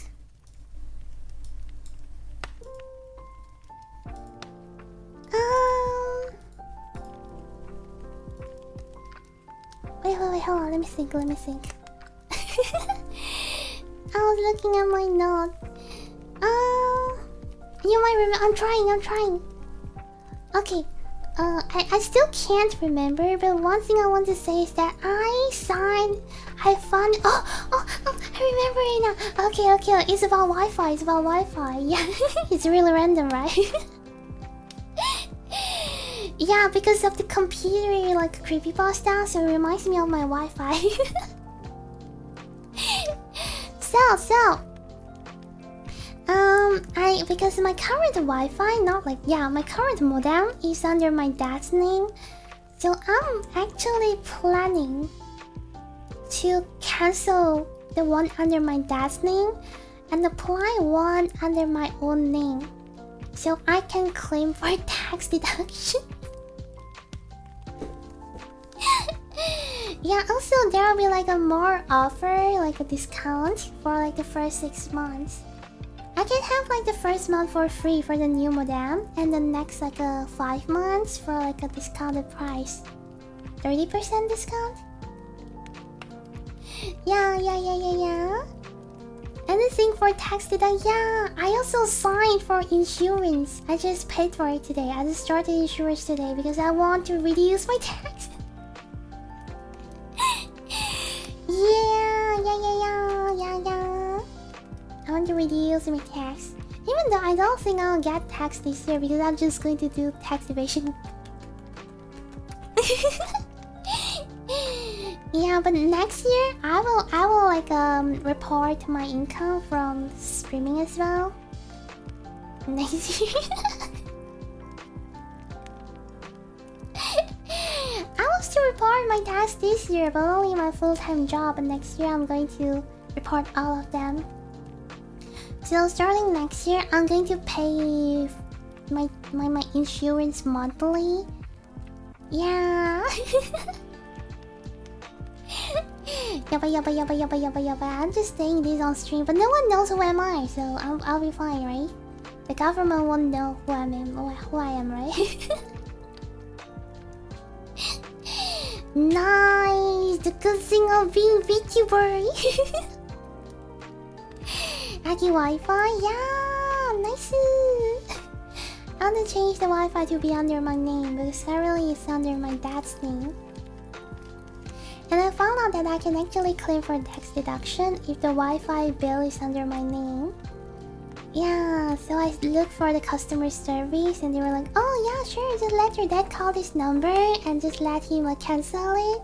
S1: Wait, hold on, let me think. I was looking at my note. You might remember. I'm trying. Okay. I still can't remember, but one thing I want to say is that I found. Oh, I remember it now. Okay. It's about Wi-Fi. Yeah, it's really random, right? Yeah, because of the computer, like creepypasta, so it reminds me of my Wi-Fi. Because my current Wi-Fi, my current modem is under my dad's name, so I'm actually planning to cancel the one under my dad's name and apply one under my own name, so I can claim for tax deduction. Yeah, also there will be like a more offer, like a discount for like the first 6 months. I can have like the first month for free for the new modem, and the next like 5 months for like a discounted price. 30% discount? Yeah. And the thing for tax deduction, yeah, I also signed for insurance. I just paid for it today. I just started insurance today because I want to reduce my tax. Yeah. I want to reduce my tax. Even though I don't think I'll get tax this year because I'm just going to do tax evasion. Yeah, but next year I will like report my income from streaming as well. Next year. I was to report my tax this year, but only my full-time job, and next year I'm going to report all of them. So starting next year, I'm going to pay my insurance monthly. Yeah. Yabba. I'm just saying this on stream, but no one knows who am I, so I'll be fine, right? The government won't know who I am, right? Nice! The good thing of being VTuber! Aki Wi-Fi, yeah! Nice! I want to change the Wi-Fi to be under my name, because currently it's under my dad's name. And I found out that I can actually claim for tax deduction if the Wi-Fi bill is under my name. Yeah, so I looked for the customer service and they were like, oh yeah, sure, just let your dad call this number and just let him cancel it.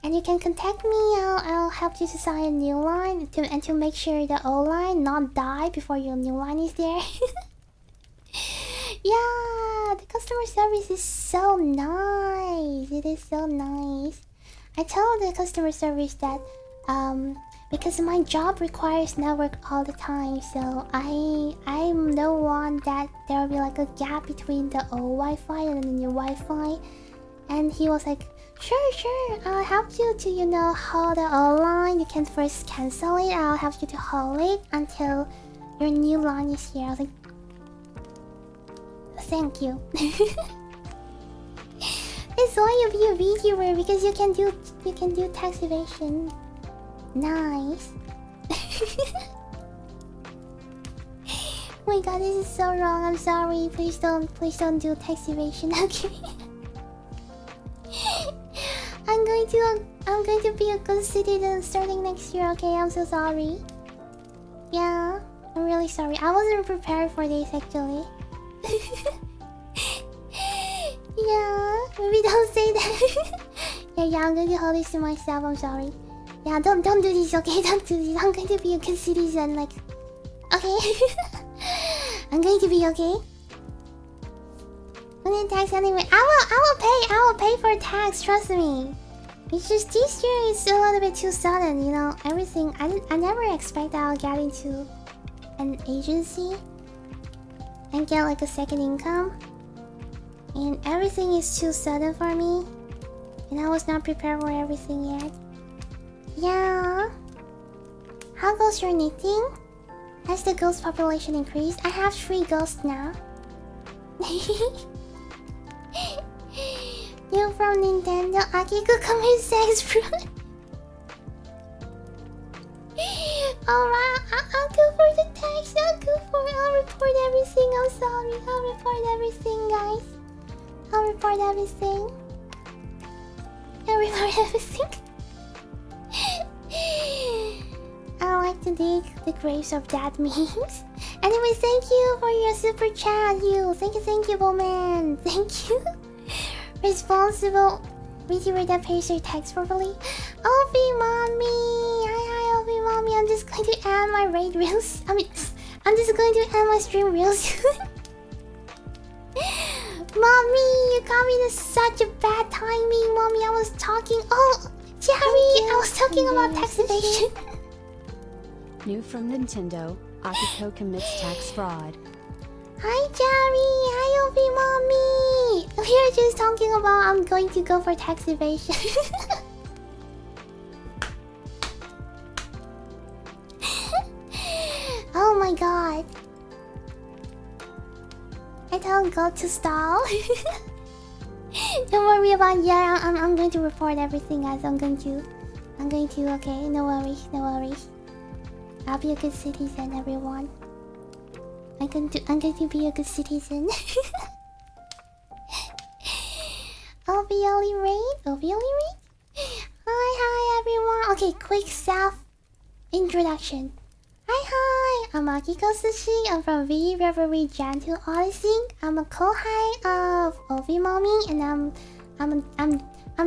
S1: And you can contact me, I'll help you to sign a new line and to make sure the old line not die before your new line is there. Yeah, the customer service is so nice. It is so nice. I told the customer service that because my job requires network all the time, so I'm the one that there will be like a gap between the old Wi-Fi and the new Wi-Fi. And he was like, sure, I'll help you to hold the old line. You can first cancel it. I'll help you to hold it until your new line is here. I was like, thank you. That's why you be a VTuber, because you can do tax evasion. Nice. Oh my god, this is so wrong. I'm sorry. Please don't do tax evasion. Okay. I'm going to be a good citizen starting next year. Okay, I'm so sorry. Yeah, I'm really sorry. I wasn't prepared for this actually. Yeah, maybe don't say that. Yeah, I'm going to hold this to myself. I'm sorry. Yeah, don't do this, okay? Don't do this. I'm going to be a good citizen, like... Okay? I'm going to be okay? I'm gonna tax anyway. I will pay for tax, trust me. It's just this year is a little bit too sudden, everything. I never expect I'll get into an agency and get like a second income. And everything is too sudden for me. And I was not prepared for everything yet. Yeah. How goes your knitting? Has the ghost population increased? I have 3 ghosts now. You from Nintendo, Akiko commits sex fraud. Alright, I'll go for the text. I'll report everything. I'm sorry. I'll report everything, guys. I'll report everything. I'll report everything. I like to dig the graves of dead memes. Anyway, thank you for your super chat, you. Thank you, Bowman. Thank you. Responsible. Read that pays your text properly. Ovi mommy. Hi, Ovi mommy. I'm just going to end my raid reels. I'm just going to end my stream reels. Mommy, you got me to such a bad timing. Mommy, I was talking. Oh, Cheri, I was talking about tax evasion.
S2: New from Nintendo, Akiko commits tax fraud.
S1: Hi, Cheri. Hi, Obi mommy. We are just talking about I'm going to go for tax evasion. Oh my god. I tell God to stall. Don't worry about I'm going to report everything, guys. I'm going to okay, no worries. I'll be a good citizen, everyone. I'm going to be a good citizen. Ovioli raid? Hi everyone. Okay, quick self introduction. Hi, I'm Akiko Sushi. I'm from VReverie Gen to Odyssey. I'm a co-high of Ovi Mommy, and I'm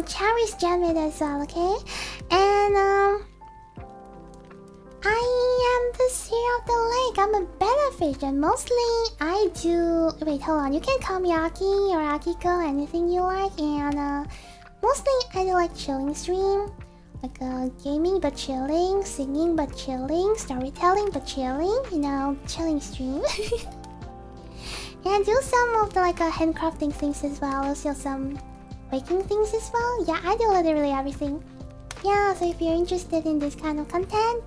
S1: Cheri's genmate as well, okay? And I am the Seer of the Lake. I'm a benefic, and mostly I do. Wait, hold on. You can call me Aki or Akiko, anything you like. And mostly I do like chilling stream. Like gaming but chilling, singing but chilling, storytelling but chilling, you know, chilling stream. And I do some of the like handcrafting things as well, also some baking things as well. Yeah, I do literally everything. Yeah, so if you're interested in this kind of content,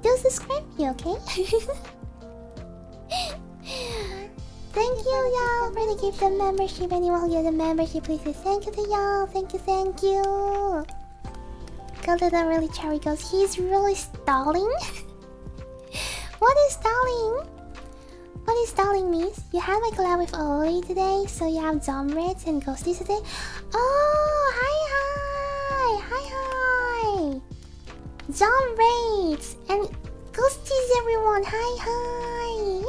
S1: do subscribe me, okay? Thank you, y'all, for the gift of membership. Anyone who gets a membership, please say thank you to y'all. Thank you. That really Cheri goes, he's really stalling. What is stalling means? You have a collab with Oli today, so you have Zomrits and Ghosties today. Oh, hi. Zomrits and Ghosties, everyone. Hi.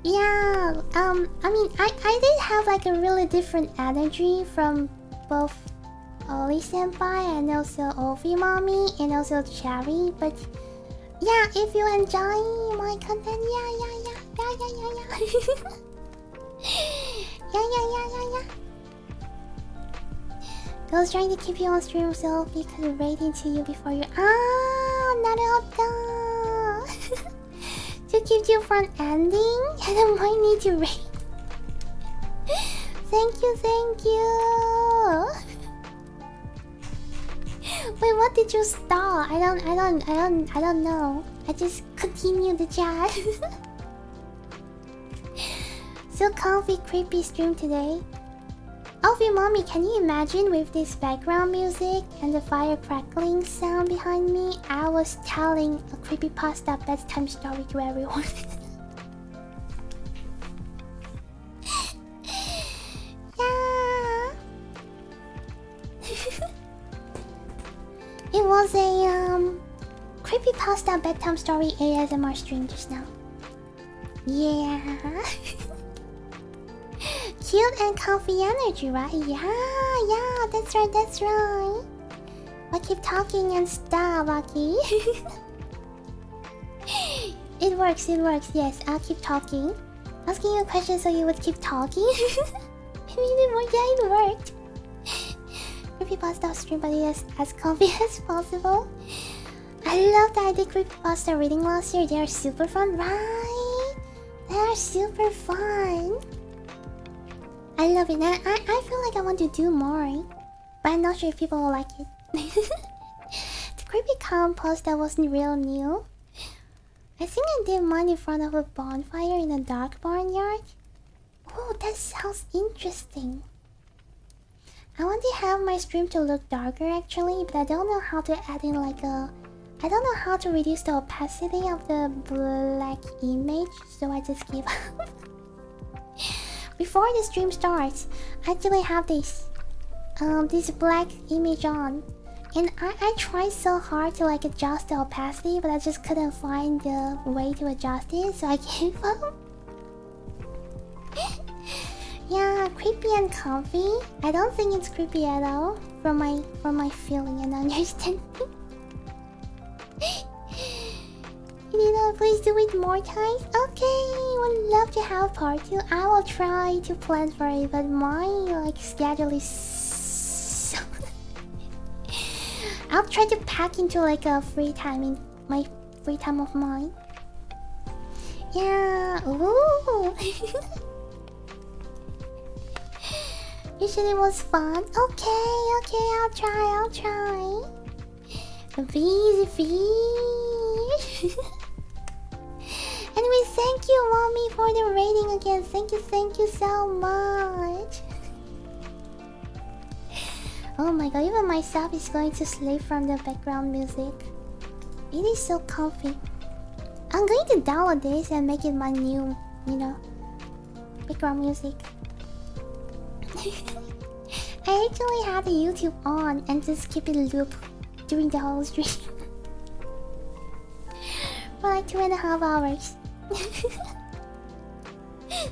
S1: Yeah, I mean, I did have like a really different energy from both Oli senpai and also Ovi mommy and also Cheri, but yeah, if you enjoy my content, yeah. Yeah. I was trying to keep you on stream so we could raid into you before you. Naruto. To keep you from ending, and I might need to raid. Thank you. Wait, what did you stall? I don't know. I just continue the chat. So comfy, creepy stream today. Alfie mommy, can you imagine with this background music and the fire crackling sound behind me? I was telling a creepypasta bedtime story to everyone. Yeah. It was a creepypasta bedtime story ASMR stream just now. Yeah. Cute and comfy energy, right? Yeah, that's right. I keep talking and stuff, Aki. It works, yes, I'll keep talking. Asking you a question so you would keep talking. It worked. Creepypasta stream, but it is as comfy as possible. I love that I did creepypasta reading last year. They are super fun, right? They are super fun. I love it. I feel like I want to do more, but I'm not sure if people will like it. The creepy compost that wasn't real new. I think I did mine in front of a bonfire in a dark barnyard. Oh, that sounds interesting. I want to have my stream to look darker actually, but I don't know how to add in like a... I don't know how to reduce the opacity of the black image, so I just give up. Before the stream starts, I actually have this black image on. And I tried so hard to like adjust the opacity, but I just couldn't find the way to adjust it, so I gave up. Yeah, creepy and comfy. I don't think it's creepy at all from my feeling and understanding. Please do it more times. Okay, would love to have part 2. I will try to plan for it, but my like schedule is so... I'll try to pack into like a free time in my free time of mine. Yeah, ooh. You said it was fun. Okay, I'll try. VReverie. Anyway, thank you, mommy, for the rating again. Thank you so much. Oh my god, even myself is going to sleep from the background music. It is so comfy. I'm going to download this and make it my new, background music. I actually had the YouTube on and just keep it loop during the whole stream. For like 2.5 hours.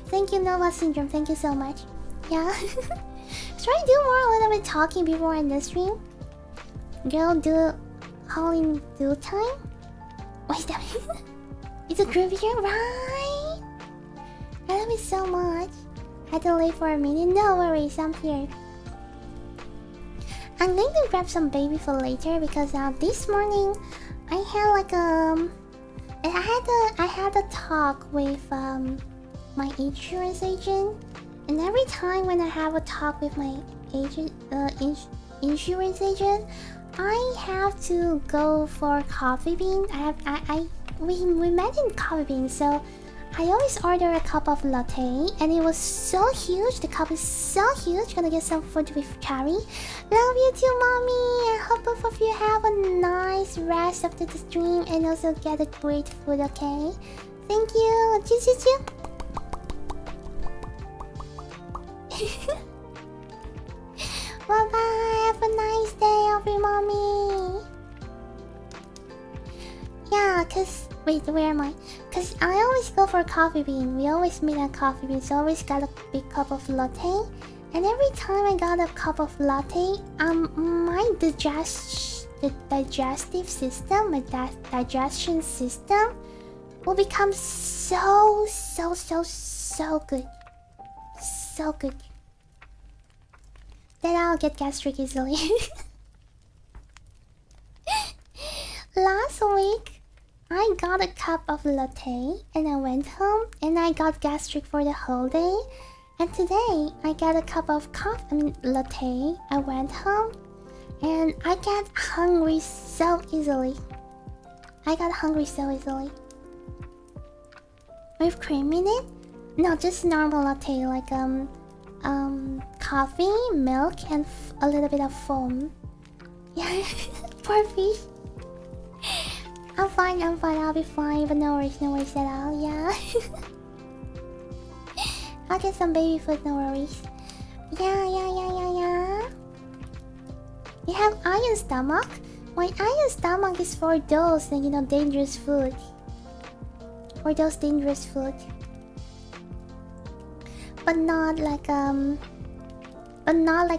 S1: Thank you, Nova Syndrome. Thank you so much. Yeah. Try to do a little bit talking before in the stream. Girl, do Halloween do time? What's that? It's a groovy game, right? I love it so much. Had to wait for a minute. No worries, I'm here. I'm going to grab some baby food later because this morning I had like I had a talk with my insurance agent, and every time when I have a talk with my insurance agent, I have to go for coffee bean. We met in coffee bean, so I always order a cup of latte, and it was so huge. The cup is so huge. Gonna get some food with Cheri. Love you too, mommy. I hope both of you have a nice rest after the stream and also get a great food, okay? Thank you. Choo. Bye bye. Have a nice day, every mommy. Yeah, cause wait, where am I? Cause I always go for coffee bean. We always meet at coffee bean, so I always got a big cup of latte. And every time I got a cup of latte, my digestive system, my digestion system will become so good. So good. Then I'll get gastric easily. Last week, I got a cup of latte and I went home and I got gastric for the whole day. And today, I got a cup of latte. I went home and I got hungry so easily. With cream in it? No, just normal latte, like coffee, milk, and a little bit of foam. Yeah, poor fish. I'm fine, I'll be fine, but no worries at all, yeah. I'll get some baby food, no worries. Yeah. You have iron stomach? My iron stomach is for those, dangerous food. For those dangerous food. But not like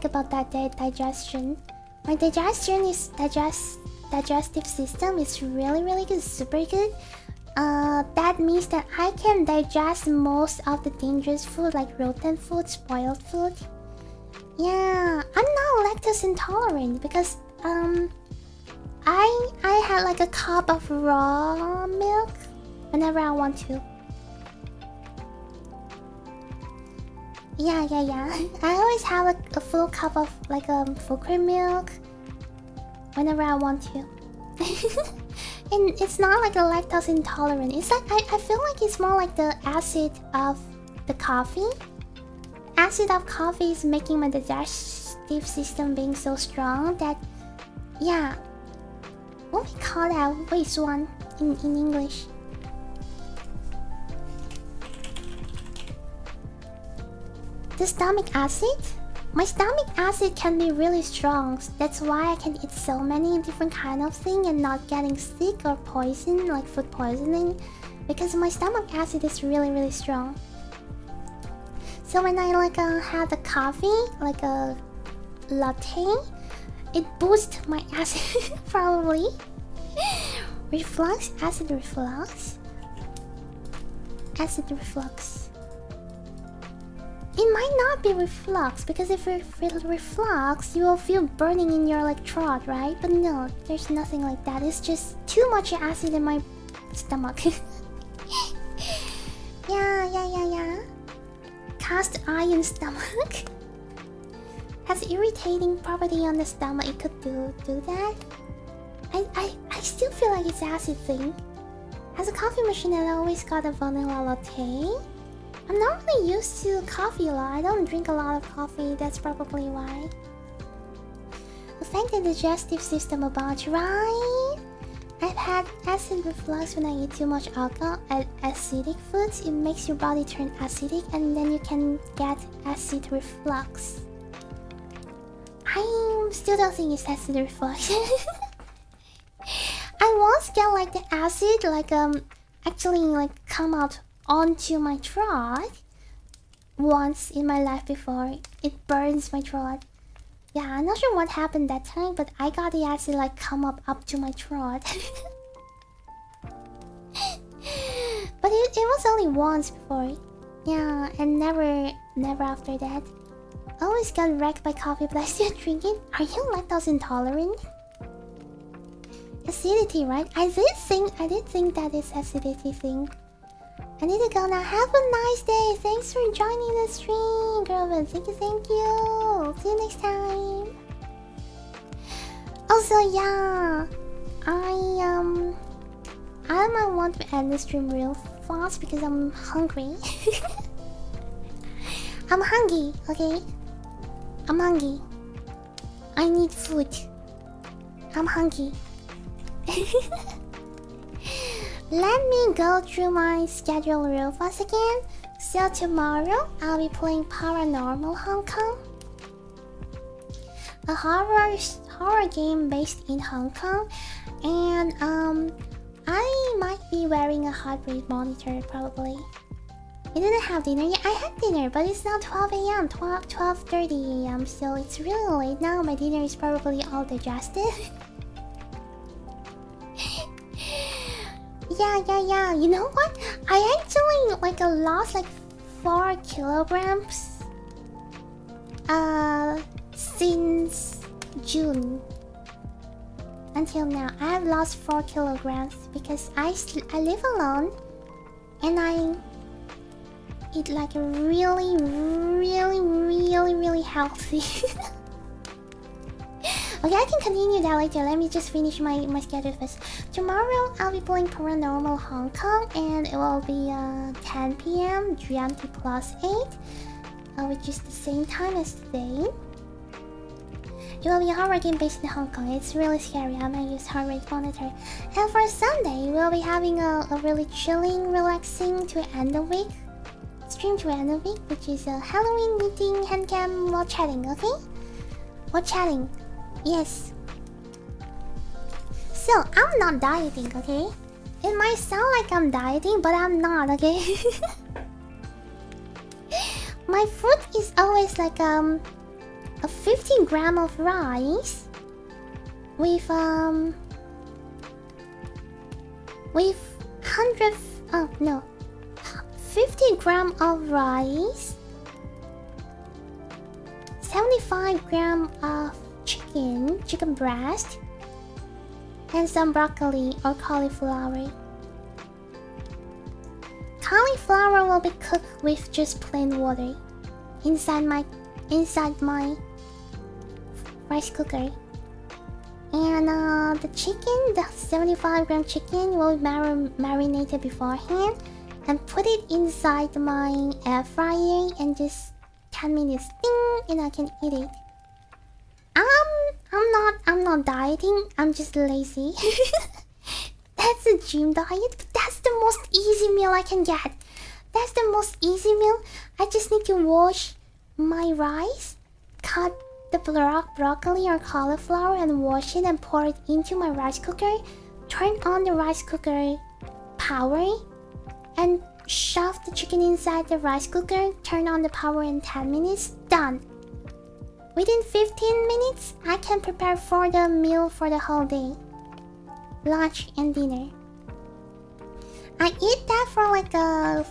S1: about that digestion. My digestive system is really good, super good. That means that I can digest most of the dangerous food, like rotten food, spoiled food. Yeah, I'm not lactose intolerant because I had like a cup of raw milk whenever I want to. Yeah. I always have a full cup of like full cream milk. whenever I want to. And it's not like a lactose intolerant. It's like I feel like it's more like the acid of the coffee. Acid of coffee is making my digestive system being so strong that, yeah. What we call that? 胃酸 in English. The stomach acid? My stomach acid can be really strong. That's why I can eat so many different kind of things and not getting sick or poison, like food poisoning. Because my stomach acid is really strong. So when I have the coffee, like a latte, it boosts my acid probably. Reflux? Acid reflux? Acid reflux. It might not be reflux, because if you feel reflux, you will feel burning in your throat, right? But no, there's nothing like that. It's just too much acid in my stomach. Yeah. Cast iron stomach. Has irritating property on the stomach. It could do that. I still feel like it's acid thing. As a coffee machine, I always got a vanilla latte. I'm not really used to coffee a lot. I don't drink a lot of coffee. That's probably why. Affect the digestive system a bunch, right? I've had acid reflux when I eat too much alcohol and acidic foods. It makes your body turn acidic, and then you can get acid reflux. I still don't think it's acid reflux. I once get the acid actually come out onto my throat once in my life before. It burns my throat. Yeah, I'm not sure what happened that time, but I got the acid come up to my throat. But it was only once before. Yeah, and never after that. I always got wrecked by coffee, but I still drink it. Are you lactose intolerant? Acidity, right? I did think that it's acidity thing. I need to go now. Have a nice day. Thanks for joining the stream, girlfriend. Thank you. See you next time. Also, yeah, I might want to end the stream real fast because I'm hungry. I'm hungry, okay? I'm hungry. I need food. I'm hungry. Let me go through my schedule real fast again. So tomorrow I'll be playing Paranormal Hong Kong, a horror game based in Hong Kong, and I might be wearing a heart rate monitor probably. You didn't have dinner yet? I had dinner, but it's now 12 AM, 12:30 AM, so it's really late now. My dinner is probably all digested. Yeah. You know what? I actually lost 4 kilograms since June until now. I have lost 4 kilograms because I live alone and I eat really healthy. Okay, I can continue that later. Let me just finish my schedule first. Tomorrow I'll be playing Paranormal Hong Kong, and it will be 10 PM GMT +8, which is the same time as today. It will be a horror game based in Hong Kong. It's really scary. I might use heart rate monitor. And for Sunday, we'll be having a really chilling, relaxing to end the week stream to end the week, which is a Halloween meeting handcam while chatting. Okay, while chatting. Yes. So, I'm not dieting, okay? It might sound like I'm dieting, but I'm not, okay? My food is always a 50 gram of rice with 50 gram of rice, 75 gram of chicken breast, and some broccoli or cauliflower. Cauliflower will be cooked with just plain water inside my rice cooker. And the chicken, the 75-gram chicken, will be marinated beforehand and put it inside my air fryer and just 10 minutes, ding, and I can eat it. I'm not dieting. I'm just lazy. That's a gym diet, but that's the most easy meal I can get. That's the most easy meal. I just need to wash my rice, cut the broccoli or cauliflower and wash it and pour it into my rice cooker. Turn on the rice cooker power and shove the chicken inside the rice cooker. Turn on the power in 10 minutes. Done. Within 15 minutes, I can prepare for the meal for the whole day. Lunch and dinner. I eat that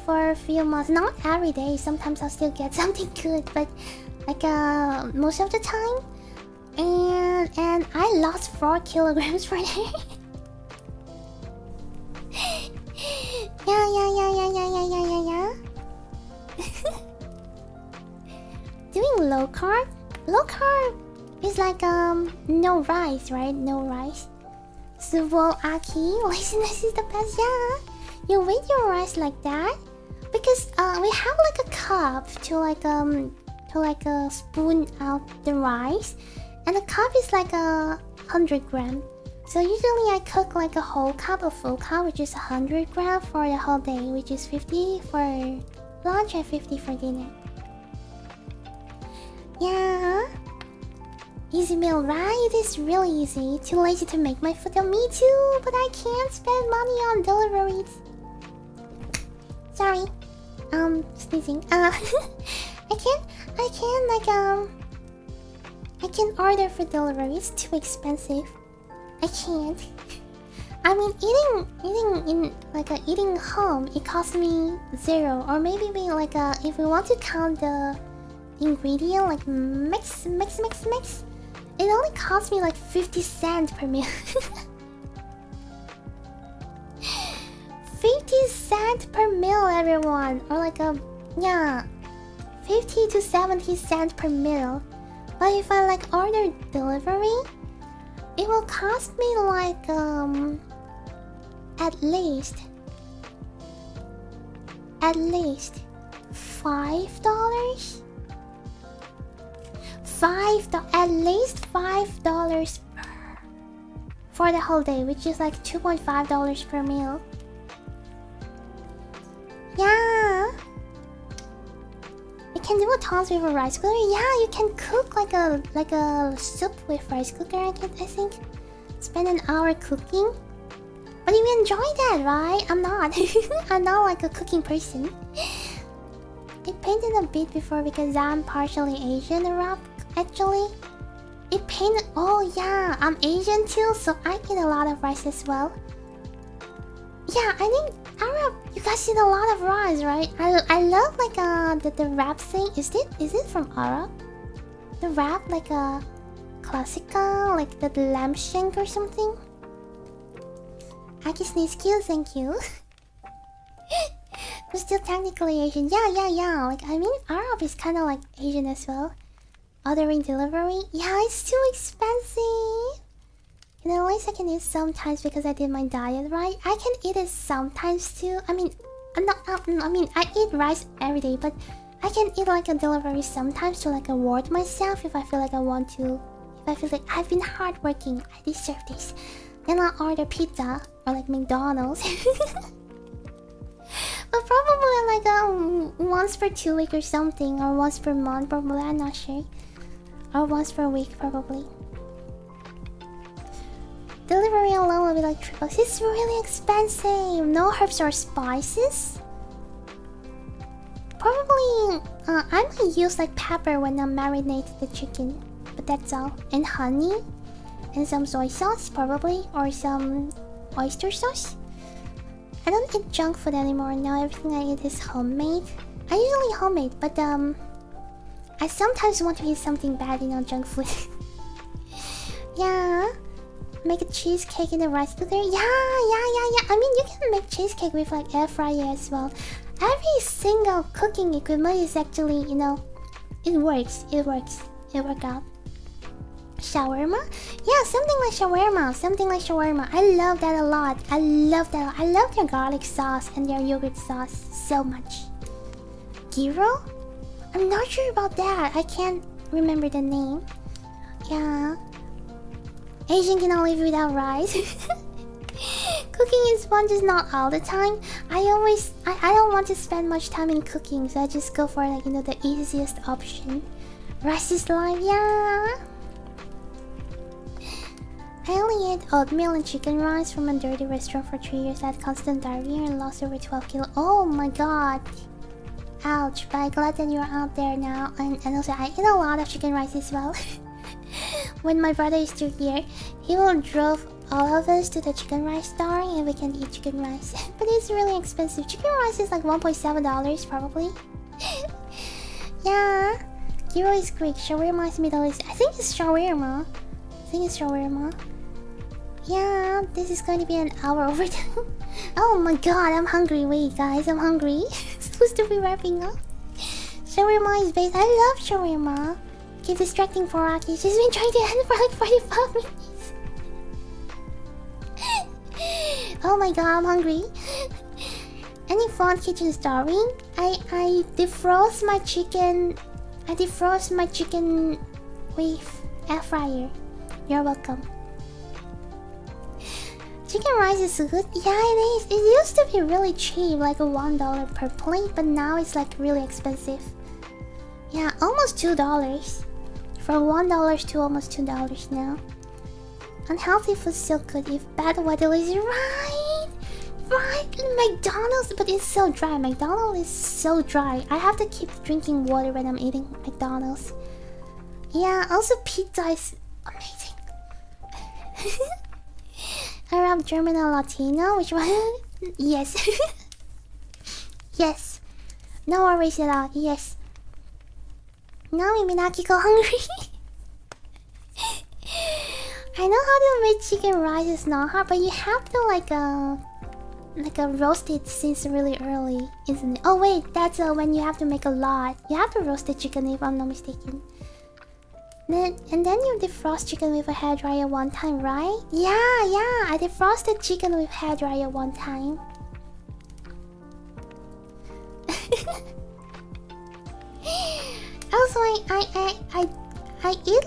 S1: for a few months. Not every day. Sometimes I'll still get something good, but most of the time. And I lost 4 kilograms for that. Yeah. Doing low carb? Low carb is like no rice, right? No rice. Subo Aki, laziness is the best. Yeah, you weight your rice like that because we have like a cup to spoon out the rice, and the cup is like 100 grams. So usually I cook like a whole cup, a full cup, which is 100 grams for the whole day, which is 50 for lunch and 50 for dinner. Yeah. Easy meal, right? It is really easy. Too lazy to make my food. Me too, but I can't spend money on deliveries. Sorry. Sneezing. I can order for delivery. It's too expensive. I can't. I mean, eating home, it costs me 0, or maybe if we want to count the ingredient, like mix, it only costs me like 50 cents per meal. 50 cents per meal, everyone, or 50 to 70 cents per meal. But if I order delivery, it will cost me at least $5. At least $5 for the whole day, which is like $2.5 per meal. Yeah, you can do a tons with a rice cooker. Yeah, you can cook like a soup with rice cooker. I think spend an hour cooking. But you enjoy that, right? I'm not. I'm not like a cooking person. It painted a bit before because I'm partially Asian Arab. Actually, it painted. Oh yeah, I'm Asian too, so I eat a lot of rice as well. Yeah, I think Arab. You guys eat a lot of rice, right? I love the wrap thing. Is it from Arab? The wrap a classical, like the lamb shank or something. Aki sneeze cute, thank you. We're still technically Asian. Yeah. I mean, Arab is kind of like Asian as well. Ordering delivery? Yeah, it's too expensive. And at least I can eat sometimes because I did my diet, right? I can eat it sometimes too. I mean, I eat rice every day, but I can eat a delivery sometimes to reward myself if I feel like I want to. If I feel like I've been hardworking, I deserve this. Then I'll order pizza or McDonald's. But probably once per 2 weeks or something, or once per month, probably. I'm not sure. Or once per week, probably. Delivery alone will be $3. It's really expensive. No herbs or spices. Probably, I might use pepper when I marinate the chicken, but that's all. And honey, and some soy sauce, probably, or some oyster sauce. I don't eat junk food anymore. Now everything I eat is homemade. I usually homemade, but I sometimes want to eat something bad, junk food. Yeah, make a cheesecake in the rice cooker. Yeah. I mean, you can make cheesecake with air fryer as well. Every single cooking equipment is actually, it works. It works out. Shawarma? Yeah, something like shawarma. Something like shawarma. I love that a lot. I love that. I love their garlic sauce and their yogurt sauce so much. Gyro? I'm not sure about that. I can't remember the name. Yeah. Asian cannot live without rice. Cooking is fun, just not all the time. I don't want to spend much time in cooking, so I just go for like, you know, the easiest option. Rice is life, yeah. I only ate oatmeal and chicken rice from a dirty restaurant for 3 years. I had constant diarrhea and lost over 12 kilos. Oh my god. Ouch, but I'm glad that you're out there now. And also, I eat a lot of chicken rice as well. When my brother is still here, he will drove all of us to the chicken rice store and we can eat chicken rice. But it's really expensive. Chicken rice is like $1.7 probably. Yeah. Gyro is Greek. Shawarma is Middle East. I think it's shawarma. Yeah, this is going to be an hour over time. Oh my god, I'm hungry. Wait, guys, I'm hungry. Supposed to be wrapping up. Shawarma is based. I love shawarma. Keep distracting for Rocky. She's been trying to end for like 45 minutes. Oh my god, I'm hungry. Any fun kitchen story? I defrost my chicken. I defrost my chicken with air fryer. You're welcome. Chicken rice is good. Yeah, it is. It used to be really cheap, like a $1 per plate, but now it's like really expensive. Yeah, almost $2. From $1 to almost $2 now. Unhealthy food still good if bad weather is right. McDonald's, but it's so dry. McDonald's is so dry. I have to keep drinking water when I'm eating McDonald's. Yeah, also pizza is amazing. Arab, German, and Latino. Which one? Yes. Yes. No worries at all. Yes. Now I'm Akiko hungry. I know how to make chicken rice. It's not hard, but you have to like roast it since really early, isn't it? Oh wait, that's when you have to make a lot. You have to roast the chicken if I'm not mistaken. Then you defrost chicken with a hairdryer one time, right? Yeah, I defrosted chicken with hairdryer one time. Also, I eat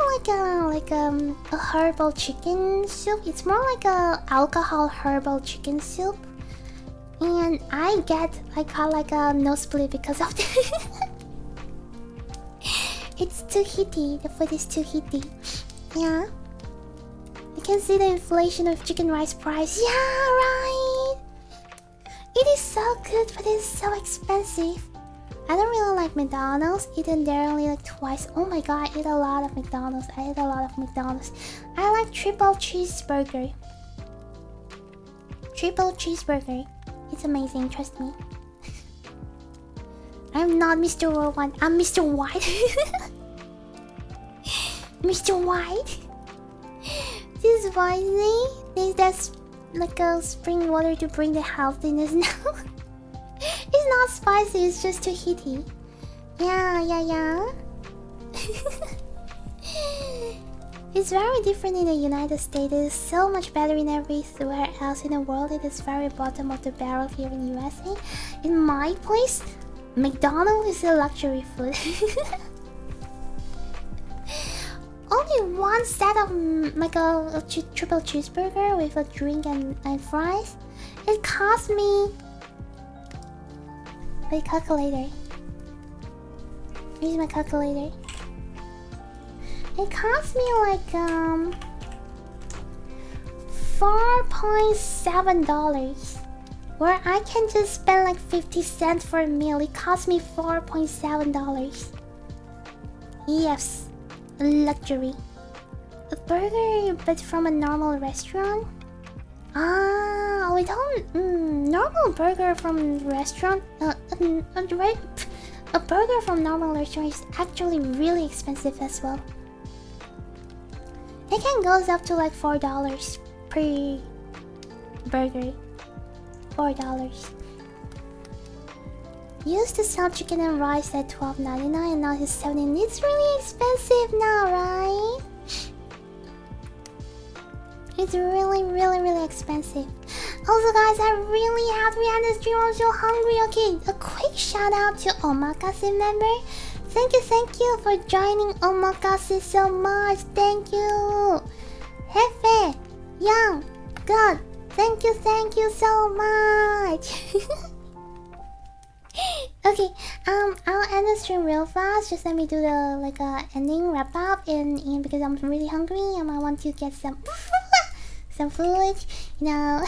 S1: a herbal chicken soup. It's more like a alcohol herbal chicken soup, and I got like a nosebleed because of that. It's too heaty. The food is too heaty. Yeah. You can see the inflation of chicken rice price. Yeah, right. It is so good, but it's so expensive. I don't really like McDonald's. Eaten there only like twice. Oh my god, I eat a lot of McDonald's. I like triple cheeseburger. It's amazing, trust me. I'm not Mr. Worldwide. I'm Mr. White. Mr. White. This is spicy. Is that like a spring water to bring the healthiness now? It's not spicy, it's just too heaty. Yeah. It's very different in the United States. It is so much better in everywhere else in the world. It is very bottom of the barrel here in the USA. In my place, McDonald's is a luxury food. Only one set of like a triple cheeseburger with a drink and fries. It cost me... Wait, calculator. Here's my calculator. It cost me like $4.7. Where I can just spend like 50 cents for a meal. It cost me $4.7. Yes, luxury. A burger, but from a normal restaurant. We don't. Normal burger from restaurant. A burger from normal restaurant is actually really expensive as well. It can goes up to like $4 per burger. $4. Used to sell chicken and rice at $12.99 and now it's $17. It's really expensive now, right? It's really expensive. Also, guys, I really have to end the stream. I'm so hungry. Okay, a quick shout out to Omakase member. Thank you for joining Omakase so much. Thank you. Hefe, Young, God, thank you so much. Okay, I'll end the stream real fast. Just let me do the ending wrap up and because I'm really hungry and I want to get some some food, you know.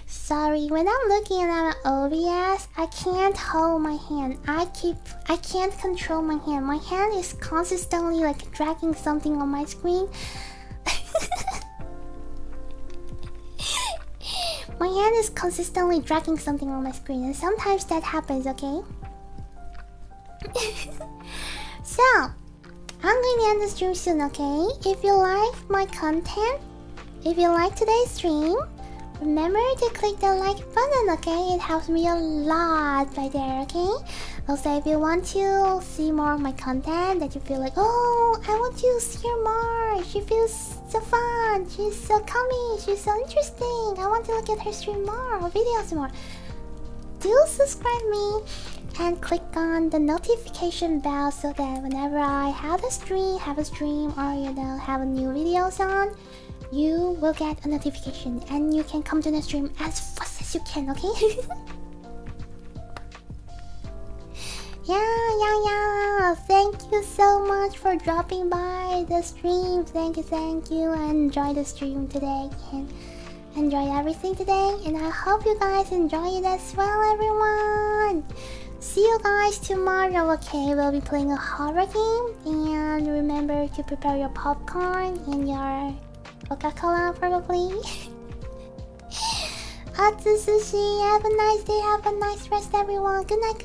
S1: Sorry, when I'm looking at OBS, I can't hold my hand. I can't control my hand. My hand is constantly like dragging something on my screen. My hand is consistently dragging something on my screen, and sometimes that happens, okay? So, I'm going to end the stream soon, okay? If you like my content, if you like today's stream, remember to click the like button, okay? It helps me a lot right there, okay? Also, if you want to see more of my content, that you feel like, oh, I want to see her more. She feels so fun. She's so coming. She's so interesting. I want to look at her stream more or videos more. Do subscribe me and click on the notification bell so that whenever I have a stream or you know have a new videos on, you will get a notification and you can come to the stream as fast as you can, okay? Yeah. Thank you so much for dropping by the stream. Thank you. I enjoyed the stream today and enjoyed everything today. And I hope you guys enjoy it as well, everyone. See you guys tomorrow, okay? We'll be playing a horror game. And remember to prepare your popcorn and your Coca-Cola, probably. Akiko Sushi, have a nice day, have a nice rest, everyone. Good night.